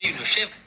Le chef.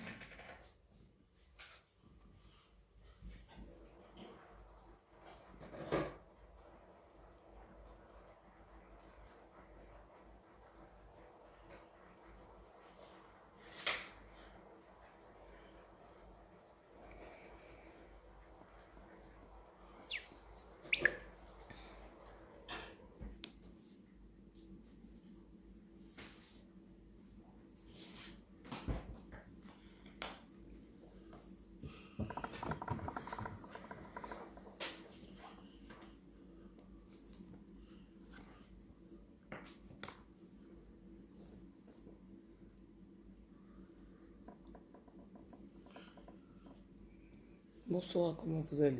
Bonsoir, comment vous allez?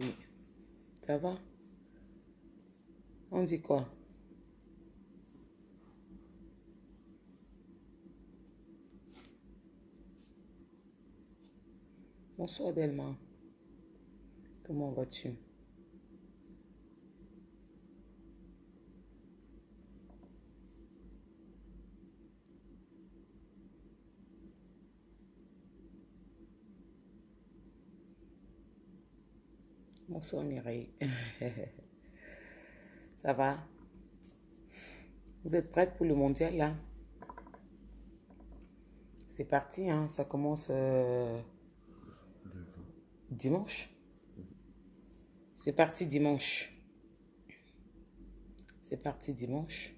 Ça va? On dit quoi? Bonsoir Delma, comment vas-tu? Bonsoir Mireille. Ça va? Vous êtes prête pour le mondial là? C'est parti, hein? Ça commence dimanche. C'est parti dimanche. C'est parti dimanche.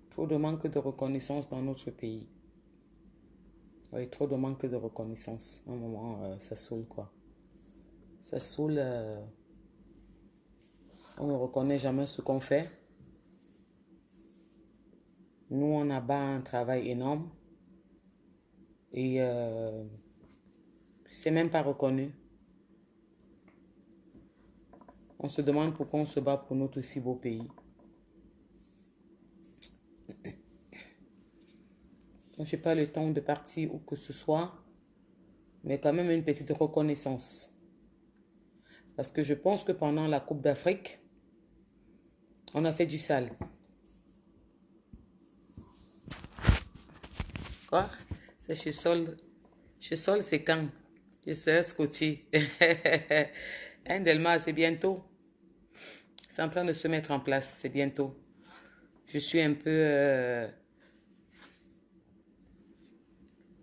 Trop de manque de reconnaissance dans notre pays. Oui, trop de manque de reconnaissance. À un moment, ça saoule quoi. Ça saoule. On ne reconnaît jamais ce qu'on fait. Nous, on a bas un travail énorme. Et c'est même pas reconnu. On se demande pourquoi on se bat pour notre si beau pays. Je n'ai pas le temps de partir où que ce soit, mais quand même une petite reconnaissance. Parce que je pense que pendant la Coupe d'Afrique, on a fait du sale. Quoi? C'est chez Sol. Chez Sol, c'est quand? Je serai scotché. Delma, c'est bientôt. C'est en train de se mettre en place, c'est bientôt. Je suis un peu...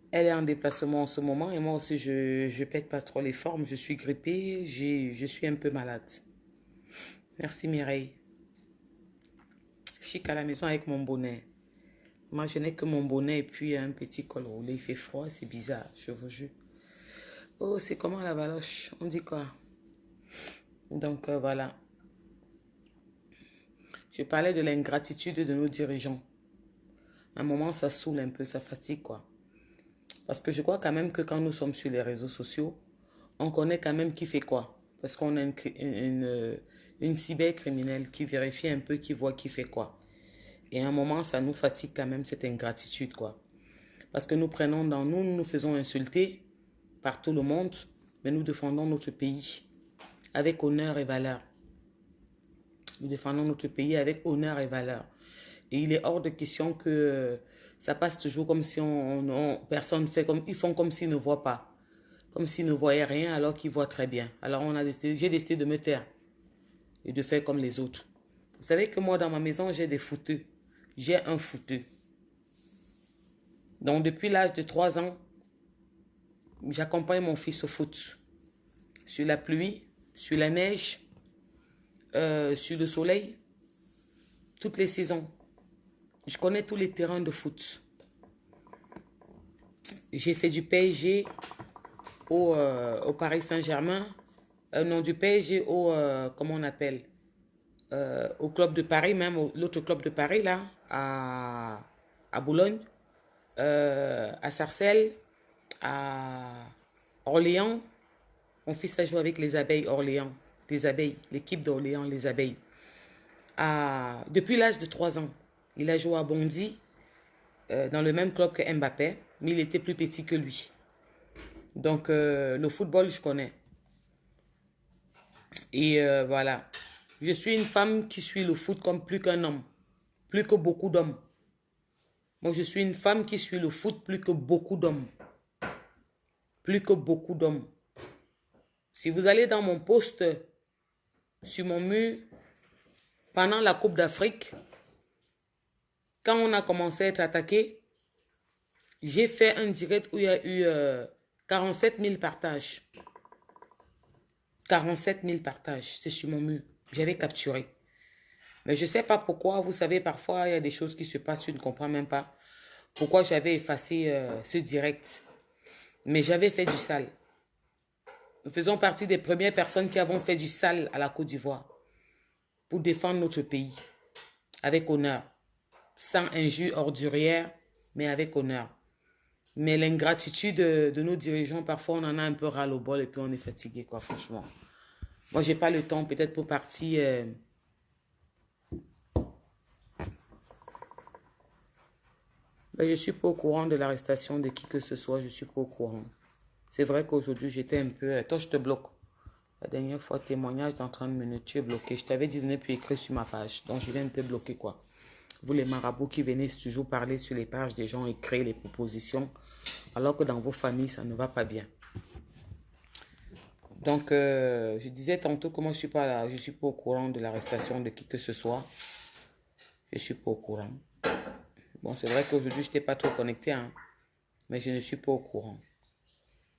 Elle est en déplacement en ce moment et moi aussi, je pète pas trop les formes. Je suis grippée, je suis un peu malade. Merci Mireille. Chic à la maison avec mon bonnet. Moi, je n'ai que mon bonnet et puis un petit col roulé. Il fait froid, c'est bizarre, je vous jure. Oh, c'est comment la baloche? On dit quoi? Donc, voilà. Je parlais de l'ingratitude de nos dirigeants. À un moment, ça saoule un peu, ça fatigue, quoi. Parce que je crois quand même que quand nous sommes sur les réseaux sociaux, on connaît quand même qui fait quoi. Parce qu'on a une cybercriminelle qui vérifie un peu, qui voit qui fait quoi. Et à un moment, ça nous fatigue quand même cette ingratitude, quoi. Parce que nous prenons dans nous, nous nous faisons insulter par tout le monde, mais nous défendons notre pays avec honneur et valeur. Nous défendons notre pays avec honneur et valeur. Et il est hors de question que ça passe toujours comme si personne fait comme, ils font comme s'ils ne voient pas. Comme s'ils ne voyaient rien alors qu'ils voient très bien. Alors j'ai décidé de me taire et de faire comme les autres. Vous savez que moi dans ma maison j'ai des fouteux. J'ai un fouteux. Donc depuis l'âge de 3 ans, j'accompagne mon fils au foot. Sur la pluie, sur la neige, sur le soleil, toutes les saisons. Je connais tous les terrains de foot. J'ai fait du PSG au Paris Saint-Germain. Non, du PSG comment on appelle au club de Paris, même l'autre club de Paris, là, à Boulogne, à Sarcelles, à Orléans. Mon fils a joué avec les abeilles Orléans, les abeilles, l'équipe d'Orléans, les abeilles. Depuis l'âge de 3 ans, il a joué à Bondy, dans le même club que Mbappé, mais il était plus petit que lui. Donc, le football, je connais. Et voilà. Je suis une femme qui suit le foot comme plus qu'un homme, plus que beaucoup d'hommes. Moi, je suis une femme qui suit le foot plus que beaucoup d'hommes. Plus que beaucoup d'hommes. Si vous allez dans mon post sur mon mur, pendant la Coupe d'Afrique, quand on a commencé à être attaqué, j'ai fait un direct où il y a eu 47 000 partages. 47 000 partages, c'est sur mon mur. J'avais capturé. Mais je ne sais pas pourquoi, vous savez, parfois, il y a des choses qui se passent, je ne comprends même pas pourquoi j'avais effacé ce direct. Mais j'avais fait du sale. Nous faisons partie des premières personnes qui avons fait du sale à la Côte d'Ivoire pour défendre notre pays, avec honneur, sans injure ordurière, mais avec honneur. Mais l'ingratitude de nos dirigeants, parfois, on en a un peu ras le bol et puis on est fatigué, quoi, franchement. Moi, j'ai pas le temps, peut-être pour partir... Ben, je suis pas au courant de l'arrestation de qui que ce soit, je suis pas au courant. C'est vrai qu'aujourd'hui, j'étais un peu... Toi, je te bloque. La dernière fois, témoignage dans 30 minutes, tu es bloqué. Je t'avais dit de ne plus écrire sur ma page. Donc, je viens de te bloquer, quoi. Vous, les marabouts qui venez toujours parler sur les pages des gens et créer les propositions, alors que dans vos familles, ça ne va pas bien. Donc, je disais tantôt que moi, je suis pas au courant de l'arrestation de qui que ce soit. Je suis pas au courant. Bon, c'est vrai qu'aujourd'hui, je n'étais pas trop connecté, hein, mais je ne suis pas au courant.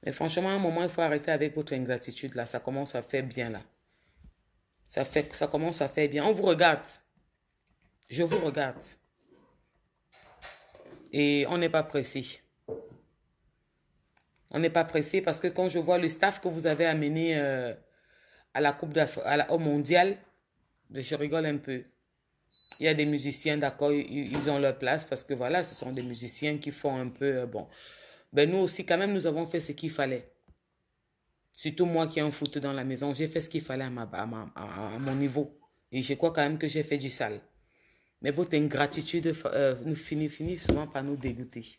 Mais franchement, à un moment, il faut arrêter avec votre ingratitude, là. Ça commence à faire bien, là. Ça commence à faire bien. On vous regarde. Je vous regarde. Et on n'est pas pressé. On n'est pas pressé parce que quand je vois le staff que vous avez amené à la Coupe d'Afrique, au Mondial, je rigole un peu. Il y a des musiciens, d'accord, ils ont leur place parce que voilà, ce sont des musiciens qui font un peu, bon. Ben nous aussi, quand même, nous avons fait ce qu'il fallait. Surtout moi qui ai un foot dans la maison, j'ai fait ce qu'il fallait à mon niveau. Et je crois quand même que j'ai fait du sale. Mais votre ingratitude nous finit souvent par nous dégoûter.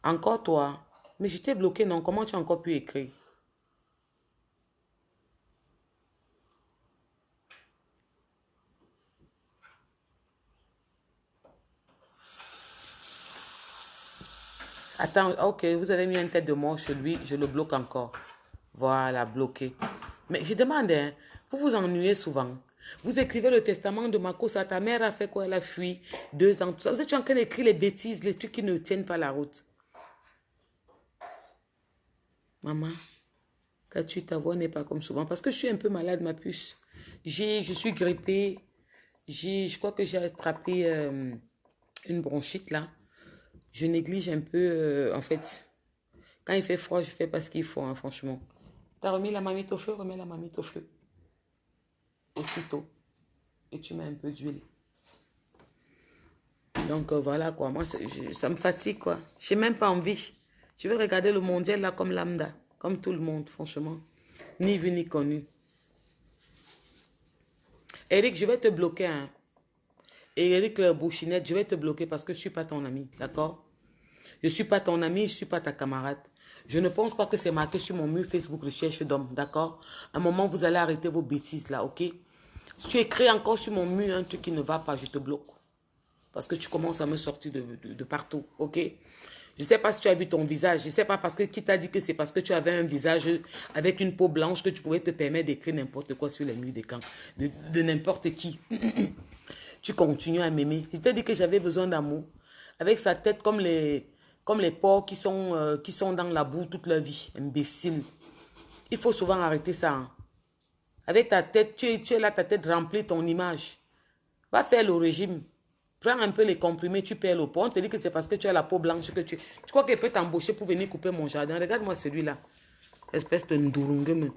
Encore toi. Mais j'étais bloqué, non? Comment tu as encore pu écrire? Attends, ok, vous avez mis une tête de mort chez lui, je le bloque encore. Voilà, bloqué. Mais je demande, hein, vous vous ennuyez souvent. Vous écrivez le testament de Makossa, ta mère a fait quoi? Elle a fui 2 ans, tout ça. Vous êtes en train d'écrire les bêtises, les trucs qui ne tiennent pas la route. Maman, qu'as-tu, ta voix n'est pas comme souvent. Parce que je suis un peu malade, ma puce. Je suis grippée. Je crois que j'ai attrapé une bronchite là. Je néglige un peu, en fait. Quand il fait froid, je fais pas ce qu'il faut, hein, franchement. T'as remis la marmite au feu, remets la marmite au feu. Aussitôt. Et tu mets un peu d'huile. Donc voilà quoi, moi ça me fatigue quoi. J'ai même pas envie. Je veux regarder le mondial là comme lambda, comme tout le monde, franchement. Ni vu ni connu. Eric, je vais te bloquer, hein. Et Eric le Bouchinette, je vais te bloquer parce que je ne suis pas ton ami, d'accord? Je ne suis pas ton ami, je ne suis pas ta camarade. Je ne pense pas que c'est marqué sur mon mur Facebook recherche d'homme, d'accord? À un moment, vous allez arrêter vos bêtises là, ok? Si tu écris encore sur mon mur un truc qui ne va pas, je te bloque. Parce que tu commences à me sortir de partout, ok? Je ne sais pas si tu as vu ton visage. Je ne sais pas parce que qui t'a dit que c'est parce que tu avais un visage avec une peau blanche que tu pouvais te permettre d'écrire n'importe quoi sur les murs des camps. De n'importe qui. Tu continues à m'aimer. Je t'ai dit que j'avais besoin d'amour. Avec sa tête comme les porcs qui sont dans la boue toute leur vie. Imbécile. Il faut souvent arrêter ça, hein. Avec ta tête, tu es là, ta tête remplie ton image. Va faire le régime. Prends un peu les comprimés, tu perds le poids. On te dit que c'est parce que tu as la peau blanche que tu... Tu crois qu'elle peut t'embaucher pour venir couper mon jardin? Regarde-moi celui-là. Espèce de ndurungue.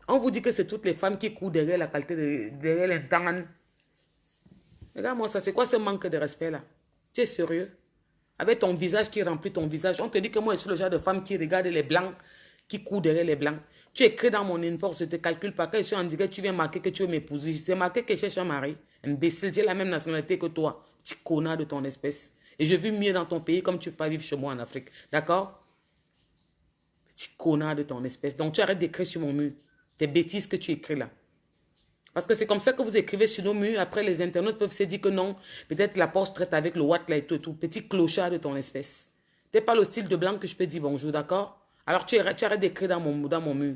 On vous dit que c'est toutes les femmes qui courent derrière la qualité, derrière l'intangan. Regarde-moi ça, c'est quoi ce manque de respect là? Tu es sérieux? Avec ton visage qui remplit ton visage. On te dit que moi je suis le genre de femme qui regarde les blancs, qui court derrière les blancs. Tu écris dans mon inbox, je ne te calcule pas. Quand je suis en direct, tu viens marquer que tu veux m'épouser. C'est marqué que je cherche un mari. Imbécile, j'ai la même nationalité que toi. Petit connard de ton espèce. Et je vis mieux dans ton pays comme tu ne peux pas vivre chez moi en Afrique. D'accord? Petit connard de ton espèce. Donc tu arrêtes d'écrire sur mon mur. Tes bêtises que tu écris là. Parce que c'est comme ça que vous écrivez sur nos murs. Après, les internautes peuvent se dire que non, peut-être la poste traite avec le Watt là et tout, et tout. Petit clochard de ton espèce. Tu n'es pas le style de blanc que je peux dire bonjour, d'accord? Alors tu arrêtes d'écrire dans mon mur.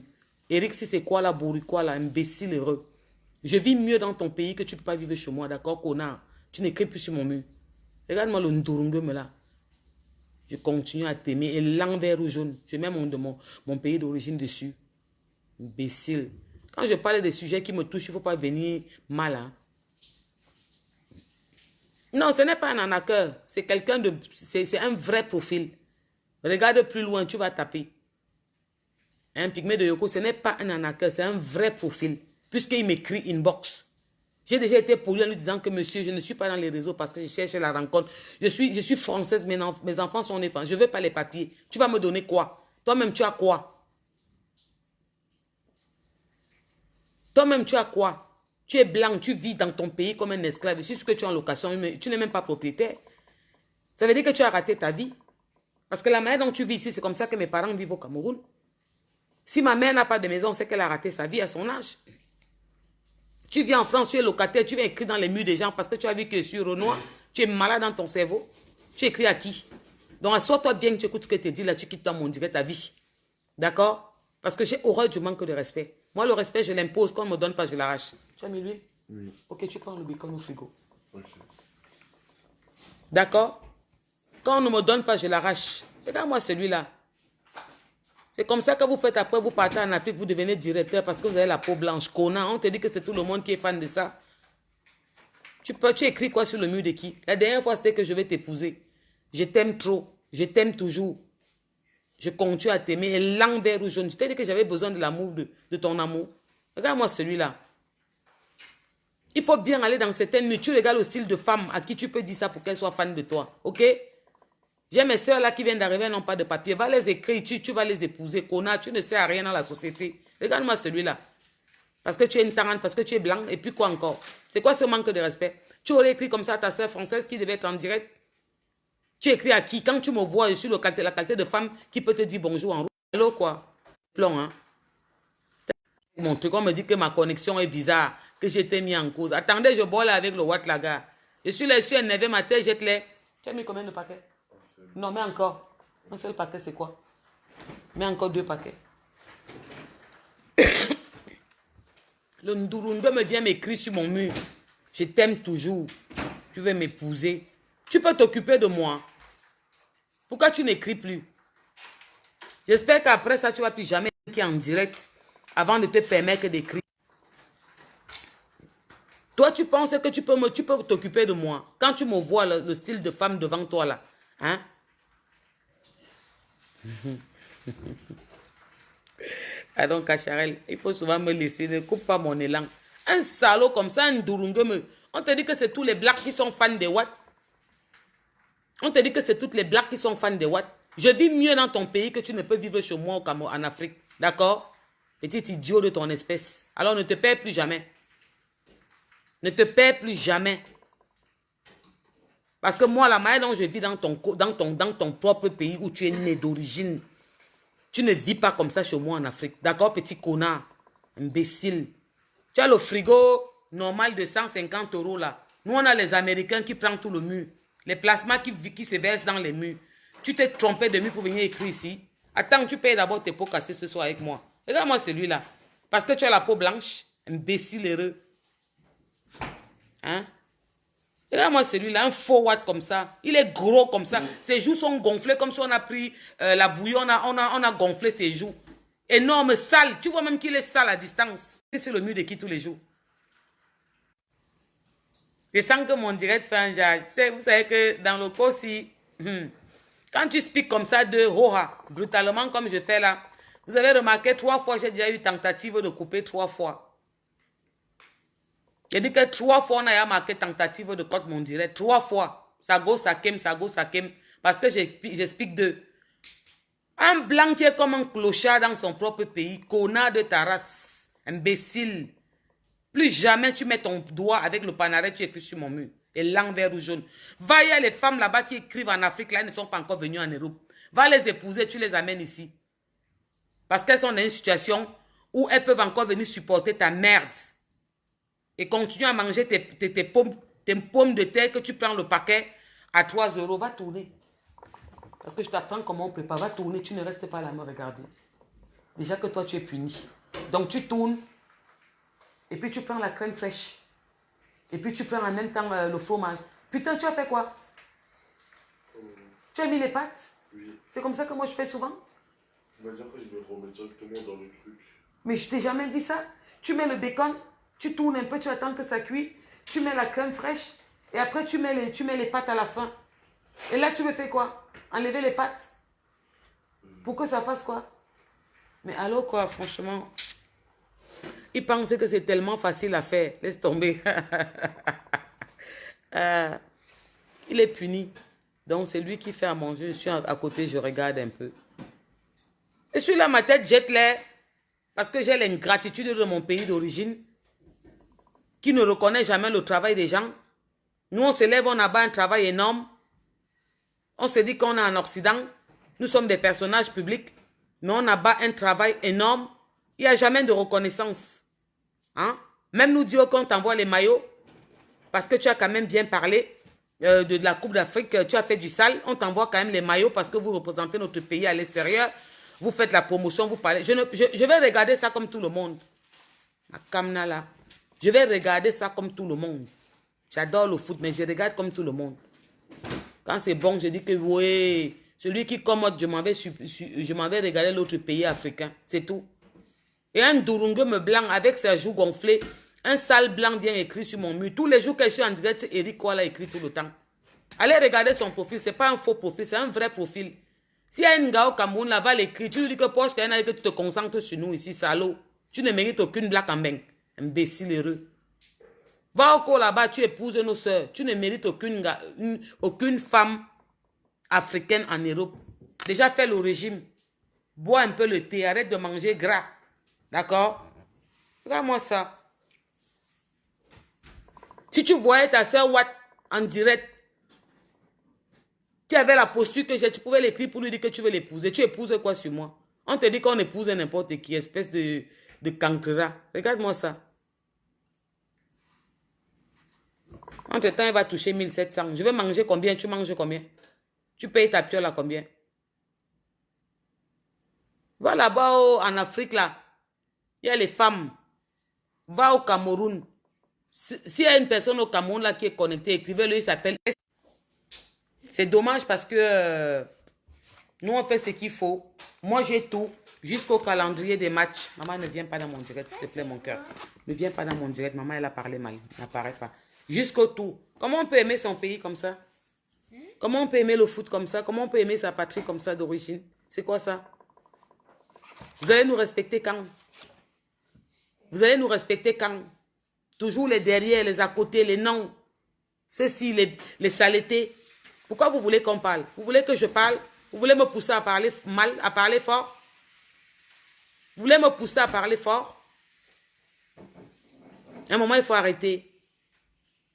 Eric, si c'est quoi là, bourricot là, imbécile heureux. Je vis mieux dans ton pays que tu ne peux pas vivre chez moi, d'accord, connard? Tu n'écris plus sur mon mur. Regarde-moi le ndurungum là. Je continue à t'aimer. Et l'envers ou jaune. Je mets mon pays d'origine dessus. Imbécile. Quand je parle des sujets qui me touchent, il ne faut pas venir mal. Hein? Non, ce n'est pas un arnaqueur. C'est quelqu'un de... C'est un vrai profil. Regarde plus loin, tu vas taper. Un pygmée de Yoko, ce n'est pas un arnaqueur, c'est un vrai profil. Puisqu'il m'écrit inbox. J'ai déjà été poli en lui disant que monsieur, je ne suis pas dans les réseaux parce que je cherche la rencontre. Je suis française, mes enfants sont nés. Je ne veux pas les papiers. Tu vas me donner quoi? Toi-même, tu as quoi? Toi-même, tu as quoi? Tu es blanc, tu vis dans ton pays comme un esclave. C'est ce que tu es en location, mais tu n'es même pas propriétaire. Ça veut dire que tu as raté ta vie. Parce que la manière dont tu vis ici, c'est comme ça que mes parents vivent au Cameroun. Si ma mère n'a pas de maison, c'est qu'elle a raté sa vie à son âge. Tu viens en France, tu es locataire, tu vas écrire dans les murs des gens parce que tu as vu que sur Renoir, tu es malade dans ton cerveau. Tu écris à qui? Donc, assure-toi bien que tu écoutes ce que tu dis là, tu quittes ton direct ta vie. D'accord? Parce que j'ai horreur du manque de respect. Moi, le respect, je l'impose. Quand on ne me donne pas, je l'arrache. Tu as mis l'huile? Oui. Ok, tu prends le bacon au frigo. Okay. D'accord? Quand on ne me donne pas, je l'arrache. Regarde-moi celui-là. C'est comme ça que vous faites après, vous partez en Afrique, vous devenez directeur parce que vous avez la peau blanche. Connard, on te dit que c'est tout le monde qui est fan de ça. Tu écris quoi sur le mur de qui? La dernière fois, c'était que je vais t'épouser. Je t'aime trop. Je t'aime toujours. Je continue à t'aimer. Et l'envers ou jaune. Je t'ai dit que j'avais besoin de l'amour, de ton amour. Regarde-moi celui-là. Il faut bien aller dans certaines murs. Tu regardes le style de femme à qui tu peux dire ça pour qu'elle soit fan de toi. Ok? J'ai mes soeurs là qui viennent d'arriver, elles n'ont pas de papier. Va les écrire, tu vas les épouser. Connard, tu ne sais à rien dans la société. Regarde-moi celui-là. Parce que tu es une tarante, parce que tu es blanc. Et puis quoi encore? C'est quoi ce manque de respect? Tu aurais écrit comme ça à ta soeur française qui devait être en direct. Tu écris à qui? Quand tu me vois, je suis la qualité de femme qui peut te dire bonjour en route. Allô quoi? Plomb, hein? Mon truc, on me dit que ma connexion est bizarre, que j'étais mis en cause. Attendez, je bois là avec le Watt la gare. Je suis énervé, ma tête, jette-les. Tu as mis combien de paquets? Non, mais encore. Un seul paquet, c'est quoi? Mais encore 2 paquets. Le Ndurunga me vient m'écrire sur mon mur. Je t'aime toujours. Tu veux m'épouser. Tu peux t'occuper de moi. Pourquoi tu n'écris plus? J'espère qu'après ça, tu ne vas plus jamais écrire en direct avant de te permettre d'écrire. Toi, tu penses que tu peux t'occuper de moi. Quand tu me vois, le style de femme devant toi, là. Hein? Pardon, Cacharel, il faut souvent me laisser, ne coupe pas mon élan. Un salaud comme ça, un Ndurungue, on te dit que c'est tous les blacks qui sont fans de Watt. On te dit que c'est toutes les blacks qui sont fans de Watt. Je vis mieux dans ton pays que tu ne peux vivre chez moi au Cameroun, en Afrique. D'accord? Petit idiot de ton espèce. Alors ne te perds plus jamais. Ne te perds plus jamais. Parce que moi, la manière dont je vis dans ton propre pays où tu es né d'origine, tu ne vis pas comme ça chez moi en Afrique. D'accord, petit connard? Imbécile. Tu as le frigo normal de 150 € là. Nous, on a les Américains qui prennent tout le mur. Les plasmas qui se versent dans les murs. Tu t'es trompé de mur pour venir écrire ici. Attends, tu payes d'abord tes pots cassés ce soir avec moi. Regarde-moi celui-là. Parce que tu as la peau blanche. Imbécile heureux. Hein? Regarde-moi celui-là, un faux Watt comme ça. Il est gros comme ça. Ses joues sont gonflées comme si on a pris la bouillie. On a gonflé ses joues. Énorme, sale. Tu vois même qu'il est sale à distance. C'est sur le mur de qui tous les jours. Je sens que mon direct fait un jage. Vous savez que dans le cours, si... quand tu speaks comme ça de hoha, brutalement comme je fais là, vous avez remarqué 3 fois, j'ai déjà eu tentative de couper 3 fois. J'ai dit que 3 fois, on a marqué tentative de cote mon direct. 3 fois. Ça go, ça kem, ça go, ça kem. Parce que j'explique de... Un blanc qui est comme un clochard dans son propre pays. Connard de ta race. Imbécile. Plus jamais tu mets ton doigt avec le panaret, tu écris sur mon mur. Et l'envers ou jaune. Va, il y a les femmes là-bas qui écrivent en Afrique, là, elles ne sont pas encore venues en Europe. Va les épouser, tu les amènes ici. Parce qu'elles sont dans une situation où elles peuvent encore venir supporter ta merde. et continue à manger tes pommes de terre que tu prends le paquet à 3 euros, va tourner. Parce que je t'apprends comment on prépare. Va tourner, tu ne restes pas là à me regarder. Déjà que toi, tu es puni. Donc, tu tournes. Et puis, tu prends la crème fraîche. Et puis, tu prends en même temps le fromage. Putain, tu as fait quoi? Tu as mis les pâtes? Oui. C'est comme ça que moi, je fais souvent. Tu m'as dit après, je me remets directement dans le truc. Mais je t'ai jamais dit ça. Tu mets le bacon, tu tournes un peu, tu attends que ça cuit. Tu mets la crème fraîche. Et après, tu mets les pâtes à la fin. Et là, tu me fais quoi? Enlever les pâtes? Pour que ça fasse quoi? Mais alors quoi, franchement? Il pensait que c'est tellement facile à faire. Laisse tomber. Il est puni. Donc, c'est lui qui fait à manger. Je suis à côté, je regarde un peu. Je suis là, ma tête jette l'air. Parce que j'ai l'ingratitude de mon pays d'origine. Qui ne reconnaît jamais le travail des gens. Nous, on se lève, on abat un travail énorme. On se dit qu'on est en Occident. Nous sommes des personnages publics. Mais on abat un travail énorme. Il n'y a jamais de reconnaissance. Hein? Même nous dire qu'on t'envoie les maillots. Parce que tu as quand même bien parlé de la Coupe d'Afrique. Tu as fait du sale. On t'envoie quand même les maillots parce que vous représentez notre pays à l'extérieur. Vous faites la promotion, vous parlez. Je vais regarder ça comme tout le monde. Ma camna là. Je vais regarder ça comme tout le monde. J'adore le foot, mais je regarde comme tout le monde. Quand c'est bon, je dis que oui, celui qui commode, je m'en vais regarder l'autre pays africain. C'est tout. Et un Durungue blanc avec ses joues gonflées, un sale blanc vient écrit sur mon mur. Tous les jours que je suis en direct, c'est Eric Kouala écrit tout le temps. Allez regarder son profil, ce n'est pas un faux profil, c'est un vrai profil. S'il y a une gars au Cameroun, là, va l'écrire. Tu lui dis que Poche, que tu te concentres sur nous ici, salaud. Tu ne mérites aucune blague en bain. Imbécile heureux. Va au cours là-bas, tu épouses nos soeurs. Tu ne mérites aucune femme africaine en Europe. Déjà fais le régime. Bois un peu le thé, arrête de manger gras. D'accord? Regarde-moi ça. Si tu voyais ta soeur Watt en direct, qui avait la posture que j'ai, tu pouvais l'écrire pour lui dire que tu veux l'épouser. Tu épouses quoi sur moi? On te dit qu'on épouse n'importe qui, espèce de cancrera. Regarde-moi ça. Entre-temps, il va toucher 1700. Je vais manger combien? Tu manges combien? Tu payes ta piole à combien? Va là-bas en Afrique, là. Il y a les femmes. Va au Cameroun. S'il y a une personne au Cameroun là qui est connectée, écrivez-le, il s'appelle... C'est dommage parce que nous, on fait ce qu'il faut. Moi, j'ai tout. Jusqu'au calendrier des matchs. Maman, ne viens pas dans mon direct, s'il te plaît, mon cœur. Ne viens pas dans mon direct. Maman, elle a parlé mal. N'apparaît pas. Jusqu'au tout. Comment on peut aimer son pays comme ça? Comment on peut aimer le foot comme ça? Comment on peut aimer sa patrie comme ça d'origine? C'est quoi ça? Vous allez nous respecter quand? Vous allez nous respecter quand? Toujours les derrière, les à côté, les noms. Ceux-ci, les saletés. Pourquoi vous voulez qu'on parle? Vous voulez que je parle? Vous voulez me pousser à parler mal, à parler fort? Vous voulez me pousser à parler fort? À un moment, il faut arrêter.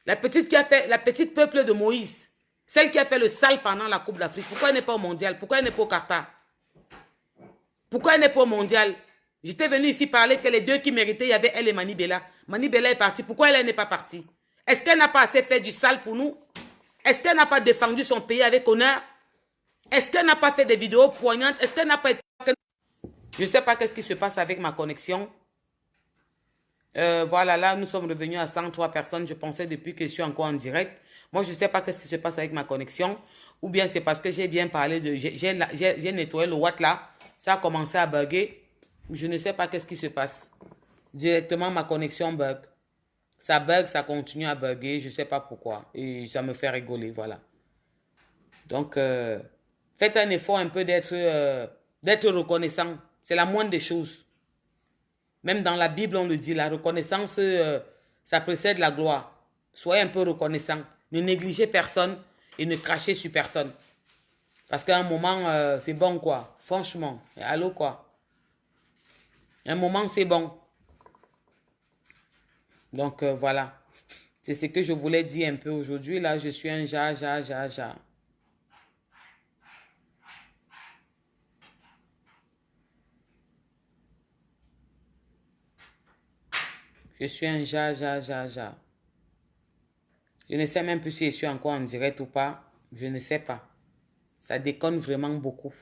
La petite peuple de Moïse, celle qui a fait le sale pendant la Coupe d'Afrique, pourquoi elle n'est pas au mondial? Pourquoi elle n'est pas au Qatar? Pourquoi elle n'est pas au mondial? J'étais venu ici parler que les deux qui méritaient, il y avait elle et Mani Bella. Mani Bella est partie. Pourquoi elle n'est pas partie? Est-ce qu'elle n'a pas assez fait du sale pour nous? Est-ce qu'elle n'a pas défendu son pays avec honneur? Est-ce qu'elle n'a pas fait des vidéos poignantes? Est-ce qu'elle n'a pas été... Je ne sais pas qu'est-ce qui se passe avec ma connexion. Voilà, là, nous sommes revenus à 103 personnes. Je pensais depuis que je suis encore en direct. Moi, je ne sais pas qu'est-ce qui se passe avec ma connexion. Ou bien c'est parce que j'ai bien parlé de... J'ai nettoyé le watt là. Ça a commencé à bugger. Je ne sais pas qu'est-ce qui se passe. Directement, ma connexion bug. Ça bug, ça continue à bugger. Je ne sais pas pourquoi. Et ça me fait rigoler, voilà. Donc, faites un effort un peu d'être reconnaissant. C'est la moindre des choses. Même dans la Bible, on le dit, la reconnaissance, ça précède la gloire. Soyez un peu reconnaissant. Ne négligez personne et ne crachez sur personne. Parce qu'à un moment, c'est bon, quoi. Franchement. Allô, quoi. À un moment, c'est bon. Donc, voilà. C'est ce que je voulais dire un peu aujourd'hui. Là, je suis un ja. Je suis un ja. Je ne sais même plus si je suis encore en direct ou pas. Je ne sais pas. Ça déconne vraiment beaucoup.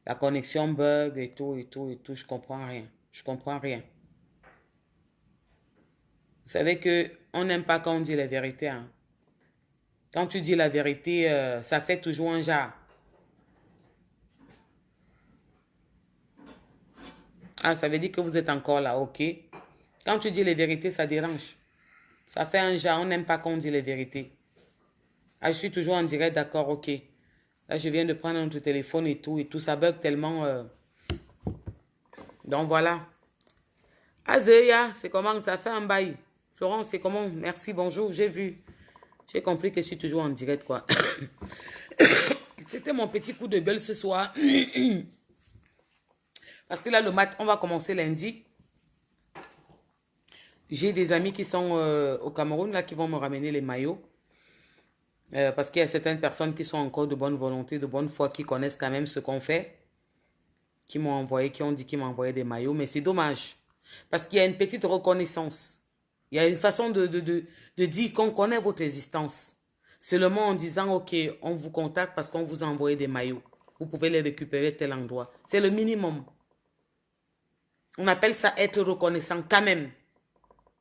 La connexion bug et tout. Je comprends rien. Je comprends rien. Vous savez que on n'aime pas quand on dit la vérité. Hein. Quand tu dis la vérité, ça fait toujours un ja. Ah, ça veut dire que vous êtes encore là, ok. Quand tu dis les vérités, ça dérange. Ça fait un genre, on n'aime pas quand on dit les vérités. Ah, je suis toujours en direct, d'accord, ok. Là, je viens de prendre notre téléphone et tout, ça bug tellement. Donc, voilà. Azéa, c'est comment? Ça fait un bail. Florence, c'est comment? Merci, bonjour, j'ai vu. J'ai compris que je suis toujours en direct, quoi. C'était mon petit coup de gueule ce soir. Parce que là, le mat, on va commencer lundi. J'ai des amis qui sont au Cameroun, là, qui vont me ramener les maillots. Parce qu'il y a certaines personnes qui sont encore de bonne volonté, de bonne foi, qui connaissent quand même ce qu'on fait, qui m'ont envoyé, qui ont dit qu'ils m'ont envoyé des maillots. Mais c'est dommage. Parce qu'il y a une petite reconnaissance. Il y a une façon de dire qu'on connaît votre existence. Seulement en disant, ok, on vous contacte parce qu'on vous a envoyé des maillots. Vous pouvez les récupérer à tel endroit. C'est le minimum. On appelle ça être reconnaissant quand même.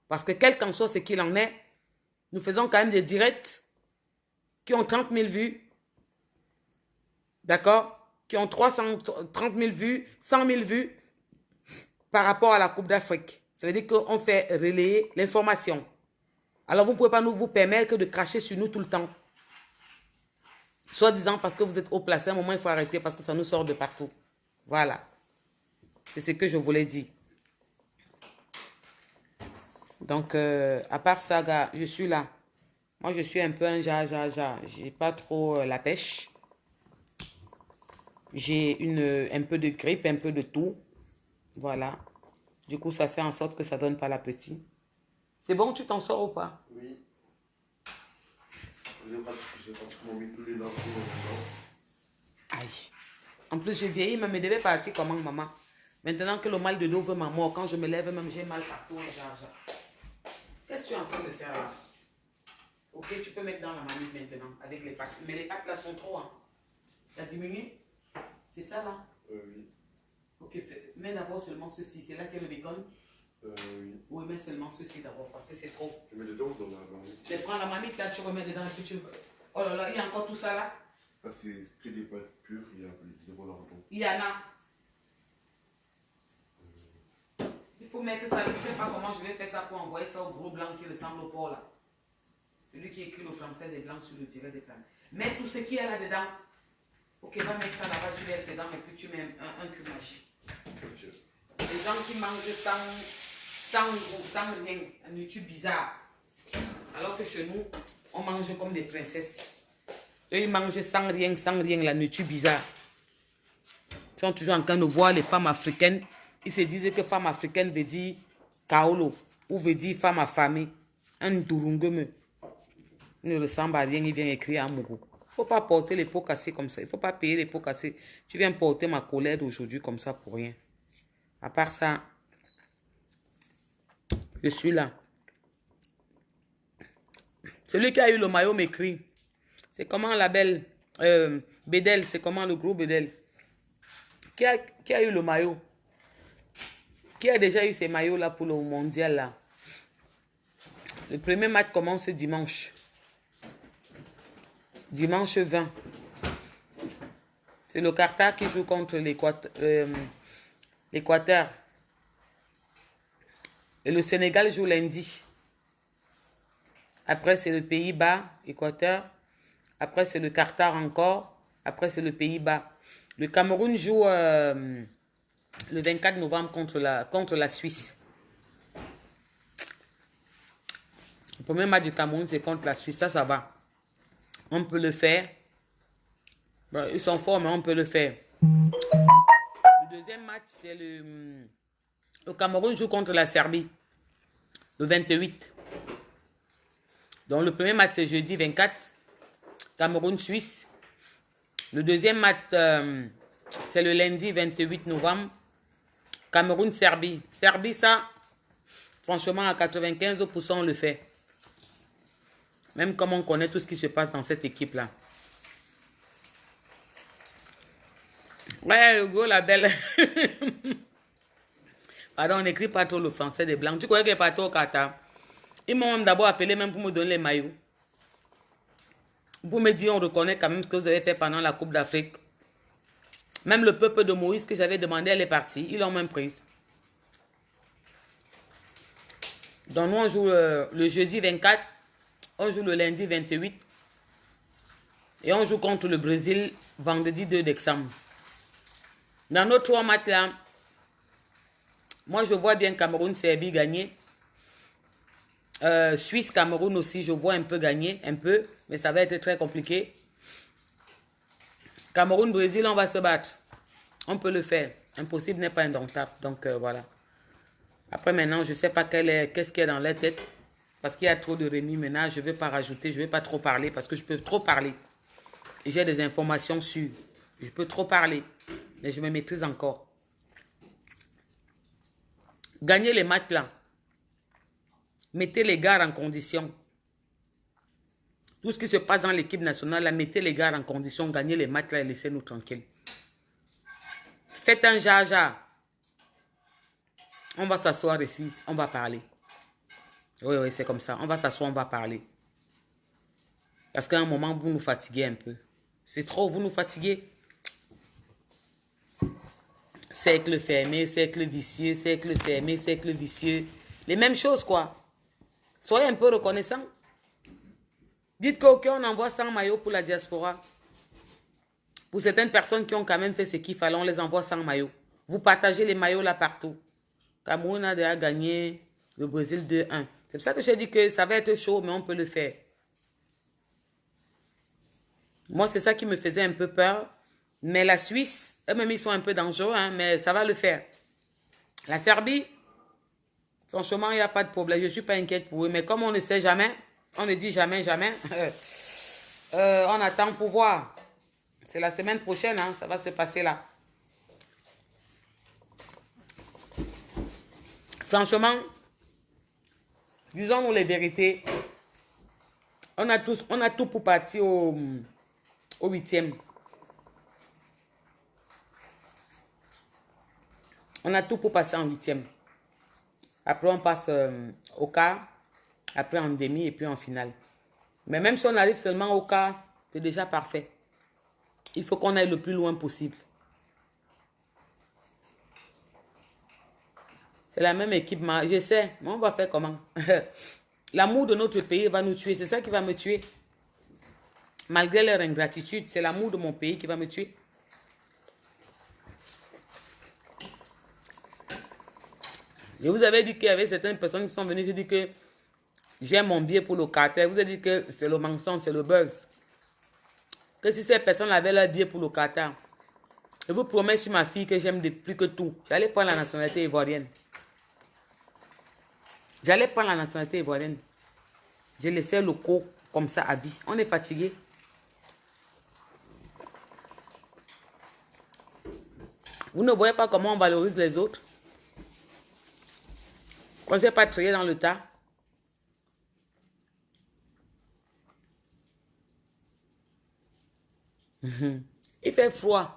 Parce que quel qu'en soit ce qu'il en est, nous faisons quand même des directs qui ont 30 000 vues. D'accord? Qui ont 330 000 vues, 100 000 vues par rapport à la Coupe d'Afrique. Ça veut dire qu'on fait relayer l'information. Alors, vous ne pouvez pas nous vous permettre de cracher sur nous tout le temps. Soit disant parce que vous êtes haut placé, à un moment, il faut arrêter parce que ça nous sort de partout. Voilà. C'est ce que je voulais dire. Donc, à part ça, gars, je suis là. Moi, je suis un peu un ja. J'ai pas trop la pêche. J'ai un peu de grippe, un peu de tout. Voilà. Du coup, ça fait en sorte que ça donne pas l'appétit. C'est bon, tu t'en sors ou pas? Oui. J'ai pratiquement mis tous les lampes maintenant. Aïe. En plus, je vieillis, mais je devais partir comment, maman? Maintenant que le mal de dos veut ma mort, quand je me lève, même j'ai mal partout. Qu'est-ce que tu es en train de faire là? Ok, tu peux mettre dans la manip maintenant, avec les pattes. Mais les pattes là sont trop, hein. T'as diminué? C'est ça là? Oui. Ok, mets d'abord seulement ceci. C'est là qu'il y a le bacon? Oui. Oui, mets seulement ceci d'abord, parce que c'est trop. Je mets dedans ou dans la marmite? Tu prends la marmite là, tu remets dedans et puis tu... Oh là là, il y a encore tout ça là? Ça, c'est que des pâtes pures, il y a des bons lardons. Il y en a. Il faut mettre ça, je ne sais pas comment je vais faire ça pour envoyer ça au gros blanc qui ressemble au porc là. Celui qui écrit le français des blancs sur le tiret des planètes. Mets tout ce qu'il y a là-dedans. Ok, va mettre ça là-bas, tu laisses dedans et puis tu mets un cube magique. Ok. Les gens qui mangent sans rien, une nourriture bizarre. Alors que chez nous, on mange comme des princesses. Eux, ils mangent sans rien, la nourriture bizarre. Ils sont toujours en train de voir les femmes africaines. Ils se disent que femme africaine veut dire kaolo ou veut dire femme affamée. Un turungeme. Il ne ressemble à rien, il vient écrire à Mougou. Il ne faut pas porter les pots cassés comme ça. Il ne faut pas payer les pots cassés. Tu viens porter ma colère d'aujourd'hui comme ça pour rien. À part ça, je suis là. Celui qui a eu le maillot m'écrit. C'est comment la belle Bédel, c'est comment le gros Bédel? Qui a eu le maillot? Qui a déjà eu ces maillots-là pour le mondial là? Le premier match commence dimanche. Dimanche 20. C'est le Qatar qui joue contre l'Équateur. Et le Sénégal joue lundi. Après, c'est le Pays-Bas, Équateur. Après, c'est le Qatar encore. Après, c'est le Pays-Bas. Le Cameroun joue le 24 novembre contre la Suisse. Le premier match du Cameroun, c'est contre la Suisse. Ça va. On peut le faire. Bon, ils sont forts, mais on peut le faire. Le deuxième match, c'est le Cameroun joue contre la Serbie. Le 28. Donc, le premier match, c'est jeudi 24. Cameroun-Suisse. Le deuxième match, c'est le lundi 28 novembre. Cameroun-Serbie. Serbie, ça, Franchement, à 95%, on le fait. Même comme on connaît tout ce qui se passe dans cette équipe-là. Ouais, Hugo, la belle. Pardon, on n'écrit pas trop le français des Blancs. Tu croyais qu'il est parti au Qatar? Ils m'ont d'abord appelé même pour me donner les maillots. Pour me dire, on reconnaît quand même ce que vous avez fait pendant la Coupe d'Afrique. Même le peuple de Moïse que j'avais demandé, elle est partie. Ils l'ont même prise. Donc nous, on joue le jeudi 24. On joue le lundi 28. Et on joue contre le Brésil vendredi 2 décembre. Dans nos 3 matchs là, moi je vois bien Cameroun, Serbie gagner. Suisse, Cameroun aussi, je vois un peu gagner, un peu. Mais ça va être très compliqué. Cameroun, Brésil, on va se battre. On peut le faire. Impossible n'est pas indomptable. Donc voilà. Après maintenant, je ne sais pas qu'est-ce qu'il y a dans la tête. Parce qu'il y a trop de remue-ménage. Je ne vais pas rajouter. Je ne vais pas trop parler. Parce que je peux trop parler. Et j'ai des informations sûres. Je peux trop parler. Mais je me maîtrise encore. Gagnez les matchs là. Mettez les gars en condition. Tout ce qui se passe dans l'équipe nationale, là, mettez les gars en condition, gagnez les matchs là et laissez-nous tranquilles. Faites un jaja. On va s'asseoir ici, on va parler. Oui, oui, c'est comme ça. On va s'asseoir, on va parler. Parce qu'à un moment, vous nous fatiguez un peu. C'est trop, vous nous fatiguez. Cercle fermé, cercle vicieux, cercle fermé, cercle vicieux. Les mêmes choses, quoi. Soyez un peu reconnaissants. Dites qu'on envoie 100 maillots pour la diaspora. Pour certaines personnes qui ont quand même fait ce qu'il fallait, on les envoie 100 maillots. Vous partagez les maillots là partout. Cameroun a déjà gagné le Brésil 2-1. C'est pour ça que j'ai dit que ça va être chaud, mais on peut le faire. Moi, c'est ça qui me faisait un peu peur. Mais la Suisse, eux-mêmes, ils sont un peu dangereux, hein, mais ça va le faire. La Serbie, franchement, il n'y a pas de problème. Je ne suis pas inquiète pour eux. Mais comme on ne sait jamais, on ne dit jamais, jamais, on attend pour voir. C'est la semaine prochaine, hein, ça va se passer là. Franchement, disons-nous les vérités. On a tout pour partir au 8e. On a tout pour passer en 8e. Après, on passe au quart. Après, en demi et puis en finale. Mais même si on arrive seulement au quart, c'est déjà parfait. Il faut qu'on aille le plus loin possible. C'est la même équipe. Je sais, mais on va faire comment? L'amour de notre pays va nous tuer. C'est ça qui va me tuer. Malgré leur ingratitude, c'est l'amour de mon pays qui va me tuer. Je vous avais dit qu'il y avait certaines personnes qui sont venues et dit que j'ai mon billet pour le Qatar. Vous avez dit que c'est le mensonge, c'est le buzz. Que si ces personnes avaient leur billet pour le Qatar, je vous promets sur ma fille que j'aime plus que tout. J'allais prendre la nationalité ivoirienne. J'allais prendre la nationalité ivoirienne. J'ai laissé le co comme ça à vie. On est fatigué. Vous ne voyez pas comment on valorise les autres? On ne s'est pas trié dans le tas. Il fait froid.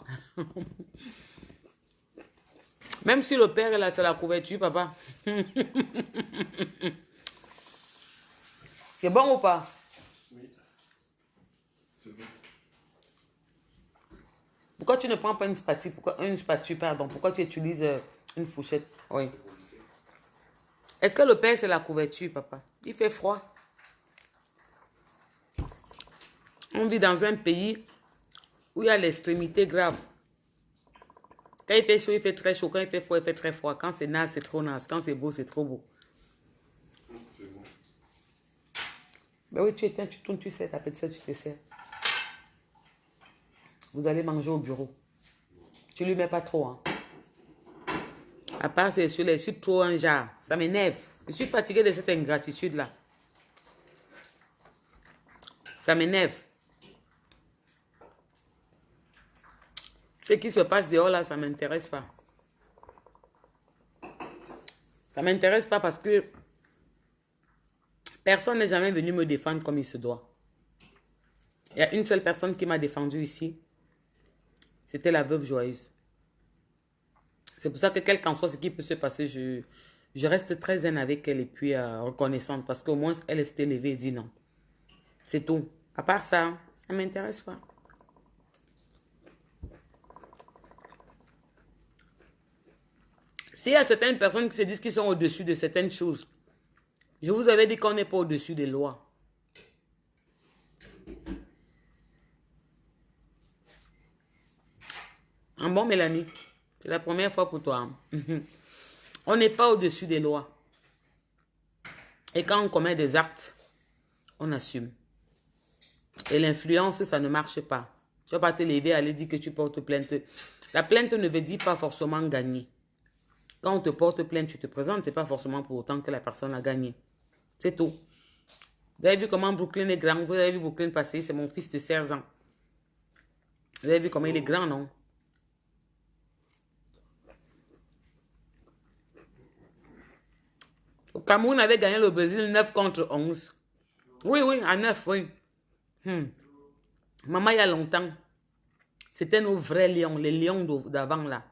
Même si le père est là, c'est la couverture, papa. C'est bon ou pas? Oui. C'est bon. Pourquoi tu ne prends pas une spatule, pardon? Pourquoi tu utilises une fourchette? Oui. Est-ce que le père, c'est la couverture, papa? Il fait froid. On vit dans un pays où il y a l'extrémité grave. Quand il fait chaud, il fait très chaud. Quand il fait froid, il fait très froid. Quand c'est naze, c'est trop naze. Quand c'est beau, c'est trop beau. C'est bon. Ben oui, tu éteins, tu tournes, tu sais, ta petite soeur, tu te sers. Vous allez manger au bureau. Tu lui mets pas trop, hein. À part, c'est sur les sucres trop un genre. Ça m'énerve. Je suis fatiguée de cette ingratitude-là. Ça m'énerve. Ce qui se passe dehors, là, ça ne m'intéresse pas. Ça ne m'intéresse pas parce que personne n'est jamais venu me défendre comme il se doit. Il y a une seule personne qui m'a défendu ici. C'était la veuve joyeuse. C'est pour ça que quel qu'en soit ce qui peut se passer, je reste très zen avec elle et puis reconnaissante parce qu'au moins elle s'était levée et dit non. C'est tout. À part ça, ça ne m'intéresse pas. S'il y a certaines personnes qui se disent qu'ils sont au-dessus de certaines choses, je vous avais dit qu'on n'est pas au-dessus des lois. En bon, Mélanie, c'est la première fois pour toi. On n'est pas au-dessus des lois. Et quand on commet des actes, on assume. Et l'influence, ça ne marche pas. Tu ne vas pas te lever et aller dire que tu portes plainte. La plainte ne veut dire pas forcément gagner. Quand on te porte plainte, tu te présentes, ce n'est pas forcément pour autant que la personne a gagné. C'est tout. Vous avez vu comment Brooklyn est grand? Vous avez vu Brooklyn passer? C'est mon fils de 16 ans. Vous avez vu comment il est grand, non? Au Cameroun avait gagné le Brésil 9 contre 11. Oui, oui, à 9, oui. Maman, il y a longtemps, c'était nos vrais lions, les lions d'avant là.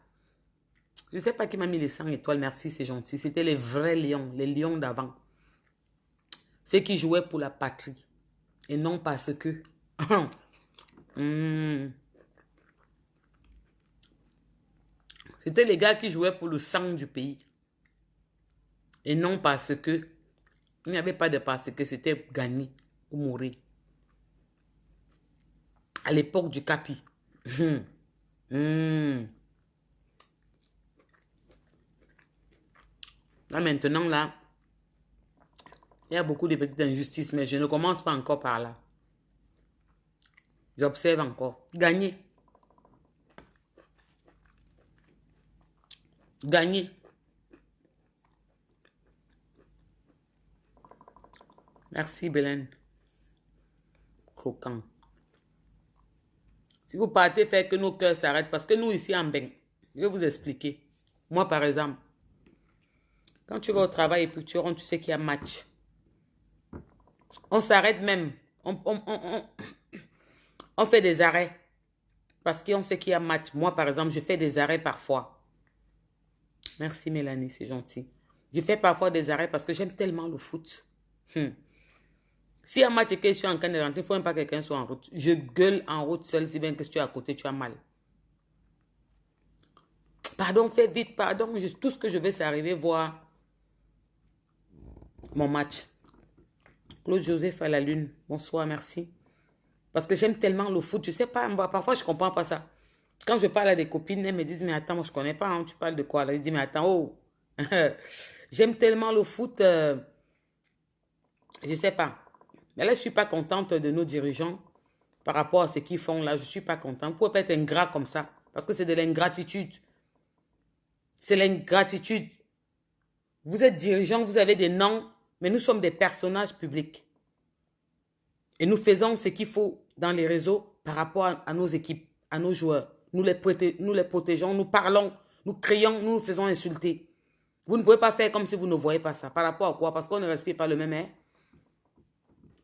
Je ne sais pas qui m'a mis les 100 étoiles, merci, c'est gentil. C'était les vrais lions, les lions d'avant. Ceux qui jouaient pour la patrie. Et non parce que... C'était les gars qui jouaient pour le sang du pays. Et non parce que... Il n'y avait pas de parce que c'était gagner ou mourir. À l'époque du Capi. Là, maintenant, là, il y a beaucoup de petites injustices, mais je ne commence pas encore par là. J'observe encore. Gagner. Gagner. Merci, Bélène. Croquant. Si vous partez faire que nos cœurs s'arrêtent, parce que nous, ici en Beng, je vais vous expliquer. Moi, par exemple, quand tu vas au travail et puis tu rentres, tu sais qu'il y a match. On s'arrête même. On fait des arrêts. Parce qu'on sait qu'il y a match. Moi, par exemple, je fais des arrêts parfois. Merci, Mélanie, c'est gentil. Je fais parfois des arrêts parce que j'aime tellement le foot. Si un match et que je suis en train de rentrer, il ne faut même pas que quelqu'un soit en route. Je gueule en route seul, si bien que si tu es à côté, tu as mal. Pardon, fais vite, pardon. Tout ce que je veux, c'est arriver voir mon match. Claude Joseph à la lune. Bonsoir, merci. Parce que j'aime tellement le foot. Je ne sais pas, moi, parfois, je ne comprends pas ça. Quand je parle à des copines, elles me disent, mais attends, moi, je ne connais pas. Hein, tu parles de quoi? Là, je dis, mais attends, oh. J'aime tellement le foot. Je ne sais pas. Mais là, je ne suis pas contente de nos dirigeants par rapport à ce qu'ils font là. Je ne suis pas contente. Vous ne pouvez pas être ingrat comme ça. Parce que c'est de l'ingratitude. C'est l'ingratitude. Vous êtes dirigeant, vous avez des noms, mais nous sommes des personnages publics. Et nous faisons ce qu'il faut dans les réseaux par rapport à nos équipes, à nos joueurs. Nous les protégeons, nous parlons, nous crions, nous nous faisons insulter. Vous ne pouvez pas faire comme si vous ne voyez pas ça. Par rapport à quoi? Parce qu'on ne respire pas le même air.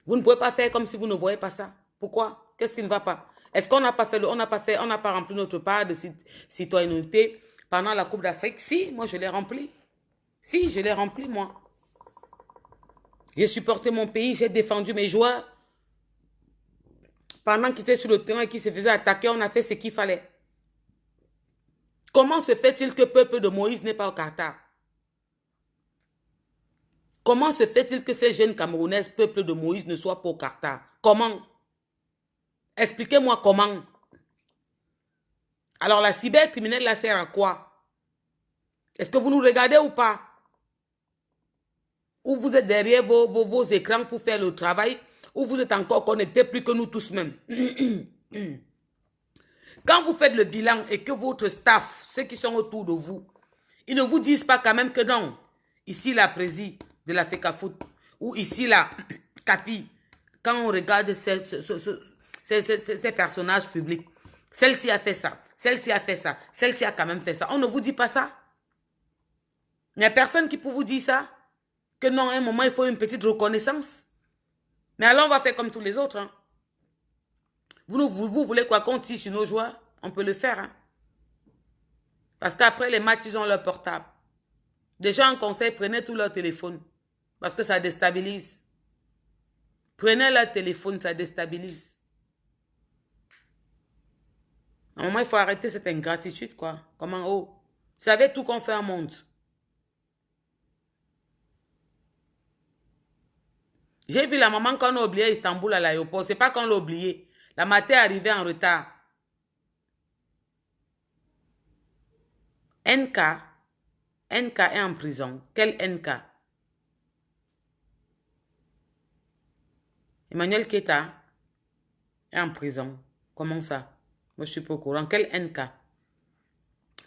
Vous ne pouvez pas faire comme si vous ne voyez pas ça. Pourquoi? Qu'est-ce qui ne va pas? Est-ce qu'on n'a pas fait on n'a pas rempli notre part de citoyenneté pendant la Coupe d'Afrique? Si, moi je l'ai rempli. Si, je l'ai rempli, moi. J'ai supporté mon pays, j'ai défendu mes joueurs. Pendant qu'ils étaient sur le terrain et qu'ils se faisaient attaquer, on a fait ce qu'il fallait. Comment se fait-il que le peuple de Moïse n'est pas au Qatar? Comment se fait-il que ces jeunes Camerounaises, peuple de Moïse, ne soient pas au Qatar? Comment? Expliquez-moi comment. Alors la cybercriminelle, là, sert à quoi? Est-ce que vous nous regardez ou pas? Ou vous êtes derrière vos écrans pour faire le travail, ou vous êtes encore connectés plus que nous tous même. Quand vous faites le bilan et que votre staff, ceux qui sont autour de vous, ils ne vous disent pas quand même que non. Ici, la prési de la FECAFOOT, ou ici, la Capi, quand on regarde ces personnages publics, celle-ci a fait ça, celle-ci a fait ça, celle-ci a quand même fait ça. On ne vous dit pas ça? Il n'y a personne qui peut vous dire ça. Que non, à un moment, il faut une petite reconnaissance. Mais alors, on va faire comme tous les autres. Hein. Vous voulez quoi qu'on tire sur nos joueurs? On peut le faire. Hein. Parce qu'après les matchs, ils ont leur portable. Déjà, un conseil, prenez tout leur téléphone. Parce que ça déstabilise. Prenez leur téléphone, ça déstabilise. À un moment, il faut arrêter cette ingratitude, quoi. Comment, oh. Vous savez tout qu'on fait en monde. J'ai vu la maman qu'on a oublié Istanbul à l'aéroport. C'est pas qu'on l'a oublié. La matin est arrivée en retard. NK est en prison. Quel NK? Emmanuel Keta est en prison. Comment ça? Moi, je suis pas au courant. Quel NK?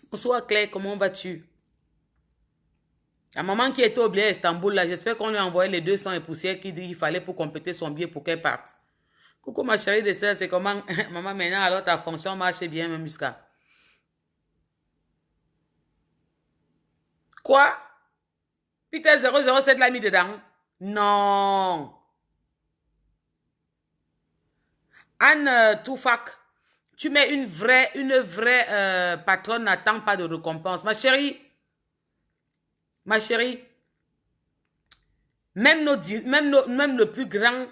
Bonsoir Claire, comment vas-tu? La maman qui était oubliée à Istanbul, là, j'espère qu'on lui a envoyé les 200 et poussières qu'il dit qu'il fallait pour compléter son billet pour qu'elle parte. Coucou ma chérie de sœur, c'est comment? Maman, maintenant, alors ta fonction marche bien même jusqu'à... Quoi? Peter 007 l'a mis dedans? Non. Anne Toufak, tu mets une vraie patronne n'attend pas de récompense. Ma chérie, même le plus grand,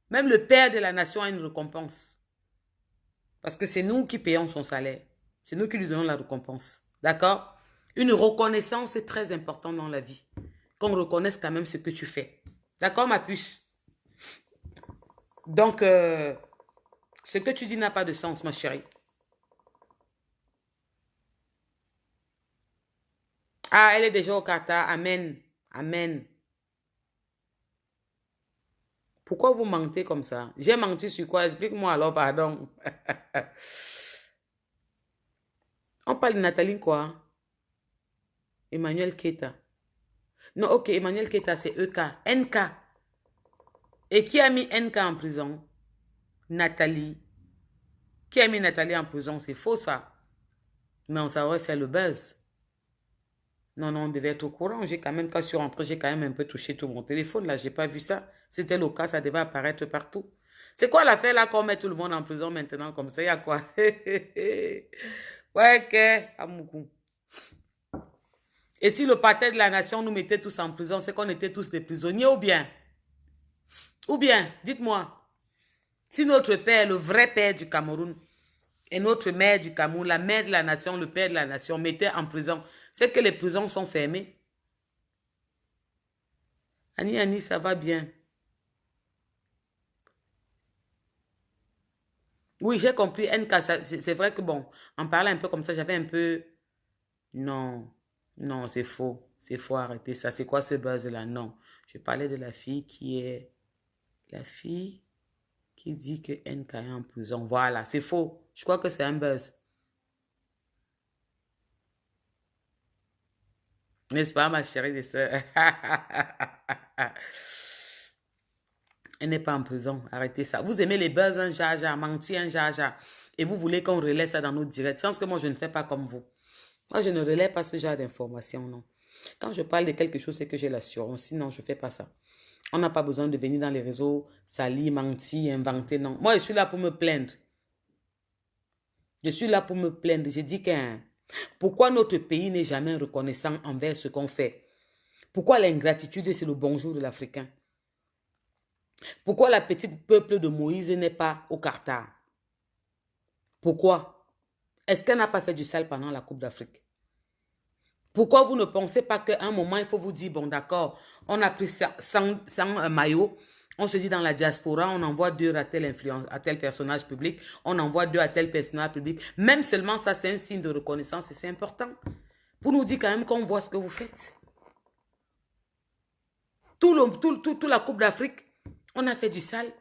même le père de la nation a une récompense. Parce que c'est nous qui payons son salaire. C'est nous qui lui donnons la récompense. D'accord? Une reconnaissance est très importante dans la vie. Qu'on reconnaisse quand même ce que tu fais. D'accord, ma puce? Donc, ce que tu dis n'a pas de sens, ma chérie. Ah, elle est déjà au Qatar. Amen. Amen. Pourquoi vous mentez comme ça? J'ai menti sur quoi? Explique-moi alors, pardon. On parle de Nathalie quoi? Emmanuel Keta. Non, ok, Emmanuel Keta, c'est EK. NK. Et qui a mis NK en prison? Nathalie. Qui a mis Nathalie en prison? C'est faux, ça. Non, ça aurait fait le buzz. Non, non, on devait être au courant. J'ai quand même, quand je suis rentrée, j'ai quand même un peu touché tout mon téléphone. Là, j'ai pas vu ça. C'était le cas, ça devait apparaître partout. C'est quoi l'affaire là qu'on met tout le monde en prison maintenant comme ça? Il y a quoi? Ouais, que, Amoukou. Et si le pater de la nation nous mettait tous en prison, c'est qu'on était tous des prisonniers ou bien? Ou bien, dites-moi, si notre père, le vrai père du Cameroun, et notre mère du Cameroun, la mère de la nation, le père de la nation, mettait en prison, c'est que les prisons sont fermées. Annie, ça va bien. Oui, j'ai compris. NK, c'est vrai que bon, en parlant un peu comme ça, j'avais un peu... Non, non, c'est faux. C'est faux, arrêtez ça. C'est quoi ce buzz-là? Non. Je parlais de la fille qui est... La fille qui dit que NK est en prison. Voilà, c'est faux. Je crois que c'est un buzz. N'est-ce pas, ma chérie de soeur? Elle n'est pas en prison. Arrêtez ça. Vous aimez les buzz, un jaja, mentir, un jaja. Et vous voulez qu'on relaie ça dans nos directs. Je pense que moi, je ne fais pas comme vous. Moi, je ne relais pas ce genre d'informations, non. Quand je parle de quelque chose, c'est que j'ai l'assurance. Sinon, je ne fais pas ça. On n'a pas besoin de venir dans les réseaux, salir, mentir, inventer, non. Moi, je suis là pour me plaindre. Je suis là pour me plaindre. Je dis que pourquoi notre pays n'est jamais reconnaissant envers ce qu'on fait? Pourquoi l'ingratitude, c'est le bonjour de l'Africain? Pourquoi la petite peuple de Moïse n'est pas au Qatar? Pourquoi? Est-ce qu'elle n'a pas fait du sale pendant la Coupe d'Afrique? Pourquoi vous ne pensez pas qu'à un moment, il faut vous dire, bon d'accord, on a pris 100 maillots, on se dit dans la diaspora, on envoie 2 à tel influence, à tel personnage public, on envoie 2 à tel personnage public. Même seulement ça, c'est un signe de reconnaissance et c'est important. Pour nous dire quand même qu'on voit ce que vous faites. Toute la Coupe d'Afrique, on a fait du sale.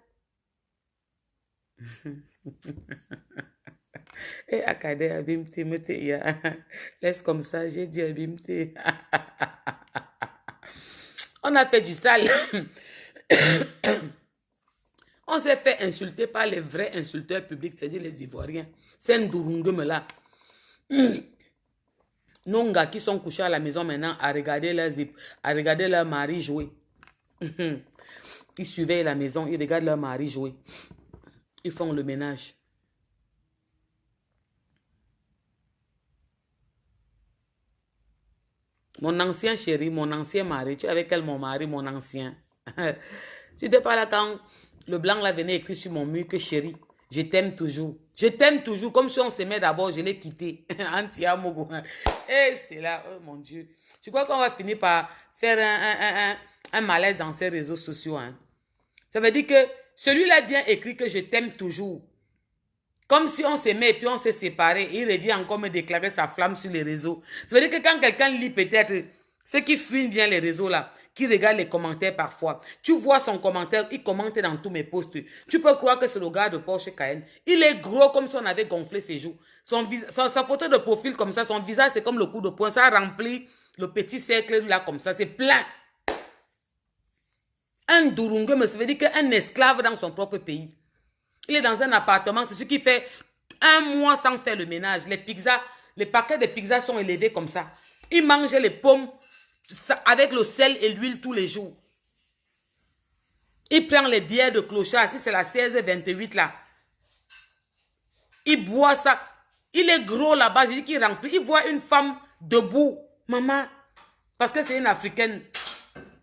Et Akade Abimte Meteya. Laisse comme ça, j'ai dit Abimte. On a fait du sale. On s'est fait insulter par les vrais insulteurs publics, c'est-à-dire les Ivoiriens. C'est un Ndurungum là. nos gars qui sont couchés à la maison maintenant à regarder leur mari jouer. Ils surveillent la maison, ils regardent leur mari jouer. Ils font le ménage. Mon ancien chéri, mon ancien mari, tu es avec elle, mon mari, mon ancien. Tu n'étais pas là quand le blanc là venait écrit sur mon mur que chéri, je t'aime toujours. Je t'aime toujours, comme si on s'aimait d'abord, je l'ai quitté. Anti-amour. Eh, c'était là, oh mon Dieu. Je crois qu'on va finir par faire un malaise dans ces réseaux sociaux. Hein. Ça veut dire que celui-là vient écrire que je t'aime toujours. Comme si on s'aimait et puis on s'est séparés. Il revient encore me déclarer sa flamme sur les réseaux. Ça veut dire que quand quelqu'un lit peut-être, ceux qui fuient bien les réseaux là, qui regardent les commentaires parfois, tu vois son commentaire, il commente dans tous mes posts. Tu peux croire que c'est le gars de Porsche Cayenne. Il est gros comme si on avait gonflé ses joues. Sa photo de profil comme ça, son visage c'est comme le coup de poing. Ça remplit le petit cercle là comme ça. C'est plein. Un Durungue, ça veut dire qu'un esclave dans son propre pays. Il est dans un appartement, c'est ce qui fait un mois sans faire le ménage. Les pizzas, les paquets de pizzas sont élevés comme ça. Il mange les pommes avec le sel et l'huile tous les jours. Il prend les bières de clochard, si c'est la 16-28 là. Il boit ça. Il est gros là-bas, je dis qu'il remplit. Il voit une femme debout. Maman, parce que c'est une Africaine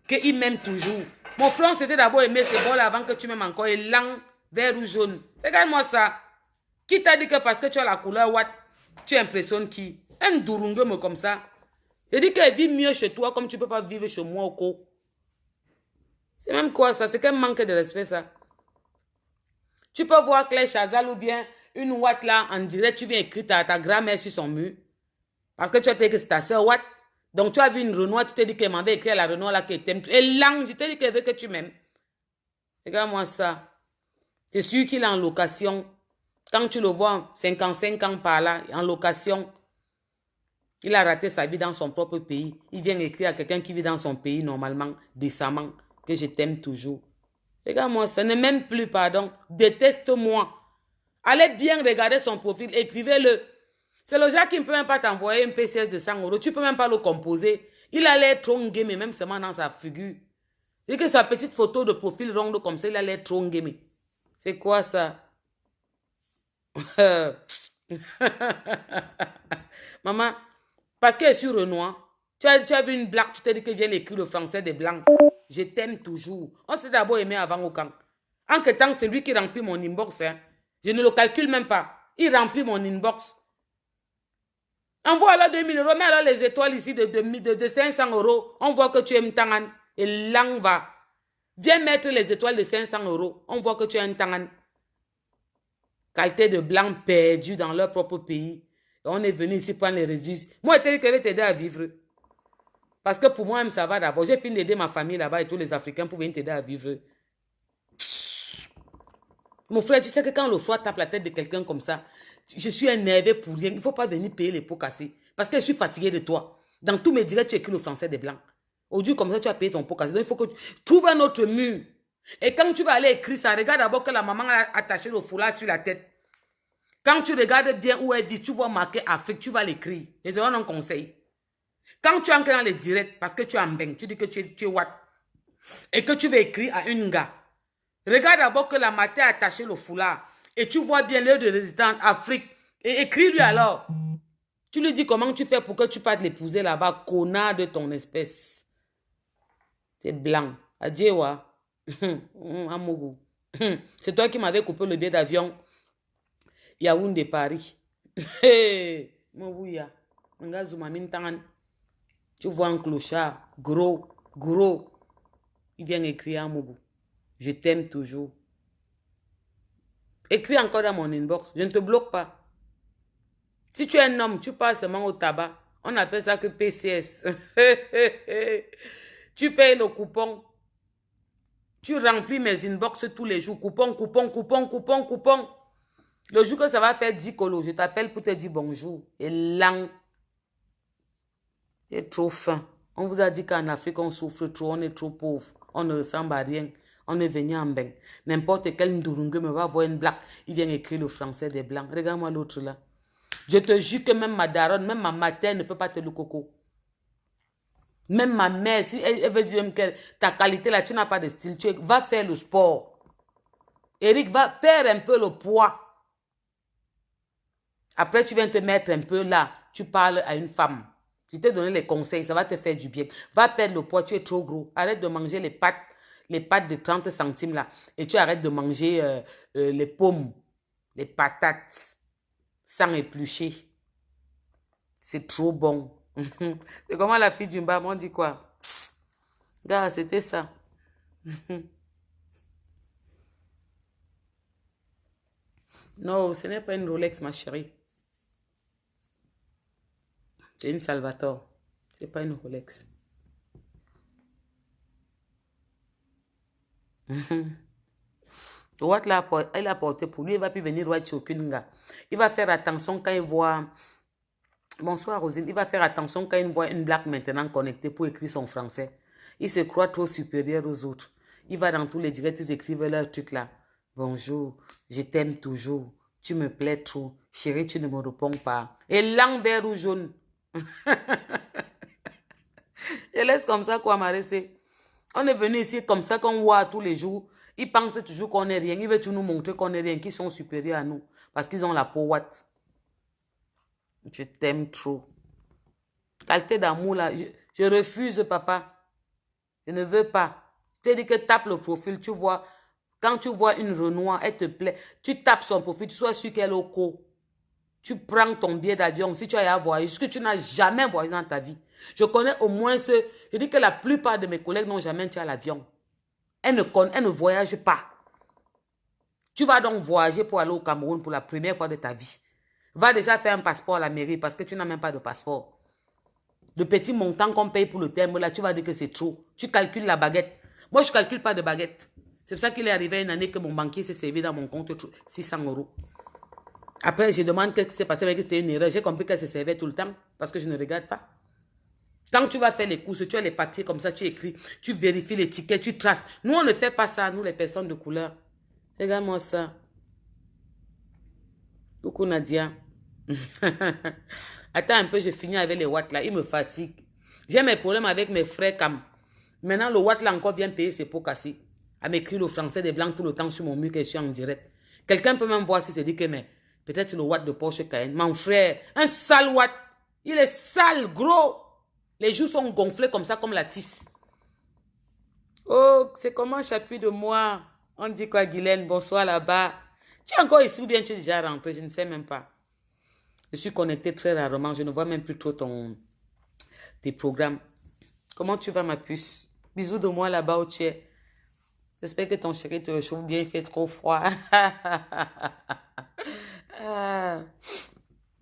qu'il m'aime toujours. Mon frère, c'était d'abord aimer ce bol avant que tu m'aimes encore. Et lent, vert ou jaune. Regarde-moi ça. Qui t'a dit que parce que tu as la couleur what, tu impressionnes qui? Un Durungue comme ça. Je dis qu'elle vit mieux chez toi comme tu ne peux pas vivre chez moi au co. C'est même quoi ça? C'est qu'un manque de respect ça. Tu peux voir Claire Chazal ou bien une Watt là en direct, tu viens écrire ta grand-mère sur son mur. Parce que tu as dit que c'est ta soeur Watt. Donc tu as vu une Renoir, tu t'es dit qu'elle m'avait écrit à la Renoir là qu'elle t'aime. Et langue, je t'ai dit qu'elle veut que tu m'aimes. Regarde-moi ça. C'est sûr qu'il est en location. Quand tu le vois, 55 ans par là, en location, il a raté sa vie dans son propre pays. Il vient écrire à quelqu'un qui vit dans son pays normalement, décemment, que je t'aime toujours. Regarde-moi, ça ne m'aime plus, pardon. Déteste-moi. Allez bien regarder son profil, écrivez-le. C'est le genre qui ne peut même pas t'envoyer une PCS de 100 €. Tu ne peux même pas le composer. Il a l'air trongué, mais même seulement dans sa figure. Et que sa petite photo de profil ronde comme ça, il a l'air trongué. C'est quoi ça? Maman, parce qu'elle est sur Renoir, tu as vu une blague, tu t'es dit que vient écrire le français des blancs. Je t'aime toujours. On s'est d'abord aimé avant au camp. En que temps, c'est lui qui remplit mon inbox. Hein. Je ne le calcule même pas. Il remplit mon inbox. Envoie alors 2000 €, mais alors les étoiles ici de 500 €. On voit que tu aimes Tangan. Et l'ang va. Viens mettre les étoiles de 500 €. On voit que tu aimes Tangan. Qualité de blancs perdus dans leur propre pays. Et on est venu ici prendre les résidus. Moi, je vais t'aider à vivre. Parce que pour moi, ça va d'abord. J'ai fini d'aider ma famille là-bas et tous les Africains pour venir t'aider à vivre. Mon frère, tu sais que quand le froid tape la tête de quelqu'un comme ça, je suis énervé pour rien. Il ne faut pas venir payer les pots cassés. Parce que je suis fatigué de toi. Dans tous mes directs, tu écris le français des blancs. Aujourd'hui, comme ça, tu as payé ton pot cassé. Donc, il faut que tu trouves un autre mur. Et quand tu vas aller écrire ça, regarde d'abord que la maman a attaché le foulard sur la tête. Quand tu regardes bien où elle vit, tu vois marqué Afrique, tu vas l'écrire. Je te donne un conseil. Quand tu entres dans les directs, parce que tu es en bain, tu dis que tu es what? Et que tu vas écrire à une gars. Regarde d'abord que la matin a attaché le foulard. Et tu vois bien l'heure de résidence Afrique. Et écris-lui alors. Tu lui dis comment tu fais pour que tu partes l'épouser là-bas. Connard de ton espèce. T'es blanc. Adjewa. Amougou. C'est toi qui m'avais coupé le billet d'avion. Yaoundé Paris. Mouya. Tu vois un clochard. Gros. Gros. Il vient écrire à Mougou. Je t'aime toujours. Écris encore dans mon inbox. Je ne te bloque pas. Si tu es un homme, tu passes seulement au tabac. On appelle ça que PCS. Tu payes le coupon. Tu remplis mes inbox tous les jours. Coupon, coupon, coupon, coupon, coupon. Le jour que ça va faire 10 colos, je t'appelle pour te dire bonjour. Et lang. Tu es trop fin. On vous a dit qu'en Afrique, on souffre trop, on est trop pauvre. On ne ressemble à rien. On est venu en bain. N'importe quel Ndurungue me va voir une blague. Il vient écrire le français des blancs. Regarde-moi l'autre là. Je te jure que même ma daronne, même ma mère ne peut pas te le coco. Même ma mère, si elle veut dire même que ta qualité là, tu n'as pas de style, va faire le sport. Eric, va perdre un peu le poids. Après, tu viens te mettre un peu là. Tu parles à une femme. Je t'ai donné les conseils, ça va te faire du bien. Va perdre le poids, tu es trop gros. Arrête de manger les pâtes de 30 centimes là. Et tu arrêtes de manger les pommes, les patates, sans éplucher. C'est trop bon. C'est comment la fille du bas m'ont dit quoi? Gars, c'était ça. Non, ce n'est pas une Rolex, ma chérie. C'est une Salvatore. C'est pas une Rolex. Watt là, il a porté pour lui, il va plus venir watch aucune gars. Il va faire attention quand il voit. Bonsoir Rosine, il va faire attention quand il voit une blague maintenant connectée pour écrire son français. Il se croit trop supérieur aux autres. Il va dans tous les directs, ils écrivent leur truc là. Bonjour, je t'aime toujours. Tu me plais trop. Chérie, tu ne me réponds pas. Et langue vert ou jaune. Je laisse comme ça quoi, Marissé. On est venu ici comme ça qu'on voit tous les jours. Ils pensent toujours qu'on n'est rien. Ils veulent toujours nous montrer qu'on n'est rien, qu'ils sont supérieurs à nous. Parce qu'ils ont la peau ouate. Je t'aime trop. Qualité d'amour là. Je refuse, papa. Je ne veux pas. Je te dis que tape le profil, tu vois. Quand tu vois une Renoir, elle te plaît. Tu tapes son profil, tu sois sûr qu'elle est au co. Tu prends ton billet d'avion. Si tu as à voyager, ce que tu n'as jamais voyagé dans ta vie. Je connais au moins ce... Je dis que la plupart de mes collègues n'ont jamais été à l'avion. Elles ne voyagent pas. Tu vas donc voyager pour aller au Cameroun pour la première fois de ta vie. Va déjà faire un passeport à la mairie parce que tu n'as même pas de passeport. Le petit montant qu'on paye pour le terme, là, tu vas dire que c'est trop. Tu calcules la baguette. Moi, je ne calcule pas de baguette. C'est pour ça qu'il est arrivé une année que mon banquier s'est servi dans mon compte 600 €. Après, je demande qu'est-ce qui s'est passé, mais que c'était une erreur. J'ai compris qu'elle se servait tout le temps parce que je ne regarde pas. Quand tu vas faire les courses, tu as les papiers comme ça, tu écris, tu vérifies les tickets, tu traces. Nous, on ne fait pas ça, nous, les personnes de couleur. Regarde-moi ça. Coucou Nadia. Attends un peu, je finis avec les watts là. Ils me fatiguent. J'ai mes problèmes avec mes frères Cam. Maintenant, le watt là encore vient payer ses pots cassés. À m'écrire le français des blancs tout le temps sur mon mur que je suis en direct. Quelqu'un peut même voir si c'est dit que mais peut-être le watt de Porsche Cayenne. Mon frère, un sale watt. Il est sale, gros. Les joues sont gonflées comme ça, comme la tisse. Oh, c'est comment j'appuie de moi. On dit quoi, Guylaine? Bonsoir là-bas. Tu es encore ici ou bien tu es déjà rentré? Je ne sais même pas. Je suis connectée très rarement. Je ne vois même plus trop tes programmes. Comment tu vas, ma puce? Bisous de moi là-bas où tu es. J'espère que ton chéri te réchauffe bien. Il fait trop froid.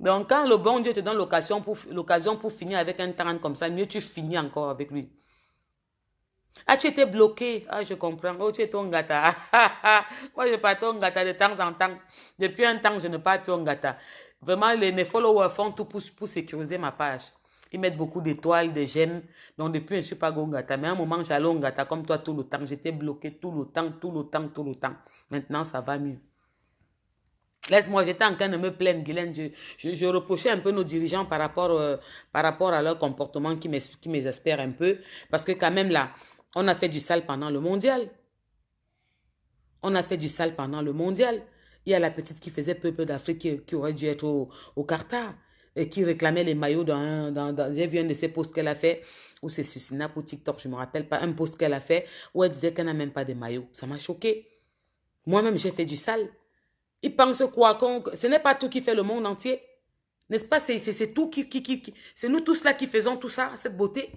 Donc, quand le bon Dieu te donne l'occasion pour finir avec un tarant comme ça, mieux tu finis encore avec lui. Ah, tu étais bloqué. Ah, je comprends. Oh, tu es ton gata. Moi, je pars ton gata de temps en temps. Depuis un temps, je ne pars plus en gata. Vraiment, mes followers font tout pour sécuriser ma page. Ils mettent beaucoup d'étoiles, de j'aime. Donc, depuis, je ne suis pas Gongata. Mais à un moment, j'allais au Ngata comme toi tout le temps. J'étais bloqué tout le temps. Maintenant, ça va mieux. Laisse-moi, j'étais en train de me plaindre, Guylaine. Je reprochais un peu nos dirigeants par rapport à leur comportement qui m'exaspère un peu. Parce que quand même, là, on a fait du sale pendant le mondial. Il y a la petite qui faisait peuple d'Afrique qui aurait dû être au Qatar. Et qui réclamait les maillots j'ai vu un de ces posts qu'elle a fait, ou c'est sur Snap ou TikTok, je ne me rappelle pas, un post qu'elle a fait, où elle disait qu'elle n'a même pas de maillot. Ça m'a choqué. Moi-même, j'ai fait du sale. Ils pensent quoi? Ce n'est pas tout qui fait le monde entier. N'est-ce pas? C'est tout c'est nous tous là qui faisons tout ça, cette beauté.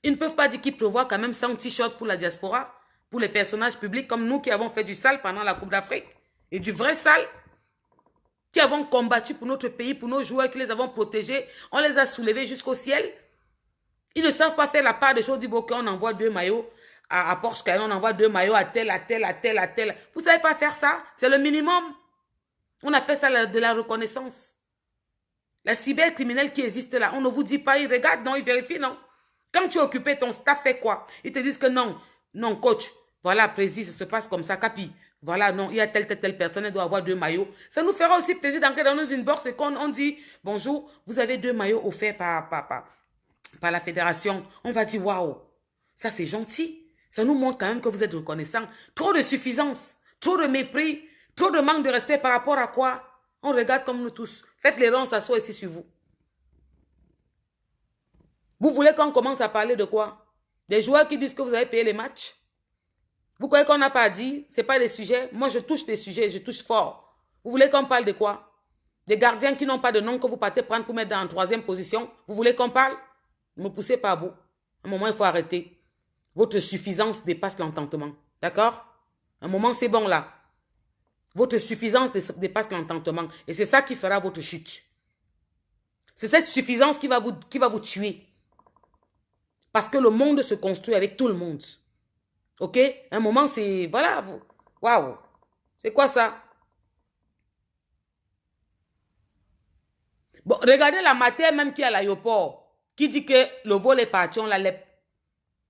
Ils ne peuvent pas dire qu'ils prévoient quand même 100 t-shirts pour la diaspora, pour les personnages publics comme nous qui avons fait du sale pendant la Coupe d'Afrique. Et du vrai sale. Qui avons combattu pour notre pays, pour nos joueurs, qui les avons protégés. On les a soulevés jusqu'au ciel. Ils ne savent pas faire la part des choses. Ils disent qu'on envoie 2 maillots à Porsche Cayenne, on envoie 2 maillots à tel. Vous ne savez pas faire ça? C'est le minimum. On appelle ça de la reconnaissance. La cybercriminelle qui existe là, on ne vous dit pas, ils regardent, non, ils vérifient, non. Quand tu es occupé, ton staff fait quoi? Ils te disent que non, coach, voilà, précis, ça se passe comme ça, capi. Voilà, non, il y a telle personne, elle doit avoir 2 maillots. Ça nous fera aussi plaisir d'entrer dans une box et qu'on dit, bonjour, vous avez 2 maillots offerts par la fédération. On va dire, waouh, ça c'est gentil. Ça nous montre quand même que vous êtes reconnaissant. Trop de suffisance, trop de mépris, trop de manque de respect par rapport à quoi? On regarde comme nous tous. Faites les rangs, on s'assoit ici sur vous. Vous voulez qu'on commence à parler de quoi? Des joueurs qui disent que vous avez payé les matchs? Vous croyez qu'on n'a pas dit? Ce n'est pas des sujets. Moi, je touche des sujets, je touche fort. Vous voulez qu'on parle de quoi? Des gardiens qui n'ont pas de nom que vous partez prendre pour mettre en 3e position. Vous voulez qu'on parle? Ne me poussez pas à bout. À un moment, il faut arrêter. Votre suffisance dépasse l'entendement. D'accord? À un moment, c'est bon là. Votre suffisance dépasse l'entendement. Et c'est ça qui fera votre chute. C'est cette suffisance qui va vous tuer. Parce que le monde se construit avec tout le monde. Ok? À un moment, c'est... Voilà. Waouh. C'est quoi ça? Bon, regardez la mater même qui est à l'aéroport, qui dit que le vol est parti, on la lève.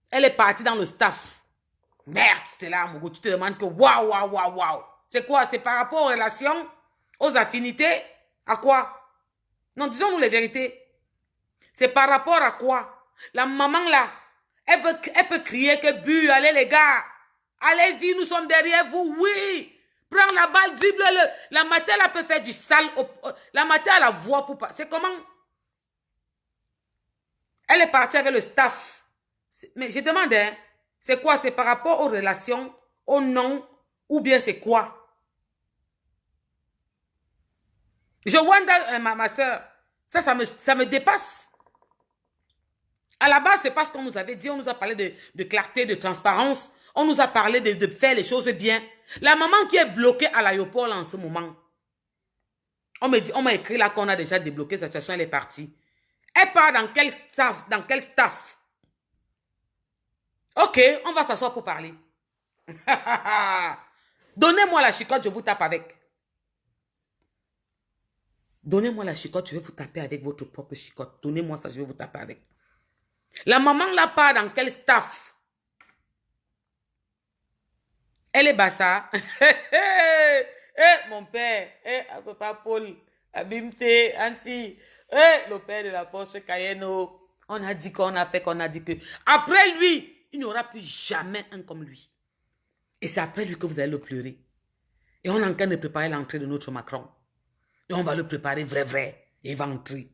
Elle est partie dans le staff. Merde, c'était là, Mogo. Tu te demandes que waouh, waouh, waouh, waouh. C'est quoi? C'est par rapport aux relations, aux affinités? À quoi? Non, disons-nous les vérités. C'est par rapport à quoi? La maman là, elle peut crier que bu, allez les gars. Allez-y, nous sommes derrière vous, oui. Prends la balle, dribble-le. La mater, elle peut faire du sale. La mater, elle a la voix pour pas. C'est comment? Elle est partie avec le staff. Mais je demande, hein, c'est quoi? C'est par rapport aux relations, au nom, ou bien c'est quoi? Je wonder, ma soeur, ça me dépasse. À la base, c'est parce qu'on nous avait dit, on nous a parlé de clarté, de transparence. On nous a parlé de faire les choses bien. La maman qui est bloquée à l'aéroport en ce moment, on m'a écrit là qu'on a déjà débloqué sa situation, elle est partie. Elle part dans quel staff? Dans quel staff? Ok, on va s'asseoir pour parler. Donnez-moi la chicotte, je vous tape avec. Donnez-moi la chicotte, je vais vous taper avec votre propre chicotte. Donnez-moi ça, je vais vous taper avec. La maman là part dans quel staff? Elle est bassa. Mon père, papa Paul, Abimte, Anti, le père de la Porsche Cayenne. On a dit qu'on a fait, qu'on a dit que. Après lui, il n'y aura plus jamais un comme lui. Et c'est après lui que vous allez le pleurer. Et on est en train de préparer l'entrée de notre Macron. Et on va le préparer vrai. Et il va entrer.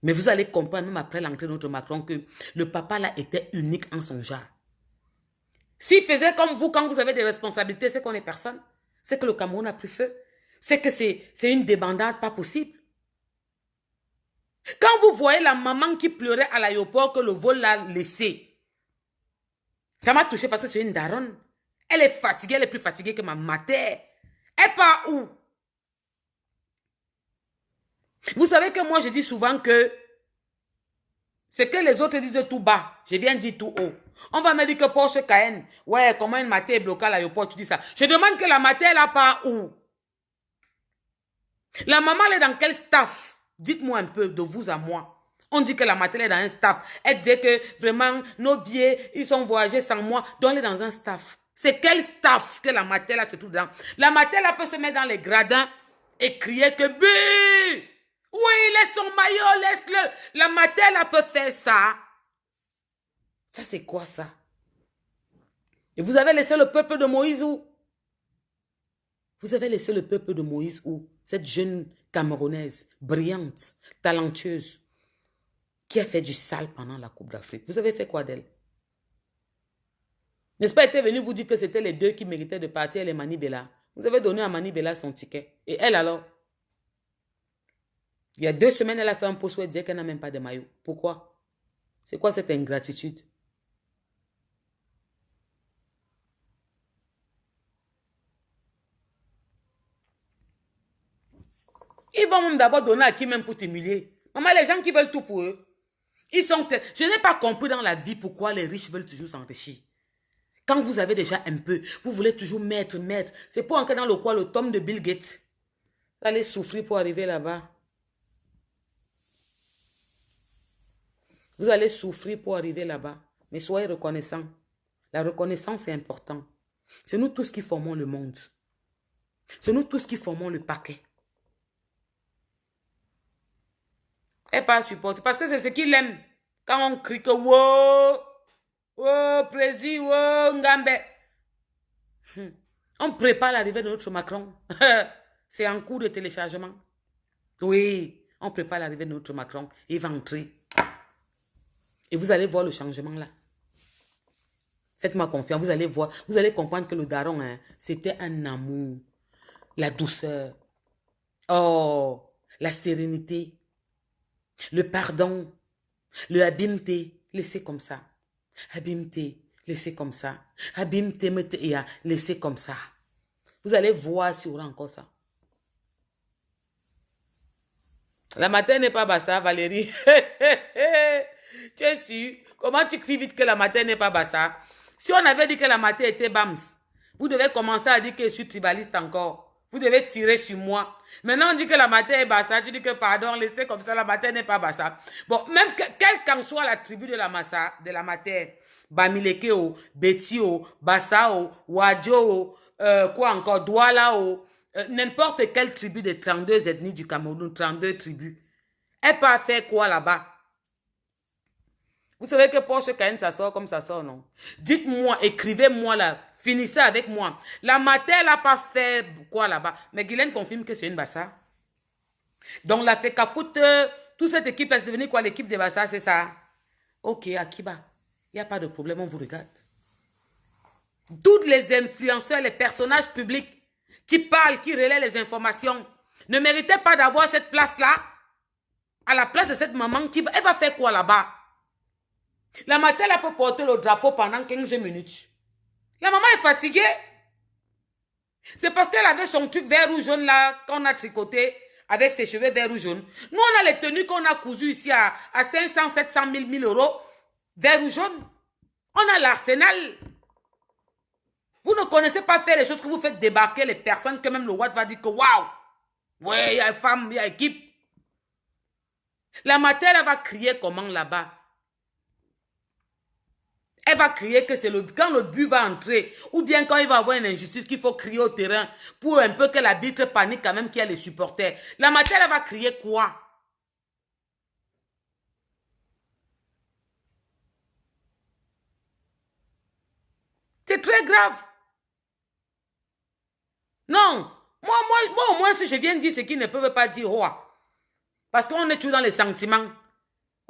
Mais vous allez comprendre, même après l'entrée de notre Macron, que le papa là était unique en son genre. S'il faisait comme vous, quand vous avez des responsabilités, c'est qu'on est personne. C'est que le Cameroun n'a plus feu. C'est que c'est une débandade pas possible. Quand vous voyez la maman qui pleurait à l'aéroport que le vol l'a laissée, ça m'a touché parce que c'est une daronne. Elle est fatiguée, elle est plus fatiguée que ma mater. Elle part où? Vous savez que moi, je dis souvent que ce que les autres disent tout bas, je viens dire tout haut. On va me dire que Porsche Cayenne, ouais, comment une mater est bloquée à l'aéroport, tu dis ça. Je demande que la mater, elle a pas où? La maman, elle est dans quel staff? Dites-moi un peu de vous à moi. On dit que la mater, elle est dans un staff. Elle disait que vraiment, nos billets, ils sont voyagés sans moi. Donc, elle est dans un staff. C'est quel staff que la mater, là, se trouve dans? La mater, elle peut se mettre dans les gradins et crier que bu! Oui, laisse son maillot, laisse-le. La mater, elle peut faire ça. Ça, c'est quoi ça? Et vous avez laissé le peuple de Moïse où? Vous avez laissé le peuple de Moïse où? Cette jeune Camerounaise, brillante, talentueuse, qui a fait du sale pendant la Coupe d'Afrique. Vous avez fait quoi d'elle? N'est-ce pas été venu vous dire que c'était les deux qui méritaient de partir, les Manibela? Vous avez donné à Manibela son ticket. Et elle alors? Il y a 2 semaines, elle a fait un post où elle disait qu'elle n'a même pas de maillot. Pourquoi? C'est quoi cette ingratitude? Ils vont même d'abord donner à qui même pour t'humilier. Maman, les gens qui veulent tout pour eux, ils sont... Je n'ai pas compris dans la vie pourquoi les riches veulent toujours s'enrichir. Quand vous avez déjà un peu, vous voulez toujours mettre. C'est pour entrer dans le quoi, le tome de Bill Gates. Vous allez souffrir pour arriver là-bas. Vous allez souffrir pour arriver là-bas. Mais soyez reconnaissants. La reconnaissance est importante. C'est nous tous qui formons le monde. C'est nous tous qui formons le paquet. Elle pas supporter parce que c'est ce qu'il aime. Quand on crie que wow, wow, président, wow, Ngambe. On prépare l'arrivée de notre Macron. C'est en cours de téléchargement. Oui, on prépare l'arrivée de notre Macron. Il va entrer. Et vous allez voir le changement là. Faites-moi confiance, vous allez voir, vous allez comprendre que le daron, hein, c'était un amour, la douceur, oh, la sérénité, le pardon, le abimté, laissez comme ça. Abimté, laissez comme ça. Abimté, laissez comme ça. Vous allez voir s'il y aura encore ça. La matin n'est pas bassa, Valérie. Tu es sûr? Comment tu cries vite que la matin n'est pas bassa? Si on avait dit que la matin était bams, vous devez commencer à dire que je suis tribaliste encore. Vous devez tirer sur moi. Maintenant, on dit que la matin est bassa. Tu dis que pardon, laissez comme ça, la matin n'est pas bassa. Bon, même quelle qu'en soit la tribu de la matin, Bamilekeo, Betio, Bassao, Wadjo, quoi encore, Doualao, n'importe quelle tribu des 32 ethnies du Cameroun, 32 tribus. Elle peut faire quoi là-bas? Vous savez que Porsche Cayenne, ça sort comme ça sort, non? Dites-moi, écrivez-moi là, finissez avec moi. La matin, elle n'a pas fait quoi là-bas? Mais Guylaine confirme que c'est une Bassa. Donc la FECAFOOT, toute cette équipe est devenue quoi? L'équipe des Bassa, c'est ça? Ok, Akiba, il n'y a pas de problème, on vous regarde. Toutes les influenceurs, les personnages publics qui parlent, qui relaient les informations, ne méritaient pas d'avoir cette place-là, à la place de cette maman qui elle va faire quoi là-bas? La matin, elle peut porter le drapeau pendant 15 minutes. La maman est fatiguée. C'est parce qu'elle avait son truc vert ou jaune là, qu'on a tricoté avec ses cheveux vert ou jaune. Nous, on a les tenues qu'on a cousues ici à 500, 700, 1000 euros, vert ou jaune. On a l'arsenal. Vous ne connaissez pas faire les choses que vous faites débarquer les personnes que même le Watt va dire que waouh, ouais, il y a une femme, il y a une équipe. La matin, elle va crier comment là-bas? Elle va crier que c'est quand le but va entrer, ou bien quand il va avoir une injustice qu'il faut crier au terrain pour un peu que l'arbitre panique quand même qu'il y a les supporters. La matin, elle va crier quoi? C'est très grave. Non. Moi, au moins, si je viens dire ce qu'ils ne peuvent pas dire, parce qu'on est toujours dans les sentiments.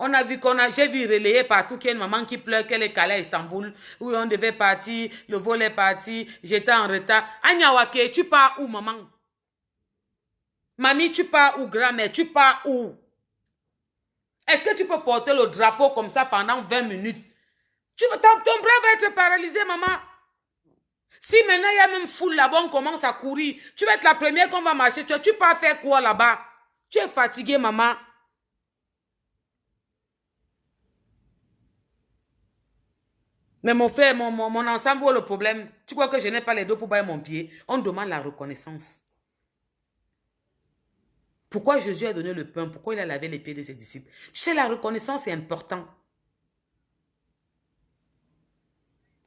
On a vu j'ai vu relayer partout qu'il y a une maman qui pleure, qu'elle est calée à Istanbul, où on devait partir, le vol est parti, j'étais en retard. Anyawake, tu pars où, maman? Mamie, tu pars où, grand-mère? Tu pars où? Est-ce que tu peux porter le drapeau comme ça pendant 20 minutes? Ton bras va être paralysé, maman. Si maintenant il y a même foule là-bas, on commence à courir, tu vas être la première qu'on va marcher. Tu peux faire quoi là-bas? Tu es fatiguée, maman. Mais mon frère, mon ensemble, où est le problème? Tu crois que je n'ai pas les dos pour bailler mon pied? On demande la reconnaissance. Pourquoi Jésus a donné le pain? Pourquoi il a lavé les pieds de ses disciples? Tu sais, la reconnaissance est important.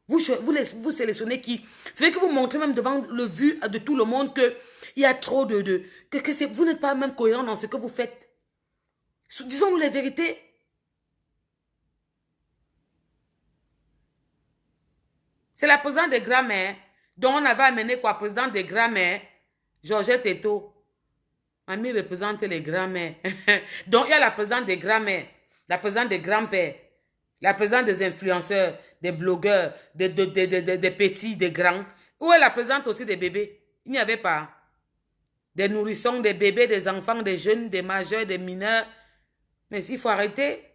Vous sélectionnez qui? C'est vrai que vous montrez même devant le vu de tout le monde qu'il y a trop vous n'êtes pas même cohérent dans ce que vous faites. Disons-nous les vérités. C'est la présidente des grands-mères dont on avait amené quoi? Présidente des grands-mères, Georgette Eto. Mamie représente les grands-mères. Donc il y a la présidente des grands-mères, la présidente des grands-pères, la présidente des influenceurs, des blogueurs, des petits, des grands. Où est la présidente aussi des bébés? Il n'y avait pas. Des nourrissons, des bébés, des enfants, des jeunes, des majeurs, des mineurs. Mais il faut arrêter.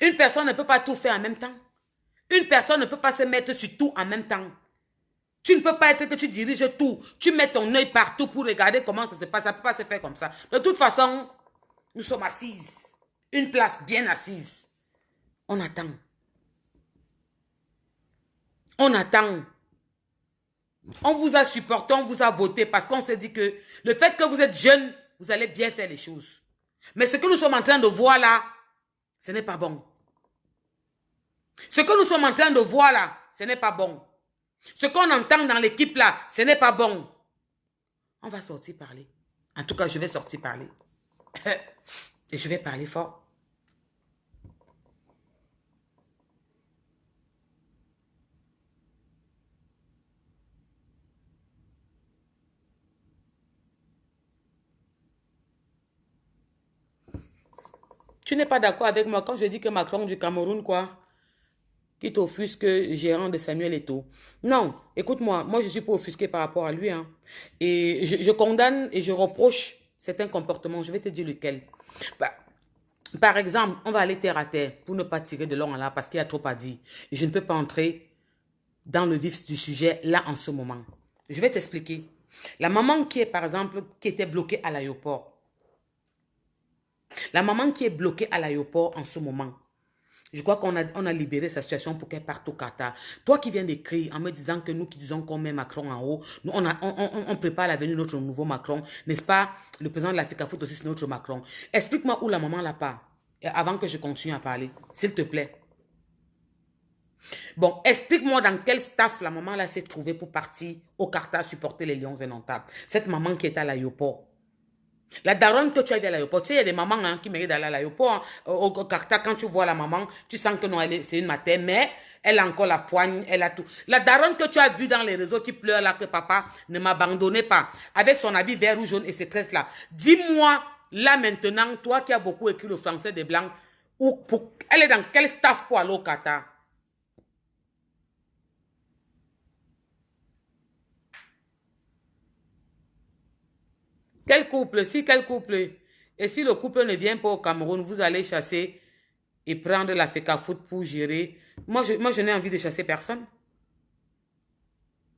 Une personne ne peut pas tout faire en même temps. Une personne ne peut pas se mettre sur tout en même temps. Tu ne peux pas être que tu diriges tout. Tu mets ton œil partout pour regarder comment ça se passe. Ça ne peut pas se faire comme ça. De toute façon, nous sommes assises. Une place bien assise. On attend. On attend. On vous a supporté, on vous a voté parce qu'on s'est dit que le fait que vous êtes jeune, vous allez bien faire les choses. Mais ce que nous sommes en train de voir là, Ce n'est pas bon. Ce que nous sommes en train de voir là, ce n'est pas bon. Ce qu'on entend dans l'équipe là, ce n'est pas bon. On va sortir parler. En tout cas, je vais sortir parler. Et je vais parler fort. Tu n'es pas d'accord avec moi quand je dis que Macron du Cameroun, quoi, qui t'offusque gérant de Samuel Eto'o. Non, écoute-moi, moi je suis pas offusqué par rapport à lui. Hein. Et je condamne et je reproche certains comportements. Je vais te dire lequel. Bah, par exemple, on va aller terre à terre pour ne pas tirer de long en là parce qu'il y a trop à dire. Et je ne peux pas entrer dans le vif du sujet là en ce moment. Je vais t'expliquer. La maman qui est, par exemple, qui était bloquée à l'aéroport. La maman qui est bloquée à l'aéroport en ce moment. Je crois qu'on a libéré sa situation pour qu'elle parte au Qatar. Toi qui viens d'écrire en me disant que nous qui disons qu'on met Macron en haut, nous on prépare la venue de notre nouveau Macron, n'est-ce pas? Le président de l'Afrique Foot aussi c'est notre Macron. Explique-moi où la maman la part, avant que je continue à parler, s'il te plaît. Bon, explique-moi dans quel staff la maman là s'est trouvée pour partir au Qatar supporter les Lions indomptables. Cette maman qui est à l'aéroport. La daronne que tu as vu à l'aéroport, tu sais, il y a des mamans hein, qui méritent d'aller à l'aéroport. Hein. Au Qatar, quand tu vois la maman, tu sens que non, c'est une matière, mais elle a encore la poigne, elle a tout. La daronne que tu as vue dans les réseaux qui pleure là, que papa ne m'abandonnait pas, avec son habit vert ou jaune et ses tresses là. Dis-moi, là maintenant, toi qui as beaucoup écrit le français des Blancs, elle est dans quel staff pour aller au Qatar? Quel couple? Si quel couple? Et si le couple ne vient pas au Cameroun, vous allez chasser et prendre la FECAFOOT pour gérer. Moi, je n'ai envie de chasser personne.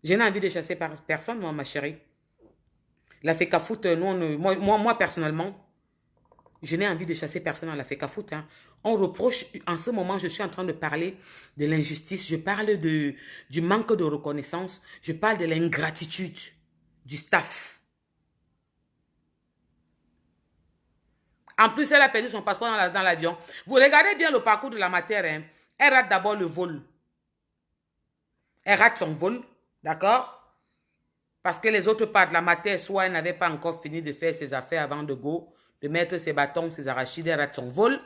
Je n'ai envie de chasser personne, moi, ma chérie. La FECAFOOT, moi, personnellement, je n'ai envie de chasser personne à la FECAFOOT. Hein. On reproche, en ce moment, je suis en train de parler de l'injustice, je parle du manque de reconnaissance, je parle de l'ingratitude du staff. En plus, elle a perdu son passeport dans l'avion. Vous regardez bien le parcours de la matière. Hein. Elle rate d'abord le vol. Elle rate son vol, d'accord? Parce que les autres partent de la matière, soit elle n'avait pas encore fini de faire ses affaires avant de go, de mettre ses bâtons, ses arachides, elle rate son vol.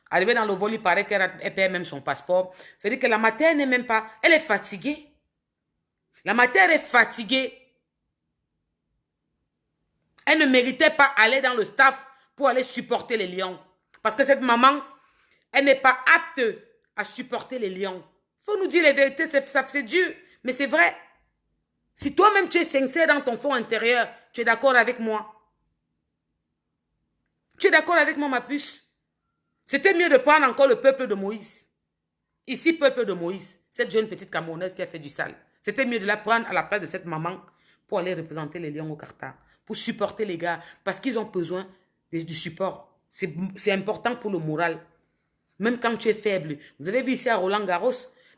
Arrivée dans le vol, il paraît qu'elle perd même son passeport. C'est-à-dire que la matière n'est même pas... Elle est fatiguée. La matière est fatiguée. Elle ne méritait pas aller dans le staff pour aller supporter les lions. Parce que cette maman, elle n'est pas apte à supporter les lions. Il faut nous dire les vérités, c'est dur, mais c'est vrai. Si toi-même tu es sincère dans ton fond intérieur, tu es d'accord avec moi. Tu es d'accord avec moi, ma puce? C'était mieux de prendre encore le peuple de Moïse. Ici, peuple de Moïse, cette jeune petite Camerounaise qui a fait du sale. C'était mieux de la prendre à la place de cette maman pour aller représenter les lions au Qatar, pour supporter les gars, parce qu'ils ont besoin du support. C'est important pour le moral. Même quand tu es faible. Vous avez vu ici à Roland Garros,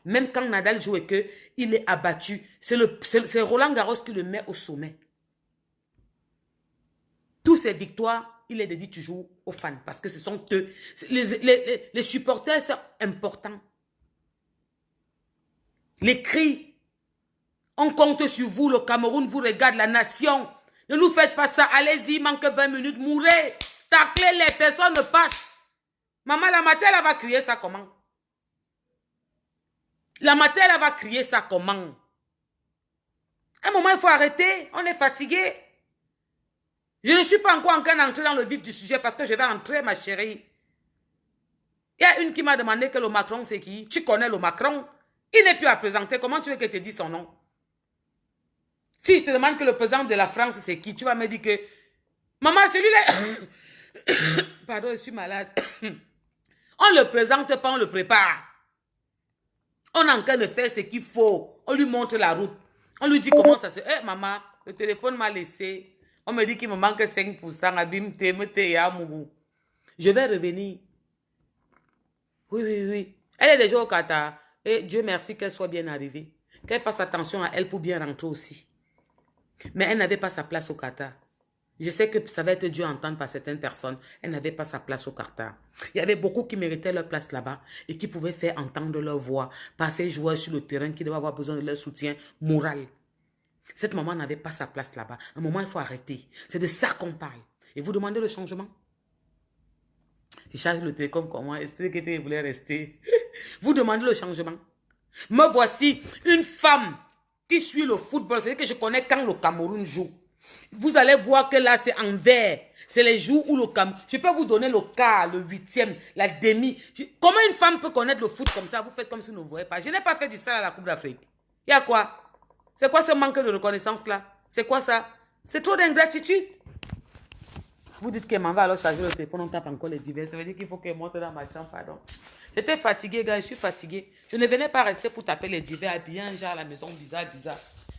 même quand Nadal joue et qu'il est abattu, c'est Roland Garros qui le met au sommet. Toutes ces victoires, il est dédié toujours aux fans parce que ce sont eux. Les supporters sont importants. Les cris, on compte sur vous, le Cameroun vous regarde, la nation. Ne nous faites pas ça, allez-y, manque 20 minutes, mourrez. Taclez les personnes ne passent. Maman, la matière, elle va crier ça comment? La matière, elle va crier ça comment? À un moment, il faut arrêter. On est fatigué. Je ne suis pas encore en train d'entrer dans le vif du sujet parce que je vais entrer, ma chérie. Il y a une qui m'a demandé que le Macron, c'est qui? Tu connais le Macron? Il n'est plus à présenter. Comment tu veux que je te dise son nom? Si je te demande que le président de la France, c'est qui? Tu vas me dire que... Maman, celui-là... Pardon, je suis malade. On ne le présente pas, on le prépare. On est en train de faire ce qu'il faut. On lui montre la route. On lui dit comment ça se... Eh, maman, le téléphone m'a laissé. On me dit qu'il me manque 5%. Abim, je vais revenir. Oui, oui, oui. Elle est déjà au Qatar. Et Dieu merci qu'elle soit bien arrivée. Qu'elle fasse attention à elle pour bien rentrer aussi. Mais elle n'avait pas sa place au Qatar. Je sais que ça va être dur à entendre par certaines personnes. Elle n'avait pas sa place au Qatar. Il y avait beaucoup qui méritaient leur place là-bas et qui pouvaient faire entendre leur voix par ces joueurs sur le terrain qui devaient avoir besoin de leur soutien moral. Cette maman n'avait pas sa place là-bas. À un moment, il faut arrêter. C'est de ça qu'on parle. Et vous demandez le changement? Je charge le télécom comme moi. Est-ce que vous voulez rester? Vous demandez le changement. Me voici une femme qui suit le football. C'est-à-dire que je connais quand le Cameroun joue. Vous allez voir que là, c'est en vert. C'est les jours où le Cameroun... Je peux vous donner le quart, le huitième, la demi. Comment une femme peut connaître le foot comme ça? Vous faites comme si vous ne voyez pas. Je n'ai pas fait du sale à la Coupe d'Afrique. Il y a quoi? C'est quoi ce manque de reconnaissance-là? C'est quoi ça? C'est trop d'ingratitude. Vous dites que maman va alors charger le téléphone, on tape encore les divers. Ça veut dire qu'il faut qu'elle monte dans ma chambre, pardon. J'étais fatiguée, gars, je suis fatiguée. Je ne venais pas rester pour taper les divers, habillés un genre à la maison, bizarre.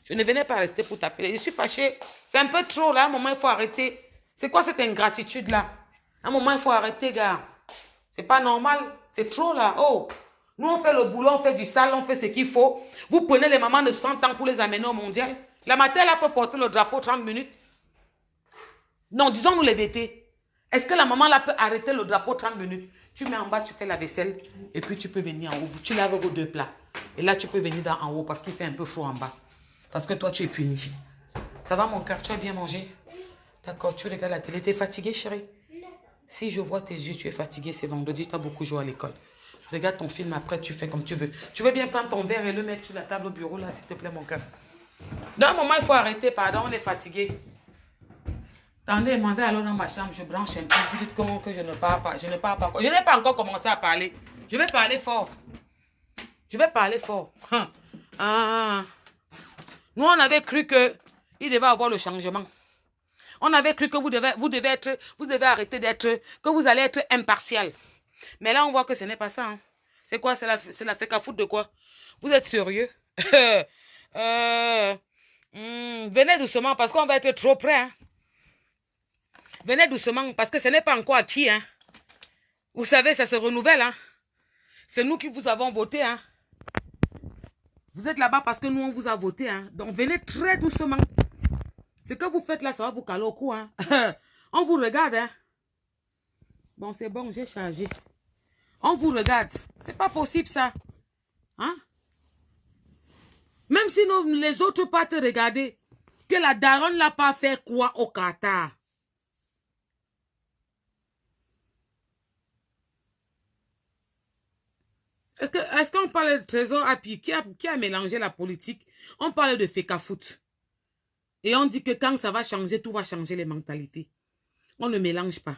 Je ne venais pas rester pour taper. Je suis fâchée. C'est un peu trop, là. À un moment, il faut arrêter. C'est quoi cette ingratitude-là? À un moment, il faut arrêter, gars. C'est pas normal. C'est trop, là. Oh. Nous, on fait le boulot, on fait du sale, on fait ce qu'il faut. Vous prenez les mamans de 100 ans pour les amener au mondial. La matin, elle peut porter le drapeau 30 minutes. Non, disons-nous les vérités. Est-ce que la maman là peut arrêter le drapeau 30 minutes? Tu mets en bas, tu fais la vaisselle et puis tu peux venir en haut. Tu laves vos deux plats. Et là, tu peux venir en haut parce qu'il fait un peu chaud en bas. Parce que toi, tu es puni. Ça va, mon cœur? Tu as bien mangé? D'accord, tu regardes la télé. Tu es fatiguée, chérie? Si je vois tes yeux, tu es fatiguée. C'est vendredi, tu as beaucoup joué à l'école. Regarde ton film après, tu fais comme tu veux. Tu veux bien prendre ton verre et le mettre sur la table au bureau là, s'il te plaît, mon cœur? Dans un moment, il faut arrêter. Pardon, on est fatigué. Attendez, m'en vais alors dans ma chambre, je branche un peu. Vous dites comment que je ne parle pas. Je ne parle pas. Je n'ai pas encore commencé à parler. Je vais parler fort. Je vais parler fort. Ah. Nous, on avait cru que il devait avoir le changement. On avait cru que vous devez arrêter d'être, que vous allez être impartial. Mais là, on voit que ce n'est pas ça. Hein. C'est quoi? C'est la fake à foutre de quoi? Vous êtes sérieux? Venez doucement parce qu'on va être trop près. Hein. Venez doucement parce que ce n'est pas encore acquis. Hein. Vous savez, ça se renouvelle. Hein. C'est nous qui vous avons voté. Hein. Vous êtes là-bas parce que nous, on vous a voté. Hein. Donc, venez très doucement. Ce que vous faites là, ça va vous caler au cou. Hein. On vous regarde. Hein. Bon, c'est bon, j'ai chargé. On vous regarde. C'est pas possible, ça. Hein? Même si les autres pas te regarder, que la daronne n'a pas fait quoi au Qatar? Est-ce qu'on parle de Trésor Happy qui a mélangé la politique? On parle de fake foot. Et on dit que quand ça va changer, tout va changer les mentalités. On ne mélange pas.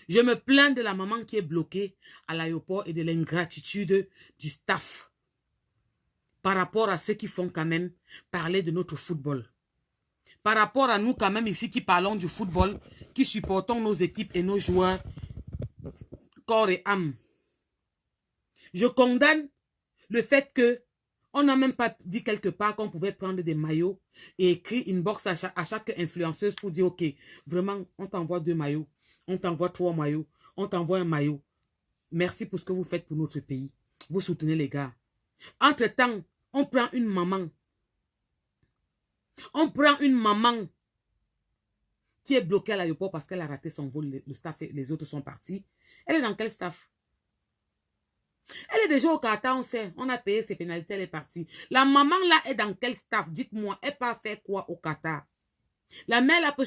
Je me plains de la maman qui est bloquée à l'aéroport et de l'ingratitude du staff par rapport à ceux qui font quand même parler de notre football. Par rapport à nous quand même ici qui parlons du football, qui supportons nos équipes et nos joueurs corps et âme. Je condamne le fait que on n'a même pas dit quelque part qu'on pouvait prendre des maillots et écrire une box à chaque influenceuse pour dire, OK, vraiment, on t'envoie 2 maillots, on t'envoie 3 maillots, on t'envoie un maillot. Merci pour ce que vous faites pour notre pays. Vous soutenez les gars. Entre-temps, on prend une maman. On prend une maman qui est bloquée à l'aéroport parce qu'elle a raté son vol. Le staff et les autres sont partis. Elle est dans quel staff? Elle est déjà au Qatar, on sait. On a payé ses pénalités, elle est partie. La maman là est dans quel staff? Dites-moi, elle peut faire quoi au Qatar? La mère là peut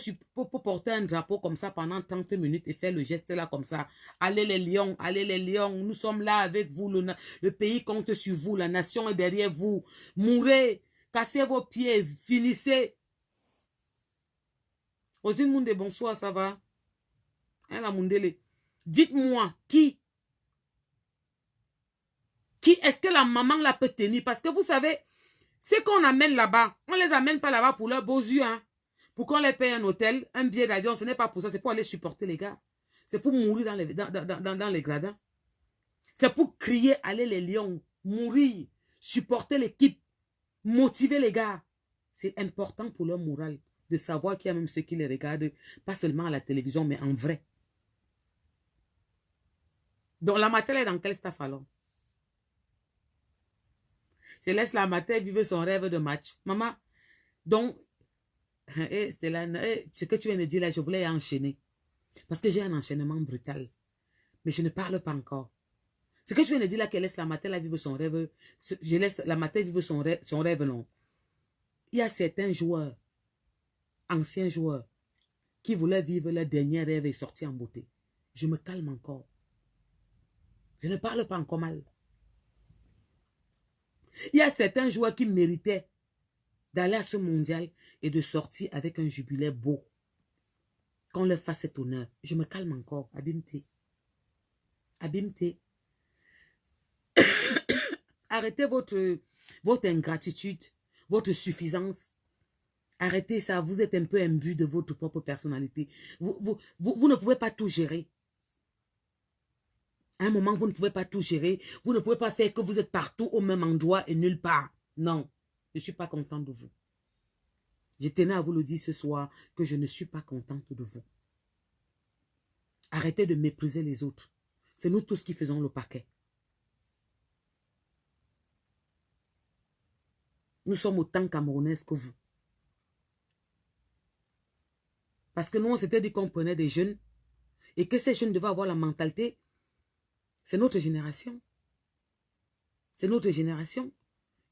porter un drapeau comme ça pendant 30 minutes et faire le geste là comme ça. Allez les lions, nous sommes là avec vous. Le pays compte sur vous, la nation est derrière vous. Mourez, cassez vos pieds, finissez. Rosine Moundé, bonsoir, ça va? Hein, la Moundele. Dites-moi, qui est-ce que la maman la peut tenir? Parce que vous savez, ce qu'on amène là-bas, on ne les amène pas là-bas pour leurs beaux yeux. Hein. Pour qu'on les paye un hôtel, un billet d'avion, ce n'est pas pour ça. C'est pour aller supporter les gars. C'est pour mourir dans les gradins. C'est pour crier, aller les lions, mourir, supporter l'équipe, motiver les gars. C'est important pour leur morale de savoir qu'il y a même ceux qui les regardent, pas seulement à la télévision, mais en vrai. Donc la matin, elle est dans quel staff alors? Je laisse la matin vivre son rêve de match. Maman, donc, Eh, Stella, ce que tu viens de dire là, je voulais enchaîner. Parce que j'ai un enchaînement brutal. Mais je ne parle pas encore. Ce que tu viens de dire là, qu'elle laisse la matin là, vivre son rêve. Je laisse la matin vivre son rêve, non. Il y a certains joueurs, anciens joueurs, qui voulaient vivre leur dernier rêve et sortir en beauté. Je me calme encore. Je ne parle pas encore mal. Il y a certains joueurs qui méritaient d'aller à ce mondial et de sortir avec un jubilé beau. Qu'on leur fasse cet honneur. Je me calme encore. Abimté. Abimté. Arrêtez votre ingratitude, votre suffisance. Arrêtez ça. Vous êtes un peu imbu de votre propre personnalité. Vous ne pouvez pas tout gérer. À un moment, vous ne pouvez pas tout gérer. Vous ne pouvez pas faire que vous êtes partout au même endroit et nulle part. Non, je ne suis pas contente de vous. Je tenais à vous le dire ce soir que je ne suis pas contente de vous. Arrêtez de mépriser les autres. C'est nous tous qui faisons le paquet. Nous sommes autant camerounaises que vous. Parce que nous, on s'était dit qu'on prenait des jeunes et que ces jeunes devaient avoir la mentalité. C'est notre génération. C'est notre génération.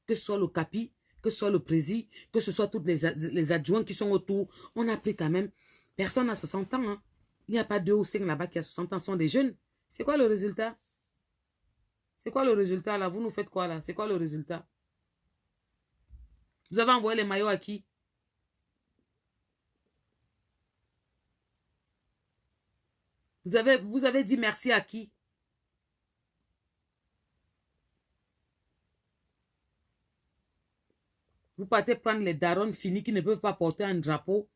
Que ce soit le capi, que ce soit le président, que ce soit tous les adjoints qui sont autour. On a pris quand même. Personne n'a 60 ans. Hein. Il n'y a pas 2 ou 5 là-bas qui a 60 ans. Ce sont des jeunes. C'est quoi le résultat? C'est quoi le résultat là? Vous nous faites quoi là? C'est quoi le résultat? Vous avez envoyé les maillots à qui? Vous avez dit merci à qui? Vous partez prendre les darons finis qui ne peuvent pas porter un drapeau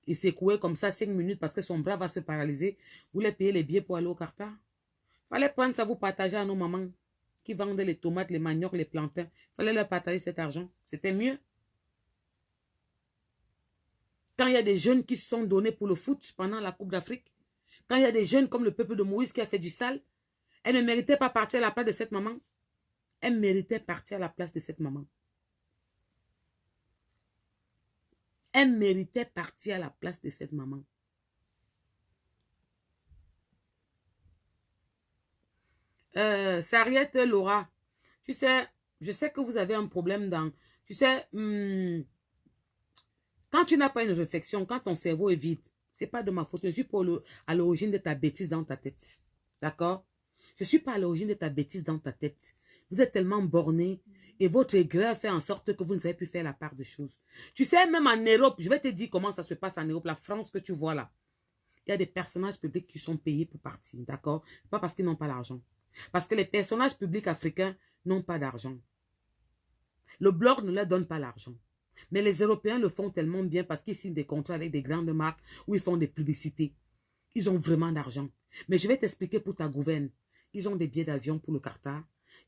et secouer comme ça 5 minutes parce que son bras va se paralyser. Vous les payez les billets pour aller au Qatar. Fallait prendre ça, vous partager à nos mamans qui vendent les tomates, les maniocs, les plantains. Fallait leur partager cet argent. C'était mieux. Quand il y a des jeunes qui se sont donnés pour le foot pendant la Coupe d'Afrique, quand il y a des jeunes comme le peuple de Moïse qui a fait du sale, elle ne méritait pas partir à la place de cette maman. Elle méritait partir à la place de cette maman. Elle méritait partir à la place de cette maman. Sariette Laura, tu sais, je sais que vous avez un problème dans... Tu sais, quand tu n'as pas une réflexion, quand ton cerveau est vide, c'est pas de ma faute. Je suis pas à l'origine de ta bêtise dans ta tête. D'accord? Je suis pas à l'origine de ta bêtise dans ta tête. Vous êtes tellement borné et votre aigreur fait en sorte que vous ne savez plus faire la part des choses. Tu sais, même en Europe, je vais te dire comment ça se passe en Europe, la France que tu vois là. Il y a des personnages publics qui sont payés pour partir, d'accord? Pas parce qu'ils n'ont pas l'argent. Parce que les personnages publics africains n'ont pas d'argent. Le blog ne leur donne pas l'argent. Mais les Européens le font tellement bien parce qu'ils signent des contrats avec des grandes marques où ils font des publicités. Ils ont vraiment d'argent. Mais je vais t'expliquer pour ta gouverne. Ils ont des billets d'avion pour le Qatar.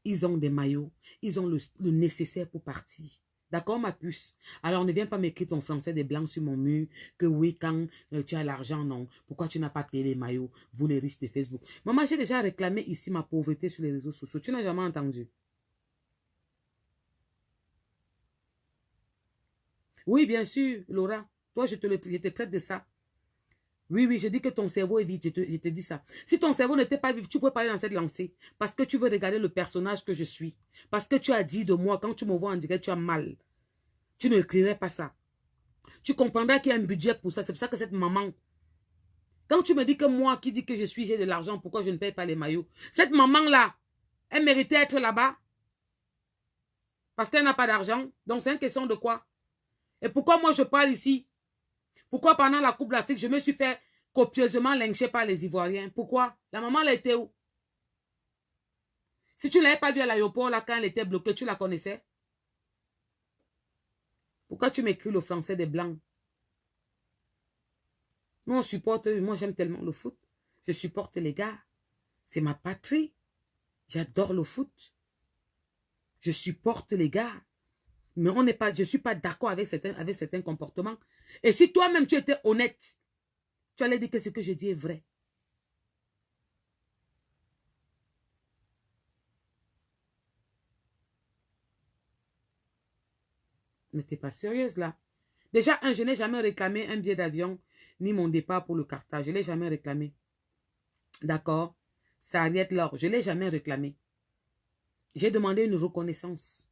Ils ont des maillots. Ils ont le nécessaire pour partir. D'accord, ma puce? Alors, ne viens pas m'écrire ton français des blancs sur mon mur, que oui, quand tu as l'argent, non. Pourquoi tu n'as pas payé les maillots, vous les riches de Facebook? Maman, j'ai déjà réclamé ici ma pauvreté sur les réseaux sociaux. Tu n'as jamais entendu? Oui, bien sûr, Laura. Toi, je te traite de ça. Oui, oui, je dis que ton cerveau est vide, je te dis ça. Si ton cerveau n'était pas vide, tu pourrais pas aller dans cette lancée. Parce que tu veux regarder le personnage que je suis. Parce que tu as dit de moi, quand tu me vois en direct, tu as mal. Tu ne écrirais pas ça. Tu comprendras qu'il y a un budget pour ça. C'est pour ça que cette maman, quand tu me dis que moi qui dis que je suis, j'ai de l'argent, pourquoi je ne paye pas les maillots? Cette maman-là, elle méritait être là-bas. Parce qu'elle n'a pas d'argent. Donc c'est une question de quoi? Et pourquoi moi je parle ici? Pourquoi pendant la Coupe d'Afrique, je me suis fait copieusement lyncher par les Ivoiriens? Pourquoi? La maman, elle était où? Si tu ne l'avais pas vue à l'aéroport, là, quand elle était bloquée, tu la connaissais? Pourquoi tu m'écris le français des Blancs? Nous, on supporte, moi, j'aime tellement le foot. Je supporte les gars. C'est ma patrie. J'adore le foot. Je supporte les gars. Mais on n'est pas, je ne suis pas d'accord avec certains comportements. Et si toi-même, tu étais honnête, tu allais dire que ce que je dis est vrai. Mais tu n'es pas sérieuse là. Déjà, je n'ai jamais réclamé un billet d'avion, ni mon départ pour le Qatar. Je ne l'ai jamais réclamé. D'accord? Ça arrête là. Je ne l'ai jamais réclamé. J'ai demandé une reconnaissance.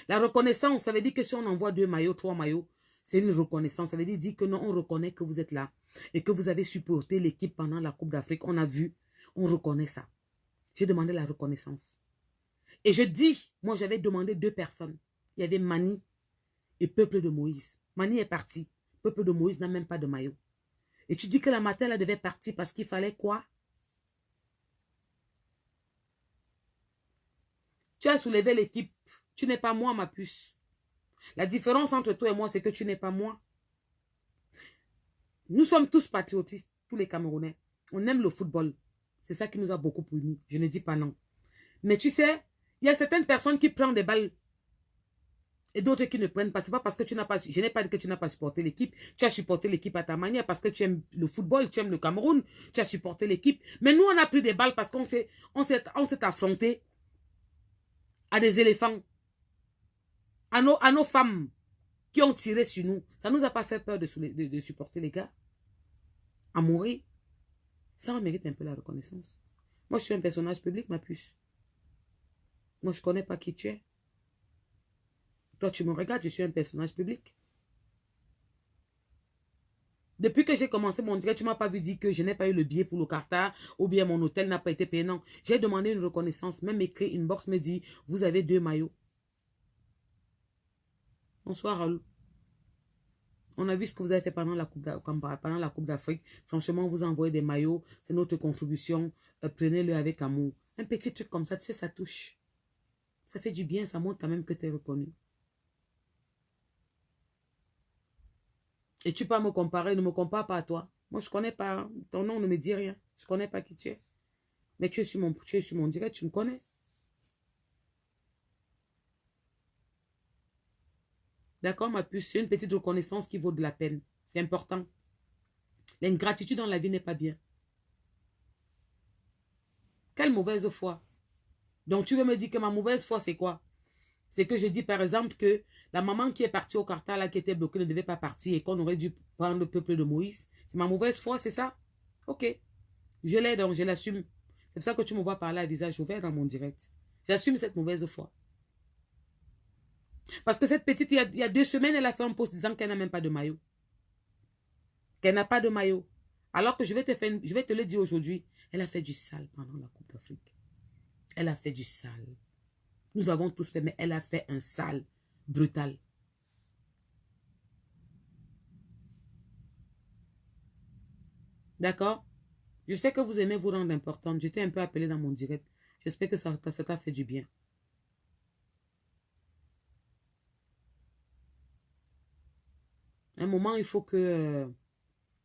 La reconnaissance, ça veut dire que si on envoie 2 maillots, 3 maillots, c'est une reconnaissance. Ça veut dire que non, on reconnaît que vous êtes là et que vous avez supporté l'équipe pendant la Coupe d'Afrique. On a vu, on reconnaît ça. J'ai demandé la reconnaissance. Et je dis, moi j'avais demandé 2 personnes. Il y avait Mani et Peuple de Moïse. Mani est parti. Peuple de Moïse n'a même pas de maillot. Et tu dis que la matin, elle devait partir parce qu'il fallait quoi? Tu as soulevé l'équipe. Tu n'es pas moi, ma puce. La différence entre toi et moi, c'est que tu n'es pas moi. Nous sommes tous patriotistes, tous les Camerounais. On aime le football. C'est ça qui nous a beaucoup unis. Je ne dis pas non. Mais tu sais, il y a certaines personnes qui prennent des balles et d'autres qui ne prennent pas. C'est pas parce que tu n'as pas... Je n'ai pas dit que tu n'as pas supporté l'équipe. Tu as supporté l'équipe à ta manière parce que tu aimes le football, tu aimes le Cameroun. Tu as supporté l'équipe. Mais nous, on a pris des balles parce qu'on s'est affronté à des éléphants, à nos femmes qui ont tiré sur nous. Ça ne nous a pas fait peur de supporter les gars à mourir. Ça, on mérite un peu la reconnaissance. Moi, je suis un personnage public, ma puce. Moi, je ne connais pas qui tu es. Toi, tu me regardes, je suis un personnage public. Depuis que j'ai commencé mon direct, tu ne m'as pas vu dire que je n'ai pas eu le billet pour le Qatar ou bien mon hôtel n'a pas été payé. Non, j'ai demandé une reconnaissance. Même écrit inbox me dit, vous avez 2 maillots. Bonsoir, Raoul. On a vu ce que vous avez fait pendant la Coupe d'Afrique. Franchement, vous envoyez des maillots. C'est notre contribution. Prenez-le avec amour. Un petit truc comme ça, tu sais, ça touche. Ça fait du bien, ça montre quand même que tu es reconnu. Et tu peux me comparer, ne me compare pas à toi. Moi, je ne connais pas. Ton nom ne me dit rien. Je ne connais pas qui tu es. Mais tu es sur mon direct, tu me connais. D'accord, ma puce? C'est une petite reconnaissance qui vaut de la peine. C'est important. L'ingratitude dans la vie n'est pas bien. Quelle mauvaise foi. Donc, tu veux me dire que ma mauvaise foi, c'est quoi? C'est que je dis, par exemple, que la maman qui est partie au Qatar, là, qui était bloquée, ne devait pas partir et qu'on aurait dû prendre le peuple de Moïse. C'est ma mauvaise foi, c'est ça? Ok. Je l'ai, donc je l'assume. C'est pour ça que tu me vois parler à visage ouvert dans mon direct. J'assume cette mauvaise foi. Parce que cette petite, il y a 2 semaines, elle a fait un post disant qu'elle n'a même pas de maillot. Qu'elle n'a pas de maillot. Alors que je vais te le dire aujourd'hui, elle a fait du sale pendant la Coupe d'Afrique. Elle a fait du sale. Nous avons tous fait, mais elle a fait un sale brutal. D'accord? Je sais que vous aimez vous rendre importante. Je t'ai un peu appelé dans mon direct. J'espère que ça t'a fait du bien. À un moment, il faut que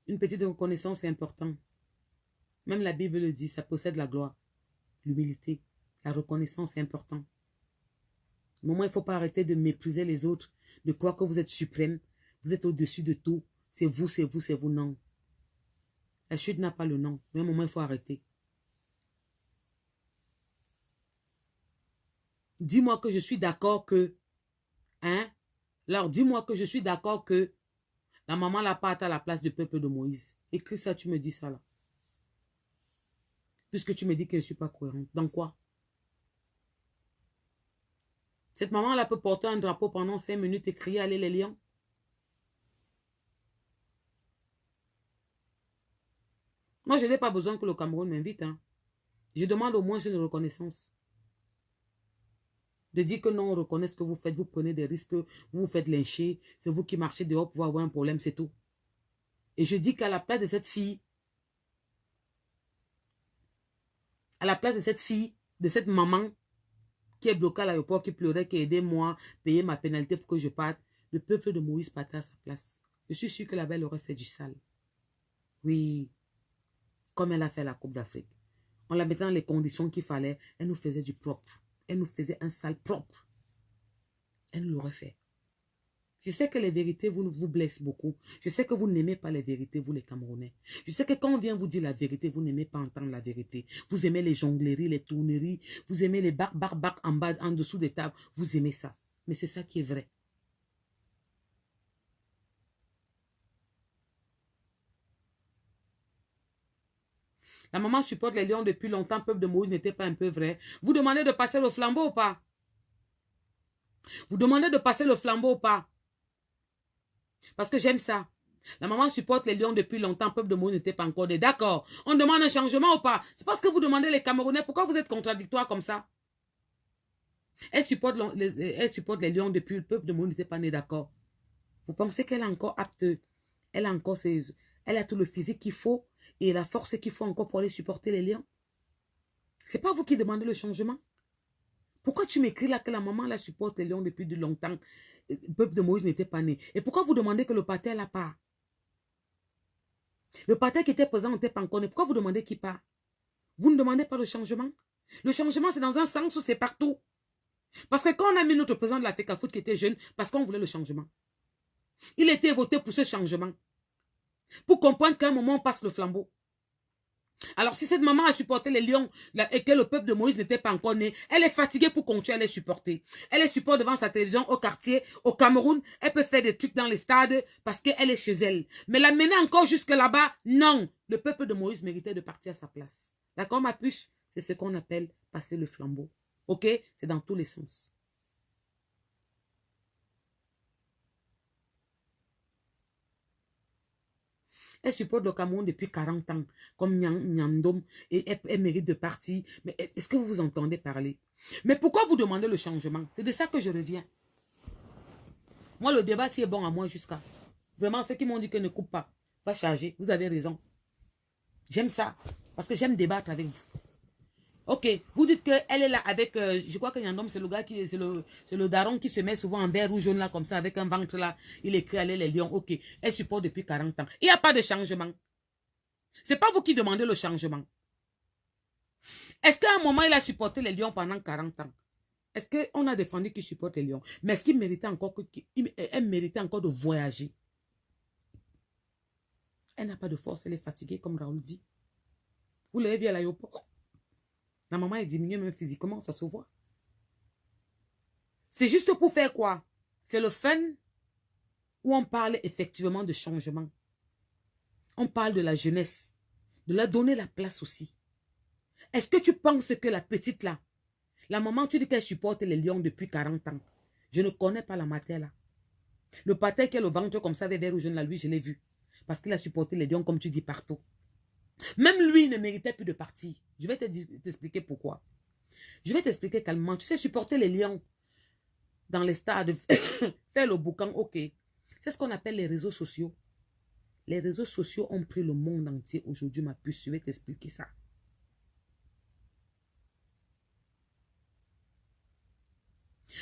une petite reconnaissance est importante. Même la Bible le dit, ça possède la gloire, l'humilité, la reconnaissance est important. À un moment, il ne faut pas arrêter de mépriser les autres, de croire que vous êtes suprême, vous êtes au-dessus de tout. C'est vous, c'est vous, c'est vous, non. La chute n'a pas le nom. Mais à un moment, il faut arrêter. Dis-moi que je suis d'accord que... Hein? Alors, dis-moi que je suis d'accord que la maman l'a pas à la place du peuple de Moïse. Écris ça, tu me dis ça là. Puisque tu me dis que je ne suis pas cohérente. Dans quoi? Cette maman-là peut porter un drapeau pendant 5 minutes et crier « Allez les lions ». Moi, je n'ai pas besoin que le Cameroun m'invite. Hein. Je demande au moins une reconnaissance. De dire que non, on reconnaît ce que vous faites, vous prenez des risques, vous vous faites lyncher, c'est vous qui marchez dehors pour avoir un problème, c'est tout. Et je dis qu'à la place de cette fille, de cette maman qui est bloquée à l'aéroport, qui pleurait, qui a aidé moi, payer ma pénalité pour que je parte, le peuple de Moïse partait à sa place. Je suis sûr que la belle aurait fait du sale. Oui, comme elle a fait la Coupe d'Afrique. On la mettait dans les conditions qu'il fallait, elle nous faisait du propre. Elle nous faisait un sale propre. Elle nous l'aurait fait. Je sais que les vérités vous blessent beaucoup. Je sais que vous n'aimez pas les vérités, vous les Camerounais. Je sais que quand on vient vous dire la vérité, vous n'aimez pas entendre la vérité. Vous aimez les jongleries, les tourneries. Vous aimez les bac en bas, en dessous des tables. Vous aimez ça. Mais c'est ça qui est vrai. La maman supporte les lions depuis longtemps. Peuple de Moïse n'était pas un peu vrai. Vous demandez de passer le flambeau ou pas? Vous demandez de passer le flambeau ou pas? Parce que j'aime ça. La maman supporte les lions depuis longtemps. Peuple de Moïse n'était pas encore né. D'accord. On demande un changement ou pas? C'est parce que vous demandez les Camerounais. Pourquoi vous êtes contradictoires comme ça? Elle supporte les lions depuis le peuple de Moïse n'était pas né. D'accord. Vous pensez qu'elle est encore apte? Elle a encore elle a tout le physique qu'il faut et la force qu'il faut encore pour aller supporter les lions. C'est pas vous qui demandez le changement. Pourquoi tu m'écris là que la maman la supporte les lions depuis de longtemps? Le peuple de Moïse n'était pas né. Et pourquoi vous demandez que le pater là part? Le pater qui était présent n'était pas encore né. Pourquoi vous demandez qu'il part? Vous ne demandez pas le changement? Le changement, c'est dans un sens ou c'est partout? Parce que quand on a mis notre président de la FECAFOOT qui était jeune, parce qu'on voulait le changement. Il était voté pour ce changement. Pour comprendre qu'à un moment, on passe le flambeau. Alors, si cette maman a supporté les lions et que le peuple de Moïse n'était pas encore né, elle est fatiguée pour continuer à les supporter. Elle les supporte devant sa télévision au quartier, au Cameroun. Elle peut faire des trucs dans les stades parce qu'elle est chez elle. Mais la mener encore jusque là-bas, non. Le peuple de Moïse méritait de partir à sa place. D'accord, ma puce? C'est ce qu'on appelle passer le flambeau. Ok? C'est dans tous les sens. Elle supporte le Cameroun depuis 40 ans, comme Nyandom, et elle mérite de partir. Mais est-ce que vous vous entendez parler? Mais pourquoi vous demandez le changement? C'est de ça que je reviens. Moi, le débat, c'est bon à moi jusqu'à... Vraiment, ceux qui m'ont dit que ne coupe pas, pas charger, vous avez raison. J'aime ça, parce que j'aime débattre avec vous. Ok, vous dites qu'elle est là avec, je crois que Nyandom, c'est le gars qui, c'est le daron qui se met souvent en vert ou jaune là, comme ça, avec un ventre là. Il écrit Allez les lions. Ok, elle supporte depuis 40 ans. Il n'y a pas de changement. C'est pas vous qui demandez le changement. Est-ce qu'à un moment, il a supporté les lions pendant 40 ans? Est-ce qu'on a défendu qu'il supporte les lions? Mais est-ce qu'il méritait encore elle méritait encore de voyager? Elle n'a pas de force, elle est fatiguée, comme Raoul dit. Vous l'avez vu à l'aéroport. La maman est diminuée même physiquement, ça se voit. C'est juste pour faire quoi? C'est le fun où on parle effectivement de changement. On parle de la jeunesse, de leur donner la place aussi. Est-ce que tu penses que la petite là, la maman, tu dis qu'elle supporte les lions depuis 40 ans. Je ne connais pas la matière là. Le pater qui a le ventre comme ça, avec vert ou jaune là, lui, je l'ai vu. Parce qu'il a supporté les lions comme tu dis partout. Même lui ne méritait plus de partir. Je vais t'expliquer pourquoi. Je vais t'expliquer calmement. Tu sais, supporter les lions dans les stades, faire le boucan, ok. C'est ce qu'on appelle les réseaux sociaux. Les réseaux sociaux ont pris le monde entier aujourd'hui, ma puce. Je vais t'expliquer ça.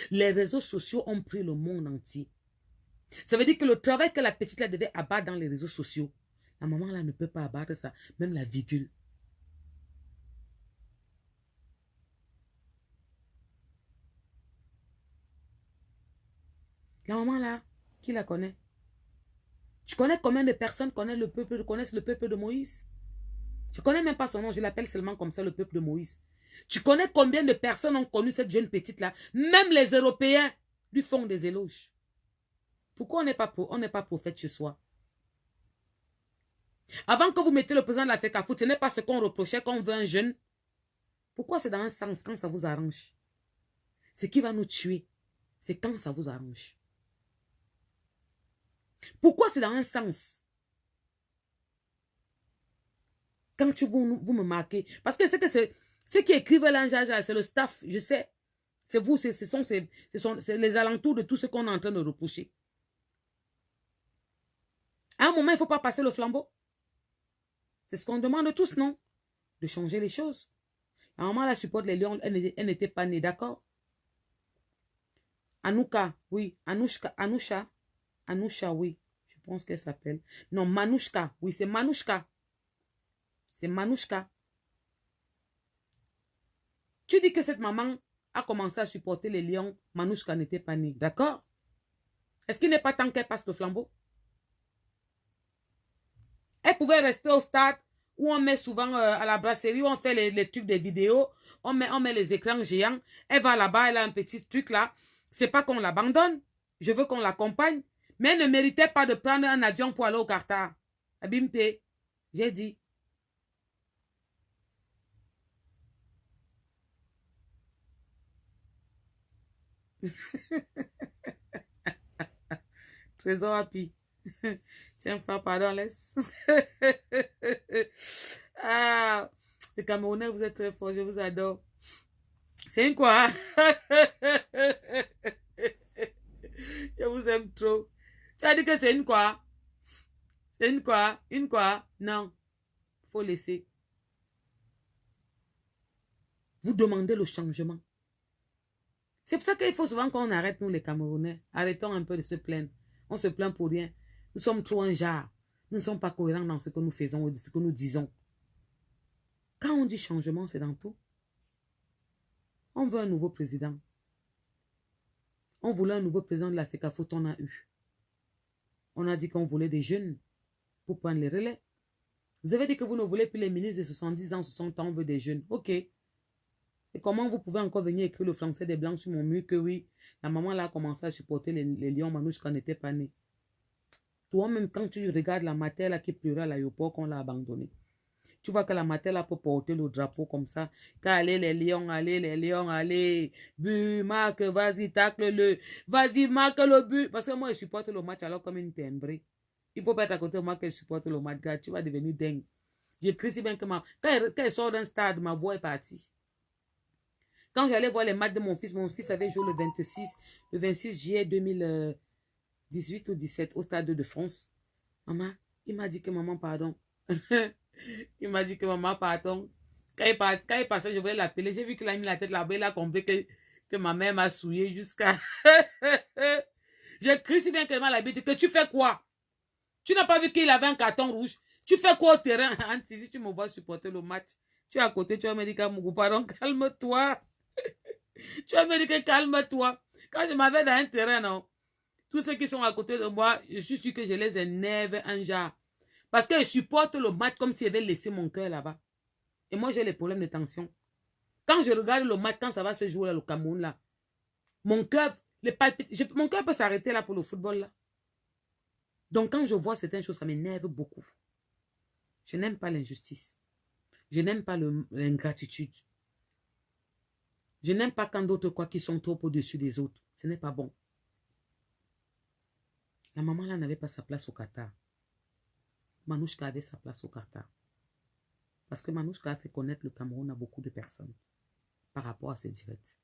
Les réseaux sociaux ont pris le monde entier. Ça veut dire que le travail que la petite là devait abattre dans les réseaux sociaux, la maman là ne peut pas abattre ça, même la virgule. La maman là, qui la connaît? Tu connais combien de personnes connaissent le peuple de Moïse? Je ne connais même pas son nom, je l'appelle seulement comme ça, le peuple de Moïse. Tu connais combien de personnes ont connu cette jeune petite là? Même les Européens lui font des éloges. Pourquoi on n'est pas prophète chez soi? Avant que vous mettez le président de la FECAFOOT, ce n'est pas ce qu'on reprochait quand on veut un jeune. Pourquoi c'est dans un sens quand ça vous arrange? Ce qui va nous tuer, c'est quand ça vous arrange. Pourquoi c'est dans un sens? Quand vous me marquez. Parce que c'est ceux qui écrivent là, c'est le staff, je sais. C'est vous, c'est les alentours de tout ce qu'on est en train de reprocher. À un moment, il ne faut pas passer le flambeau. C'est ce qu'on demande tous, non? De changer les choses. À un moment, la supporte les lions, elle n'était pas née, d'accord? Anouka, oui. Anoucha, oui. Je pense qu'elle s'appelle. Non, Manouchka. Oui, c'est Manouchka. C'est Manouchka. Tu dis que cette maman a commencé à supporter les lions. Manouchka n'était pas née, d'accord? Est-ce qu'il n'est pas temps qu'elle passe le flambeau? Elle pouvait rester au stade où on met souvent à la brasserie, où on fait les trucs des vidéos. On met les écrans géants. Elle va là-bas, elle a un petit truc là. C'est pas qu'on l'abandonne. Je veux qu'on l'accompagne. Mais elle ne méritait pas de prendre un avion pour aller au Qatar. Abimte, j'ai dit. Trésor happy. Tiens, frère, pardon, laisse. Ah, les Camerounais, vous êtes très forts, je vous adore. C'est une quoi? Je vous aime trop. Tu as dit que c'est une quoi? C'est une quoi? Une quoi? Non. Faut laisser. Vous demandez le changement. C'est pour ça qu'il faut souvent qu'on arrête, nous les Camerounais. Arrêtons un peu de se plaindre. On se plaint pour rien. Nous sommes trop un genre. Nous ne sommes pas cohérents dans ce que nous faisons ou ce que nous disons. Quand on dit changement, c'est dans tout. On veut un nouveau président. On voulait un nouveau président de la FECAFOOT, on a eu. On a dit qu'on voulait des jeunes pour prendre les relais. Vous avez dit que vous ne voulez plus les ministres de 70 ans, 60 ans, on veut des jeunes. Ok. Et comment vous pouvez encore venir écrire le français des blancs sur mon mur que oui, la maman là a commencé à supporter les lions manouches quand on n'était pas né. Toi-même, quand tu regardes la mater là qui pleurait à l'aéroport qu'on l'a abandonnée, tu vois que la mater là peut porter le drapeau comme ça. Allez les lions, allez les lions, allez. But, marque, vas-y, tacle-le. Vas-y, marque le but. Parce que moi, je supporte le match alors comme une timbrée. Il ne faut pas être à côté de moi que je supporte le match. Tu vas devenir dingue. J'écris si bien que quand elle sort d'un stade, ma voix est partie. Quand j'allais voir les matchs de mon fils avait joué le 26 juillet 2018 ou 17 au stade de France. Maman, il m'a dit que maman, pardon. Il m'a dit que maman, pardon. Quand il passait, je voulais l'appeler. J'ai vu qu'il a mis la tête là-bas. Il a compris que ma mère m'a souillé jusqu'à... J'ai crié si bien qu'elle m'a l'habitude. Que tu fais quoi? Tu n'as pas vu qu'il avait un carton rouge? Tu fais quoi au terrain? Anti, si tu me vois supporter le match, tu es à côté, tu vas me dire que pardon, calme-toi. Tu vas me dire que calme-toi. Quand je m'avais dans un terrain, non, tous ceux qui sont à côté de moi, je suis sûr que je les énerve un genre. Parce que je supporte le match comme s'il avait laissé mon cœur là-bas. Et moi, j'ai les problèmes de tension. Quand je regarde le match, quand ça va se jouer là, le Cameroun, là, mon cœur, mon cœur peut s'arrêter là pour le football, là. Donc, quand je vois certaines choses, ça m'énerve beaucoup. Je n'aime pas l'injustice. Je n'aime pas l'ingratitude. Je n'aime pas quand d'autres croient qu'ils sont trop au-dessus des autres. Ce n'est pas bon. La maman là n'avait pas sa place au Qatar. Manouchka avait sa place au Qatar. Parce que Manouchka a fait connaître le Cameroun à beaucoup de personnes par rapport à ses directs.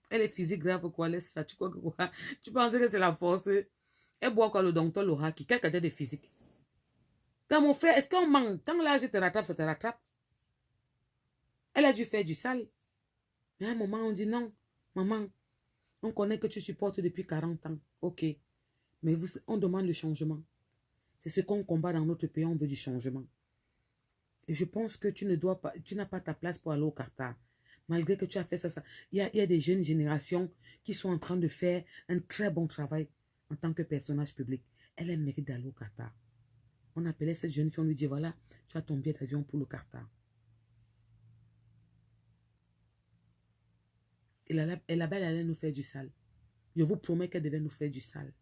Elle est physique grave quoi, laisse ça. Tu crois que quoi? Tu pensais que c'est la force? Elle boit quoi le docteur Laura qui quelqu'un de physique. Quand mon frère, est-ce qu'on manque? Quand l'âge te rattrape, ça te rattrape. Elle a dû faire du sale. Mais à un moment, on dit non, maman, on connaît que tu supportes depuis 40 ans. Ok. Mais on demande le changement. C'est ce qu'on combat dans notre pays, on veut du changement. Et je pense que tu n'as pas ta place pour aller au Qatar. Malgré que tu as fait ça. Il y a des jeunes générations qui sont en train de faire un très bon travail en tant que personnage public. Elle mérite d'aller au Qatar. On appelait cette jeune fille, on lui dit, voilà, tu as ton billet d'avion pour le Qatar. Et là-bas, elle allait nous faire du sale. Je vous promets qu'elle devait nous faire du sale.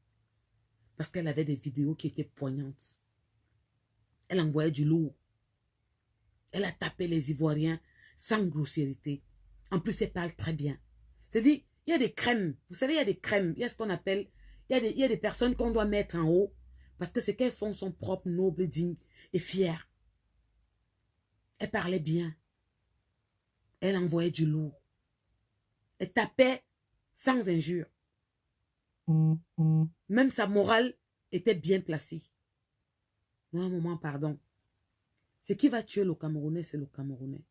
Parce qu'elle avait des vidéos qui étaient poignantes. Elle envoyait du lourd. Elle a tapé les Ivoiriens sans grossièreté. En plus, elle parle très bien. C'est-à-dire, il y a des crèmes. Vous savez, il y a des crèmes. Il y a ce qu'on appelle... Il y a des personnes qu'on doit mettre en haut parce que ce qu'elles font sont propres, nobles, dignes et fières. Elle parlait bien. Elle envoyait du lourd. Elle tapait sans injure. Même sa morale était bien placée. Non, un moment, pardon. Ce qui va tuer le Camerounais, c'est le Camerounais.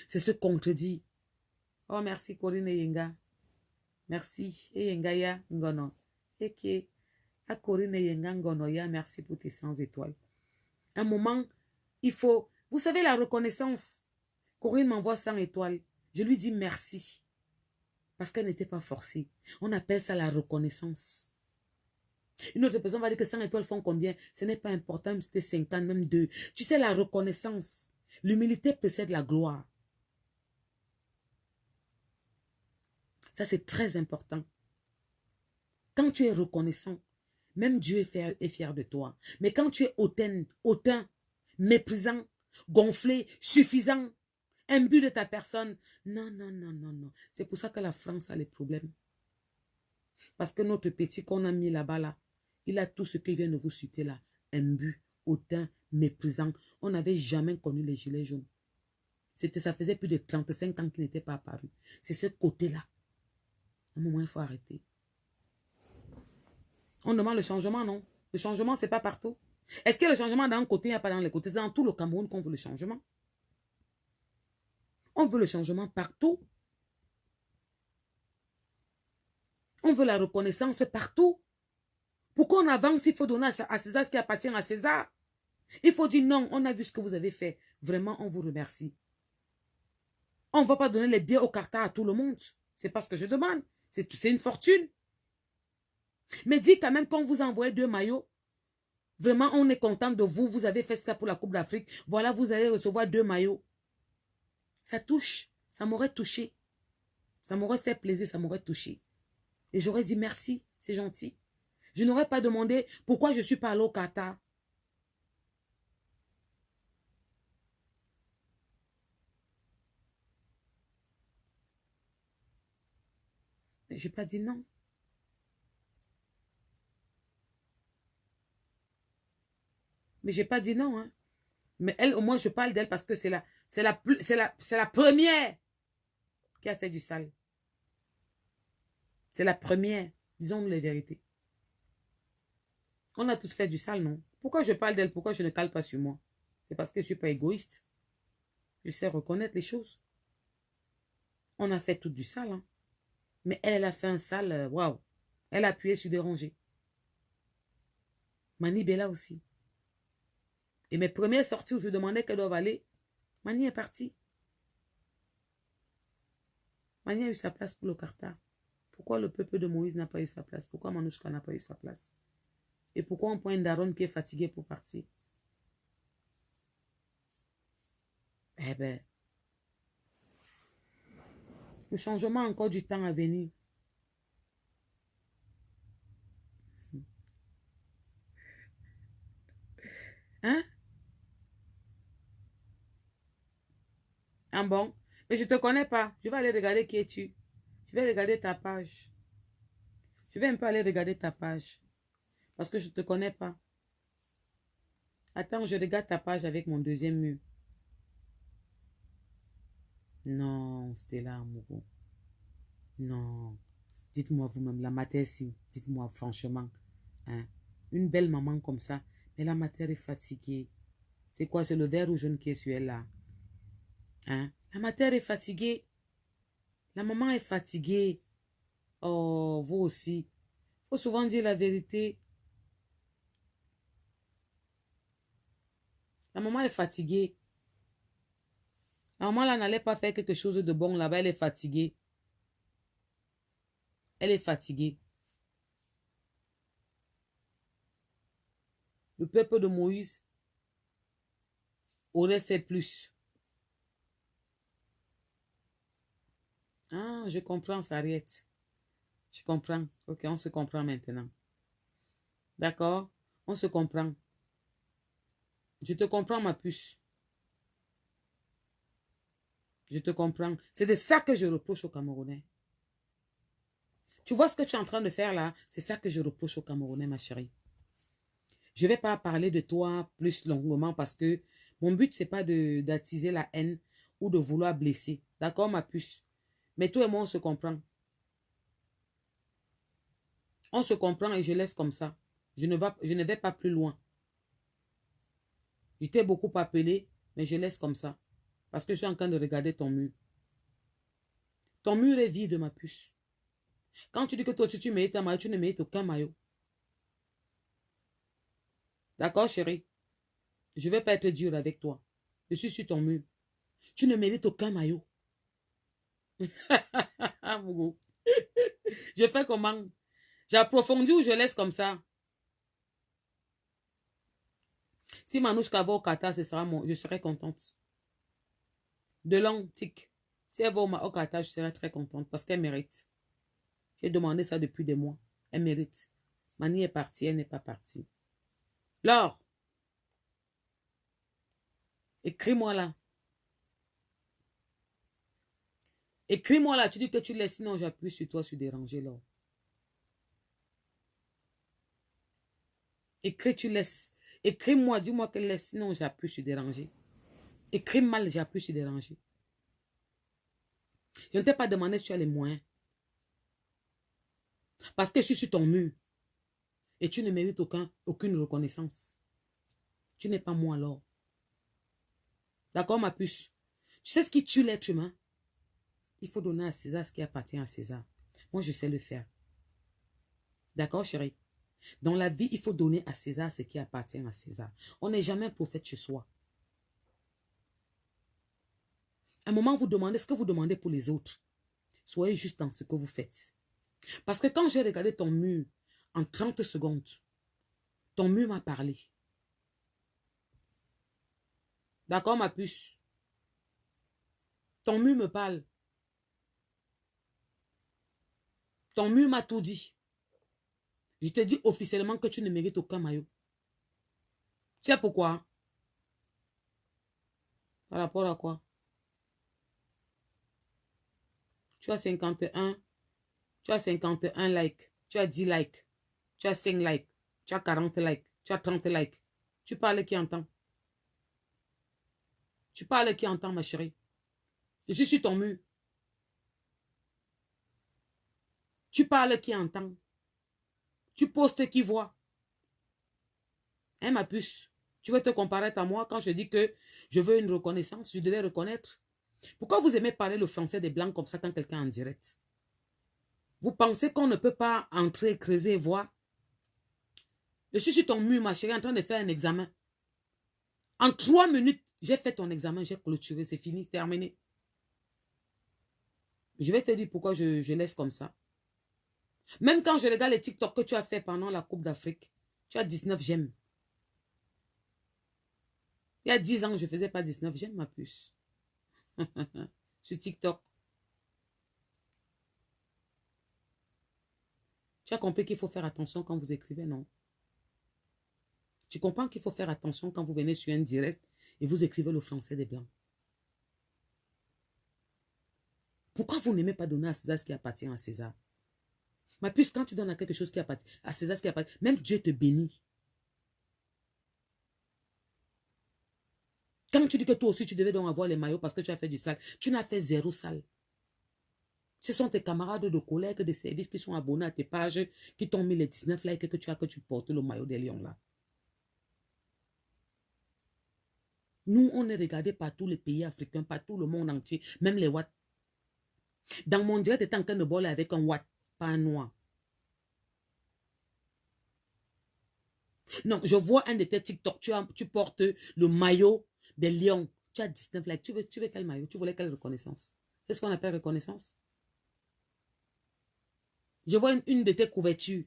C'est ce qu'on te dit. Oh, merci, Corinne Yenga. Merci. Yenga ya ngono. Eke. A Corinne Yenga ngono ya. Merci pour tes 100 étoiles. Un moment, il faut... Vous savez, la reconnaissance. Corinne m'envoie 100 étoiles. Je lui dis merci. Parce qu'elle n'était pas forcée. On appelle ça la reconnaissance. Une autre personne va dire que 100 étoiles font combien? Ce n'est pas important, même si c'était 50, même 2. Tu sais, la reconnaissance. L'humilité précède la gloire. Ça, c'est très important. Quand tu es reconnaissant, même Dieu est fier de toi. Mais quand tu es hautain, méprisant, gonflé, suffisant, imbu de ta personne. Non, non, non, non, non. C'est pour ça que la France a les problèmes. Parce que notre petit qu'on a mis là-bas, là, il a tout ce qu'il vient de vous citer là. Imbu, hautain, méprisant. On n'avait jamais connu les gilets jaunes. Ça faisait plus de 35 ans qu'il n'était pas apparu. C'est ce côté-là. À un moment, il faut arrêter. On demande le changement, non? Le changement, c'est pas partout. Est-ce que le changement d'un côté, il n'y a pas dans les côtés? C'est dans tout le Cameroun qu'on veut le changement. On veut le changement partout. On veut la reconnaissance partout. Pour qu'on avance, il faut donner à César ce qui appartient à César. Il faut dire non, on a vu ce que vous avez fait. Vraiment, on vous remercie. On ne va pas donner les biens au Qatar à tout le monde. C'est pas ce que je demande. C'est une fortune. Mais dites quand même qu'on vous envoie 2 maillots. Vraiment, on est content de vous. Vous avez fait ça pour la Coupe d'Afrique. Voilà, vous allez recevoir 2 maillots. Ça touche. Ça m'aurait touché. Ça m'aurait fait plaisir. Ça m'aurait touché. Et j'aurais dit merci. C'est gentil. Je n'aurais pas demandé pourquoi je suis pas allé au Qatar. Je n'ai pas dit non. Mais je n'ai pas dit non. Hein. Mais elle, au moins, je parle d'elle parce que c'est la première qui a fait du sale. C'est la première. Disons-nous les vérités. On a toutes fait du sale, non? Pourquoi je parle d'elle? Pourquoi je ne cale pas sur moi? C'est parce que je ne suis pas égoïste. Je sais reconnaître les choses. On a fait tout du sale. Hein. Mais elle a fait un sale, waouh. Elle a appuyé sur des rangées. Mani Bella aussi. Et mes premières sorties où je demandais qu'elle doive aller, Mani est partie. Mani a eu sa place pour le Qatar. Pourquoi le peuple de Moïse n'a pas eu sa place? Pourquoi Manouchka n'a pas eu sa place? Et pourquoi on prend une daronne qui est fatiguée pour partir? Eh bien, le changement a encore du temps à venir. Hein? Ah bon? Mais je ne te connais pas. Je vais aller regarder qui es-tu. Je vais regarder ta page. Je vais un peu aller regarder ta page. Parce que je ne te connais pas. Attends, je regarde ta page avec mon deuxième mur. Non, Stella Amourou. Non. Dites-moi vous-même, la matière, si. Dites-moi franchement. Hein? Une belle maman comme ça. Mais la matière est fatiguée. C'est quoi? C'est le vert ou jaune qui est sur elle là? Hein? La matière est fatiguée. La maman est fatiguée. Oh, vous aussi. Il faut souvent dire la vérité. La maman est fatiguée. La maman là n'allait pas faire quelque chose de bon là-bas. Elle est fatiguée. Elle est fatiguée. Le peuple de Moïse aurait fait plus. Ah, je comprends, Sariette. Je comprends. Ok, on se comprend maintenant. D'accord? On se comprend. Je te comprends, ma puce. Je te comprends. C'est de ça que je reproche aux Camerounais. Tu vois ce que tu es en train de faire là? C'est ça que je reproche aux Camerounais, ma chérie. Je ne vais pas parler de toi plus longuement parce que mon but, ce n'est pas d'attiser la haine ou de vouloir blesser. D'accord, ma puce? Mais toi et moi, on se comprend. On se comprend et je laisse comme ça. Je ne vais pas plus loin. Je t'ai beaucoup appelé, mais je laisse comme ça. Parce que je suis en train de regarder ton mur. Ton mur est vide, ma puce. Quand tu dis que toi, tu mérites un maillot, tu ne mérites aucun maillot. D'accord, chérie? Je ne vais pas être dur avec toi. Je suis sur ton mur. Tu ne mérites aucun maillot. Je fais comment? J'approfondis ou je laisse comme ça? Si Manouchka va au Qatar, je serai contente. De longue tic. Si elle va au Qatar, je serai très contente parce qu'elle mérite. J'ai demandé ça depuis des mois. Elle mérite. Mani est partie, elle n'est pas partie. Laure. Écris-moi là. Écris-moi là. Tu dis que tu laisses, sinon j'appuie sur toi sur déranger là. Écris, tu laisses. Écris-moi, dis-moi que laisse, sinon j'appuie sur déranger. Écris mal, j'appuie sur déranger. Je ne t'ai pas demandé si tu as les moyens. Parce que je suis sur ton mur. Et tu ne mérites aucune reconnaissance. Tu n'es pas moi alors. D'accord, ma puce? Tu sais ce qui tue l'être humain? Il faut donner à César ce qui appartient à César. Moi, je sais le faire. D'accord, chérie? Dans la vie, il faut donner à César ce qui appartient à César. On n'est jamais un prophète chez soi. À un moment, vous demandez ce que vous demandez pour les autres. Soyez juste dans ce que vous faites. Parce que quand j'ai regardé ton mur en 30 secondes, ton mur m'a parlé. D'accord, ma puce? Ton mur me parle. Ton mur m'a tout dit. Je te dis officiellement que tu ne mérites aucun maillot. Tu sais pourquoi? Par rapport à quoi? Tu as 51. Tu as 51 likes. Tu as 10 likes. Tu as 5 likes. Tu as 40 likes. Tu as 30 likes. Tu parles qui entend? Tu parles qui entend, ma chérie? Je suis sur ton mur. Tu parles qui entend? Tu postes qui voit? Hein, ma puce? Tu veux te comparer à moi quand je dis que je veux une reconnaissance? Je devais reconnaître. Pourquoi vous aimez parler le français des blancs comme ça quand quelqu'un est en direct? Vous pensez qu'on ne peut pas entrer, creuser et voir? Je suis sur ton mur, ma chérie, en train de faire un examen. En 3 minutes, j'ai fait ton examen, j'ai clôturé, c'est fini, c'est terminé. Je vais te dire pourquoi je laisse comme ça. Même quand je regarde les TikTok que tu as fait pendant la Coupe d'Afrique, tu as 19 j'aime. Il y a 10 ans, je ne faisais pas 19 j'aime, ma puce. Sur TikTok. Tu as compris qu'il faut faire attention quand vous écrivez, non? Tu comprends qu'il faut faire attention quand vous venez sur un direct et vous écrivez le français des blancs. Pourquoi vous n'aimez pas donner à César ce qui appartient à César? Mais puisque quand tu donnes à quelque chose qui appartient à César ce qui appartient, même Dieu te bénit. Quand tu dis que toi aussi tu devais donc avoir les maillots parce que tu as fait du sale, tu n'as fait 0 sale. Ce sont tes camarades de collègues de service qui sont abonnés à tes pages, qui t'ont mis les 19 likes que tu portes le maillot des lions là. Nous, on est regardés par tous les pays africains, par tout le monde entier, même les Watts. Dans mon direct, tu étais en train de boire avec un Watt, pas un noir. Non, je vois un de tes TikTok, tu portes le maillot des lions. Tu as 19 likes. Tu veux quel maillot? Tu voulais quelle reconnaissance? C'est ce qu'on appelle reconnaissance. Je vois une de tes couvertures.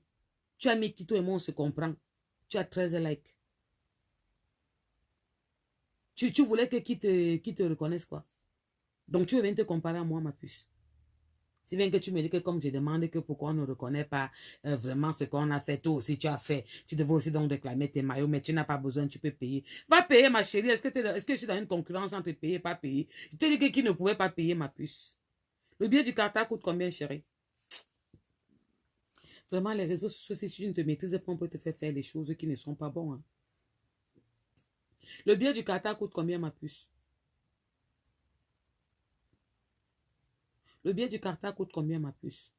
Tu as mis Kito et moi, on se comprend. Tu as 13 likes. Tu voulais qui te reconnaisse quoi? Donc tu viens te comparer à moi, ma puce. Si bien que tu me dis que comme je demande que pourquoi on ne reconnaît pas vraiment ce qu'on a fait, toi aussi tu as fait. Tu devais aussi donc réclamer tes maillots, mais tu n'as pas besoin, tu peux payer. Va payer ma chérie, est-ce que je suis dans une concurrence entre payer et pas payer? Je te dis que qui ne pouvait pas payer ma puce. Le billet du Qatar coûte combien, chérie? Vraiment, les réseaux sociaux, si tu ne te maîtrises pas, on peut te faire des choses qui ne sont pas bonnes. Hein. Le billet du Qatar coûte combien, ma puce? Le billet du Qatar coûte combien, ma puce?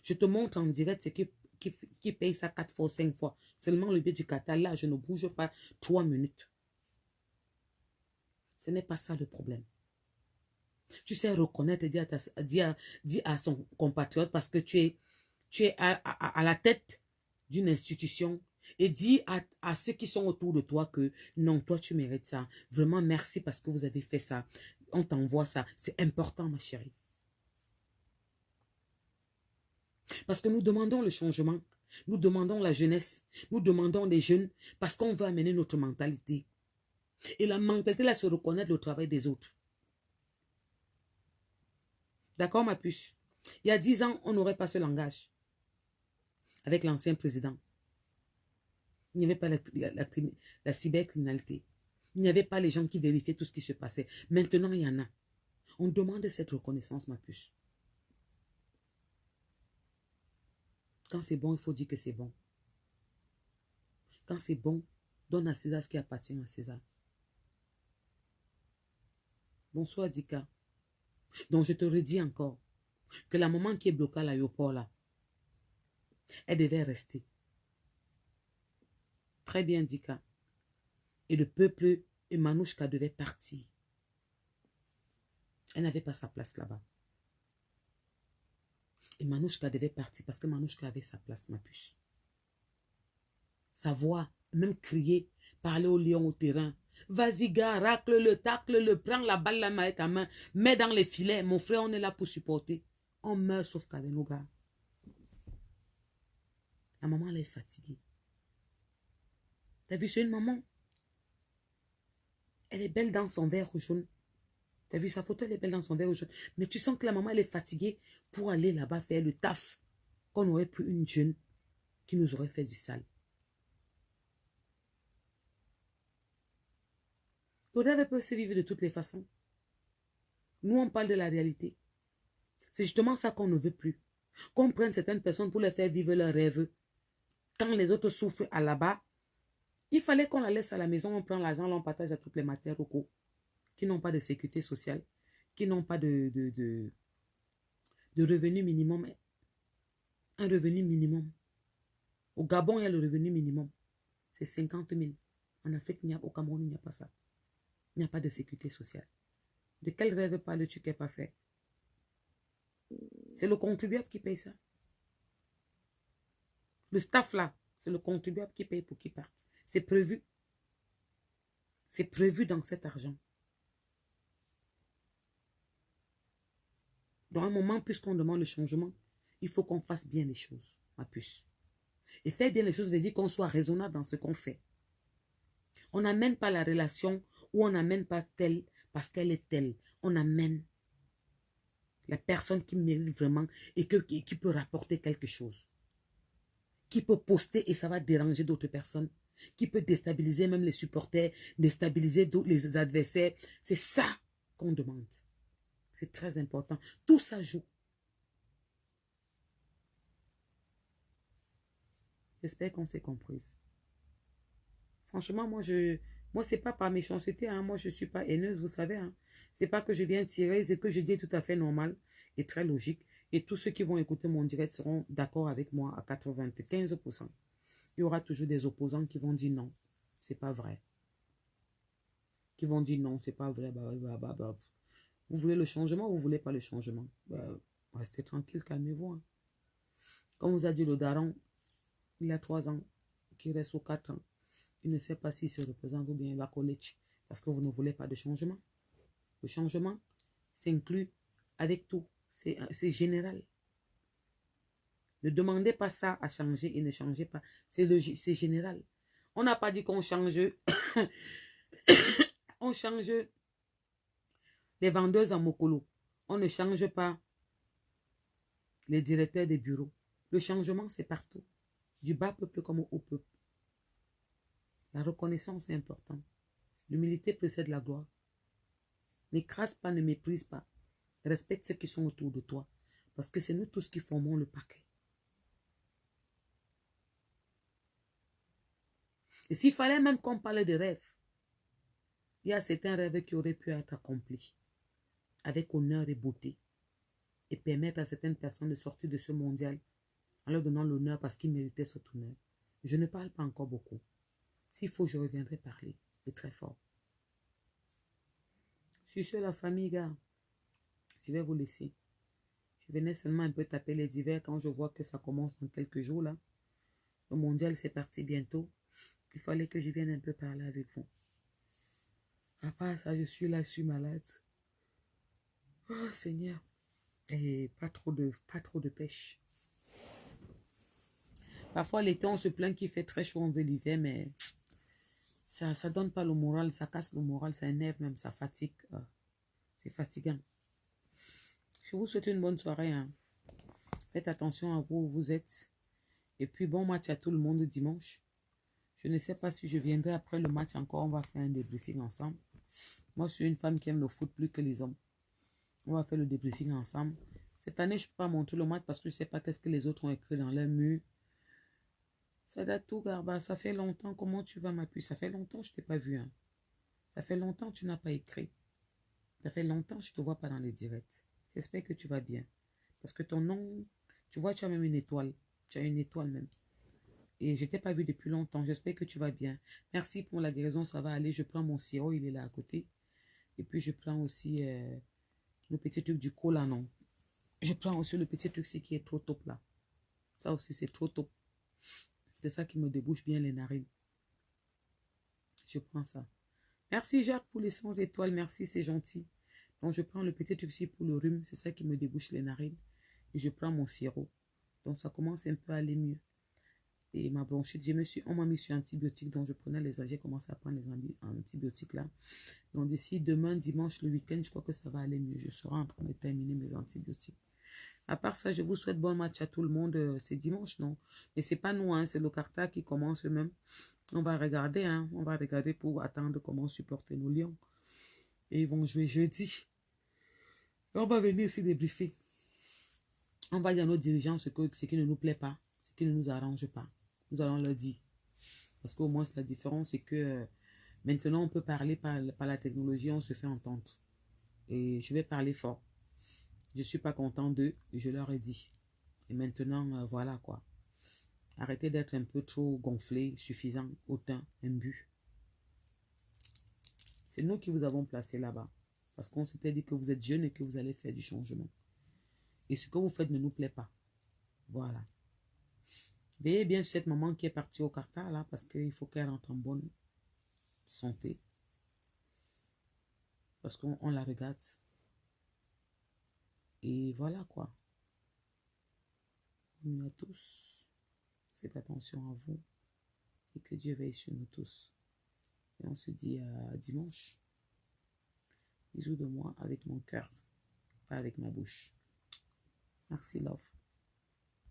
Je te montre en direct ce qui paye ça 4 fois, 5 fois. Seulement le billet du Qatar, là, je ne bouge pas 3 minutes. Ce n'est pas ça le problème. Tu sais reconnaître et dire à son compatriote parce que tu es à la tête d'une institution et dis à ceux qui sont autour de toi que non, toi tu mérites ça. Vraiment merci parce que vous avez fait ça. On t'envoie ça. C'est important, ma chérie. Parce que nous demandons le changement. Nous demandons la jeunesse. Nous demandons les jeunes parce qu'on veut amener notre mentalité. Et la mentalité, là, c'est reconnaître le travail des autres. D'accord, ma puce? Il y a 10 ans, on n'aurait pas ce langage avec l'ancien président. Il n'y avait pas la cybercriminalité. Il n'y avait pas les gens qui vérifiaient tout ce qui se passait. Maintenant, il y en a. On demande cette reconnaissance, ma puce. Quand c'est bon, il faut dire que c'est bon. Quand c'est bon, donne à César ce qui appartient à César. Bonsoir, Dika. Donc, je te redis encore que la maman qui est bloquée à l'aéroport, là, elle devait rester. Très bien, Dika. Et le peuple et Manouchka devait partir. Elle n'avait pas sa place là-bas. Et Manouchka devait partir parce que Manouchka avait sa place, ma puce. Sa voix, même crier, parler au lion au terrain. Vas-y, gars, racle-le, tacle-le, prends la balle là avec ta main, mets dans les filets. Mon frère, on est là pour supporter. On meurt sauf qu'avec nos gars. La maman, elle est fatiguée. T'as vu, c'est une maman. Elle est belle dans son verre jaune. T'as vu sa photo, elle est belle dans son verre jaune. Mais tu sens que la maman, elle est fatiguée pour aller là-bas faire le taf. Qu'on aurait pris une jeune qui nous aurait fait du sale. Le rêve peut se vivre de toutes les façons. Nous, on parle de la réalité. C'est justement ça qu'on ne veut plus. Qu'on prenne certaines personnes pour les faire vivre leurs rêves. Quand les autres souffrent à là-bas, il fallait qu'on la laisse à la maison, on prend l'argent, on partage à toutes les matières locaux qui n'ont pas de sécurité sociale, qui n'ont pas de revenu minimum. Un revenu minimum. Au Gabon, il y a le revenu minimum. C'est 50 000. En Afrique, au Cameroun, il n'y a pas ça. Il n'y a pas de sécurité sociale. De quel rêve parles-tu qui n'est pas fait? C'est le contribuable qui paye ça. Le staff là, c'est le contribuable qui paye pour qu'il parte. C'est prévu. C'est prévu dans cet argent. Dans un moment, puisqu'on demande le changement, il faut qu'on fasse bien les choses, ma puce. Et faire bien les choses veut dire qu'on soit raisonnable dans ce qu'on fait. On n'amène pas la relation ou on n'amène pas telle parce qu'elle est telle. On amène la personne qui mérite vraiment et qui peut rapporter quelque chose. Qui peut poster et ça va déranger d'autres personnes. Qui peut déstabiliser même les supporters, déstabiliser les adversaires. C'est ça qu'on demande. C'est très important. Tout ça joue. J'espère qu'on s'est comprise. Franchement, moi, c'est pas par méchanceté. Hein. Moi, je ne suis pas haineuse, vous savez. Hein. C'est pas que je viens tirer, c'est que je dis tout à fait normal et très logique. Et tous ceux qui vont écouter mon direct seront d'accord avec moi à 95%. Il y aura toujours des opposants qui vont dire non, c'est pas vrai. Qui vont dire non, c'est pas vrai. Vous voulez le changement ou vous voulez pas le changement? Restez tranquille, calmez-vous. Hein. Comme vous a dit le daron, il y a 3 ans, qui reste aux 4 ans. Il ne sait pas s'il se représente ou bien il va coller parce que vous ne voulez pas de changement. Le changement s'inclut avec tout. C'est général. Ne demandez pas ça à changer et ne changez pas. C'est général. On n'a pas dit qu'on change. On change les vendeuses en Mokolo. On ne change pas les directeurs des bureaux. Le changement, c'est partout. Du bas peuple comme au haut peuple. La reconnaissance est importante. L'humilité précède la gloire. N'écrase pas, ne méprise pas. Respecte ceux qui sont autour de toi. Parce que c'est nous tous qui formons le paquet. Et s'il fallait même qu'on parle de rêves, il y a certains rêves qui auraient pu être accomplis avec honneur et beauté et permettre à certaines personnes de sortir de ce mondial en leur donnant l'honneur parce qu'ils méritaient cet honneur. Je ne parle pas encore beaucoup. S'il faut, je reviendrai parler de très fort. Sur ce, la famille, gars, je vais vous laisser. Je venais seulement un peu taper les divers quand je vois que ça commence dans quelques jours, là. Le mondial, c'est parti bientôt. Il fallait que je vienne un peu parler avec vous. À part ça, je suis là, je suis malade. Oh, Seigneur. Et pas trop de pêche. Parfois, l'été, on se plaint qu'il fait très chaud, on veut l'hiver, mais ça donne pas le moral, ça casse le moral, ça énerve même, ça fatigue. C'est fatigant. Je vous souhaite une bonne soirée. Hein. Faites attention à vous où vous êtes. Et puis, bon match à tout le monde dimanche. Je ne sais pas si je viendrai après le match encore. On va faire un débriefing ensemble. Moi, je suis une femme qui aime le foot plus que les hommes. On va faire le débriefing ensemble. Cette année, je ne peux pas montrer le match parce que je ne sais pas qu'est-ce que les autres ont écrit dans leur mur. Ça date tout, Garba. Ça fait longtemps. Comment tu vas, ma puce? Ça fait longtemps que je ne t'ai pas vu. Hein. Ça fait longtemps que tu n'as pas écrit. Ça fait longtemps que je ne te vois pas dans les directs. J'espère que tu vas bien. Parce que ton nom, tu vois, tu as même une étoile. Tu as une étoile même. Et je ne t'ai pas vu depuis longtemps. J'espère que tu vas bien. Merci pour la guérison. Ça va aller. Je prends mon sirop. Il est là à côté. Et puis, je prends aussi le petit truc du cola, non. Je prends aussi le petit truc qui est trop top là. Ça aussi, c'est trop top. C'est ça qui me débouche bien les narines. Je prends ça. Merci Jacques pour les 100 étoiles. Merci, c'est gentil. Donc, je prends le petit truc pour le rhume. C'est ça qui me débouche les narines. Et je prends mon sirop. Donc, ça commence un peu à aller mieux. Et ma bronchite, on m'a mis sur antibiotiques. Donc, j'ai commencé à prendre les antibiotiques là. Donc, d'ici demain, dimanche, le week-end, je crois que ça va aller mieux. Je serai en train de terminer mes antibiotiques. À part ça, je vous souhaite bon match à tout le monde. C'est dimanche, non? Mais c'est pas nous, hein, c'est le Carta qui commence eux-mêmes. On va regarder, hein. On va regarder pour attendre comment supporter nos lions. Et ils vont jouer jeudi. Et on va venir ici débriefer. On va dire à nos dirigeants ce qui ne nous plaît pas, ce qui ne nous arrange pas. Nous allons leur dire. Parce qu'au moins, la différence, c'est que maintenant, on peut parler par la technologie, on se fait entendre. Et je vais parler fort. Je ne suis pas content d'eux, je leur ai dit. Et maintenant, voilà quoi. Arrêtez d'être un peu trop gonflé, suffisant, hautain, imbu. C'est nous qui vous avons placé là-bas. Parce qu'on s'était dit que vous êtes jeune et que vous allez faire du changement. Et ce que vous faites ne nous plaît pas. Voilà. Veillez bien sur cette maman qui est partie au Qatar là, parce qu'il faut qu'elle rentre en bonne santé. Parce qu'on la regarde. Et voilà quoi. Nuit à tous. Faites attention à vous. Et que Dieu veille sur nous tous. Et on se dit à dimanche. Bisous de moi avec mon cœur, pas avec ma bouche. Merci, love.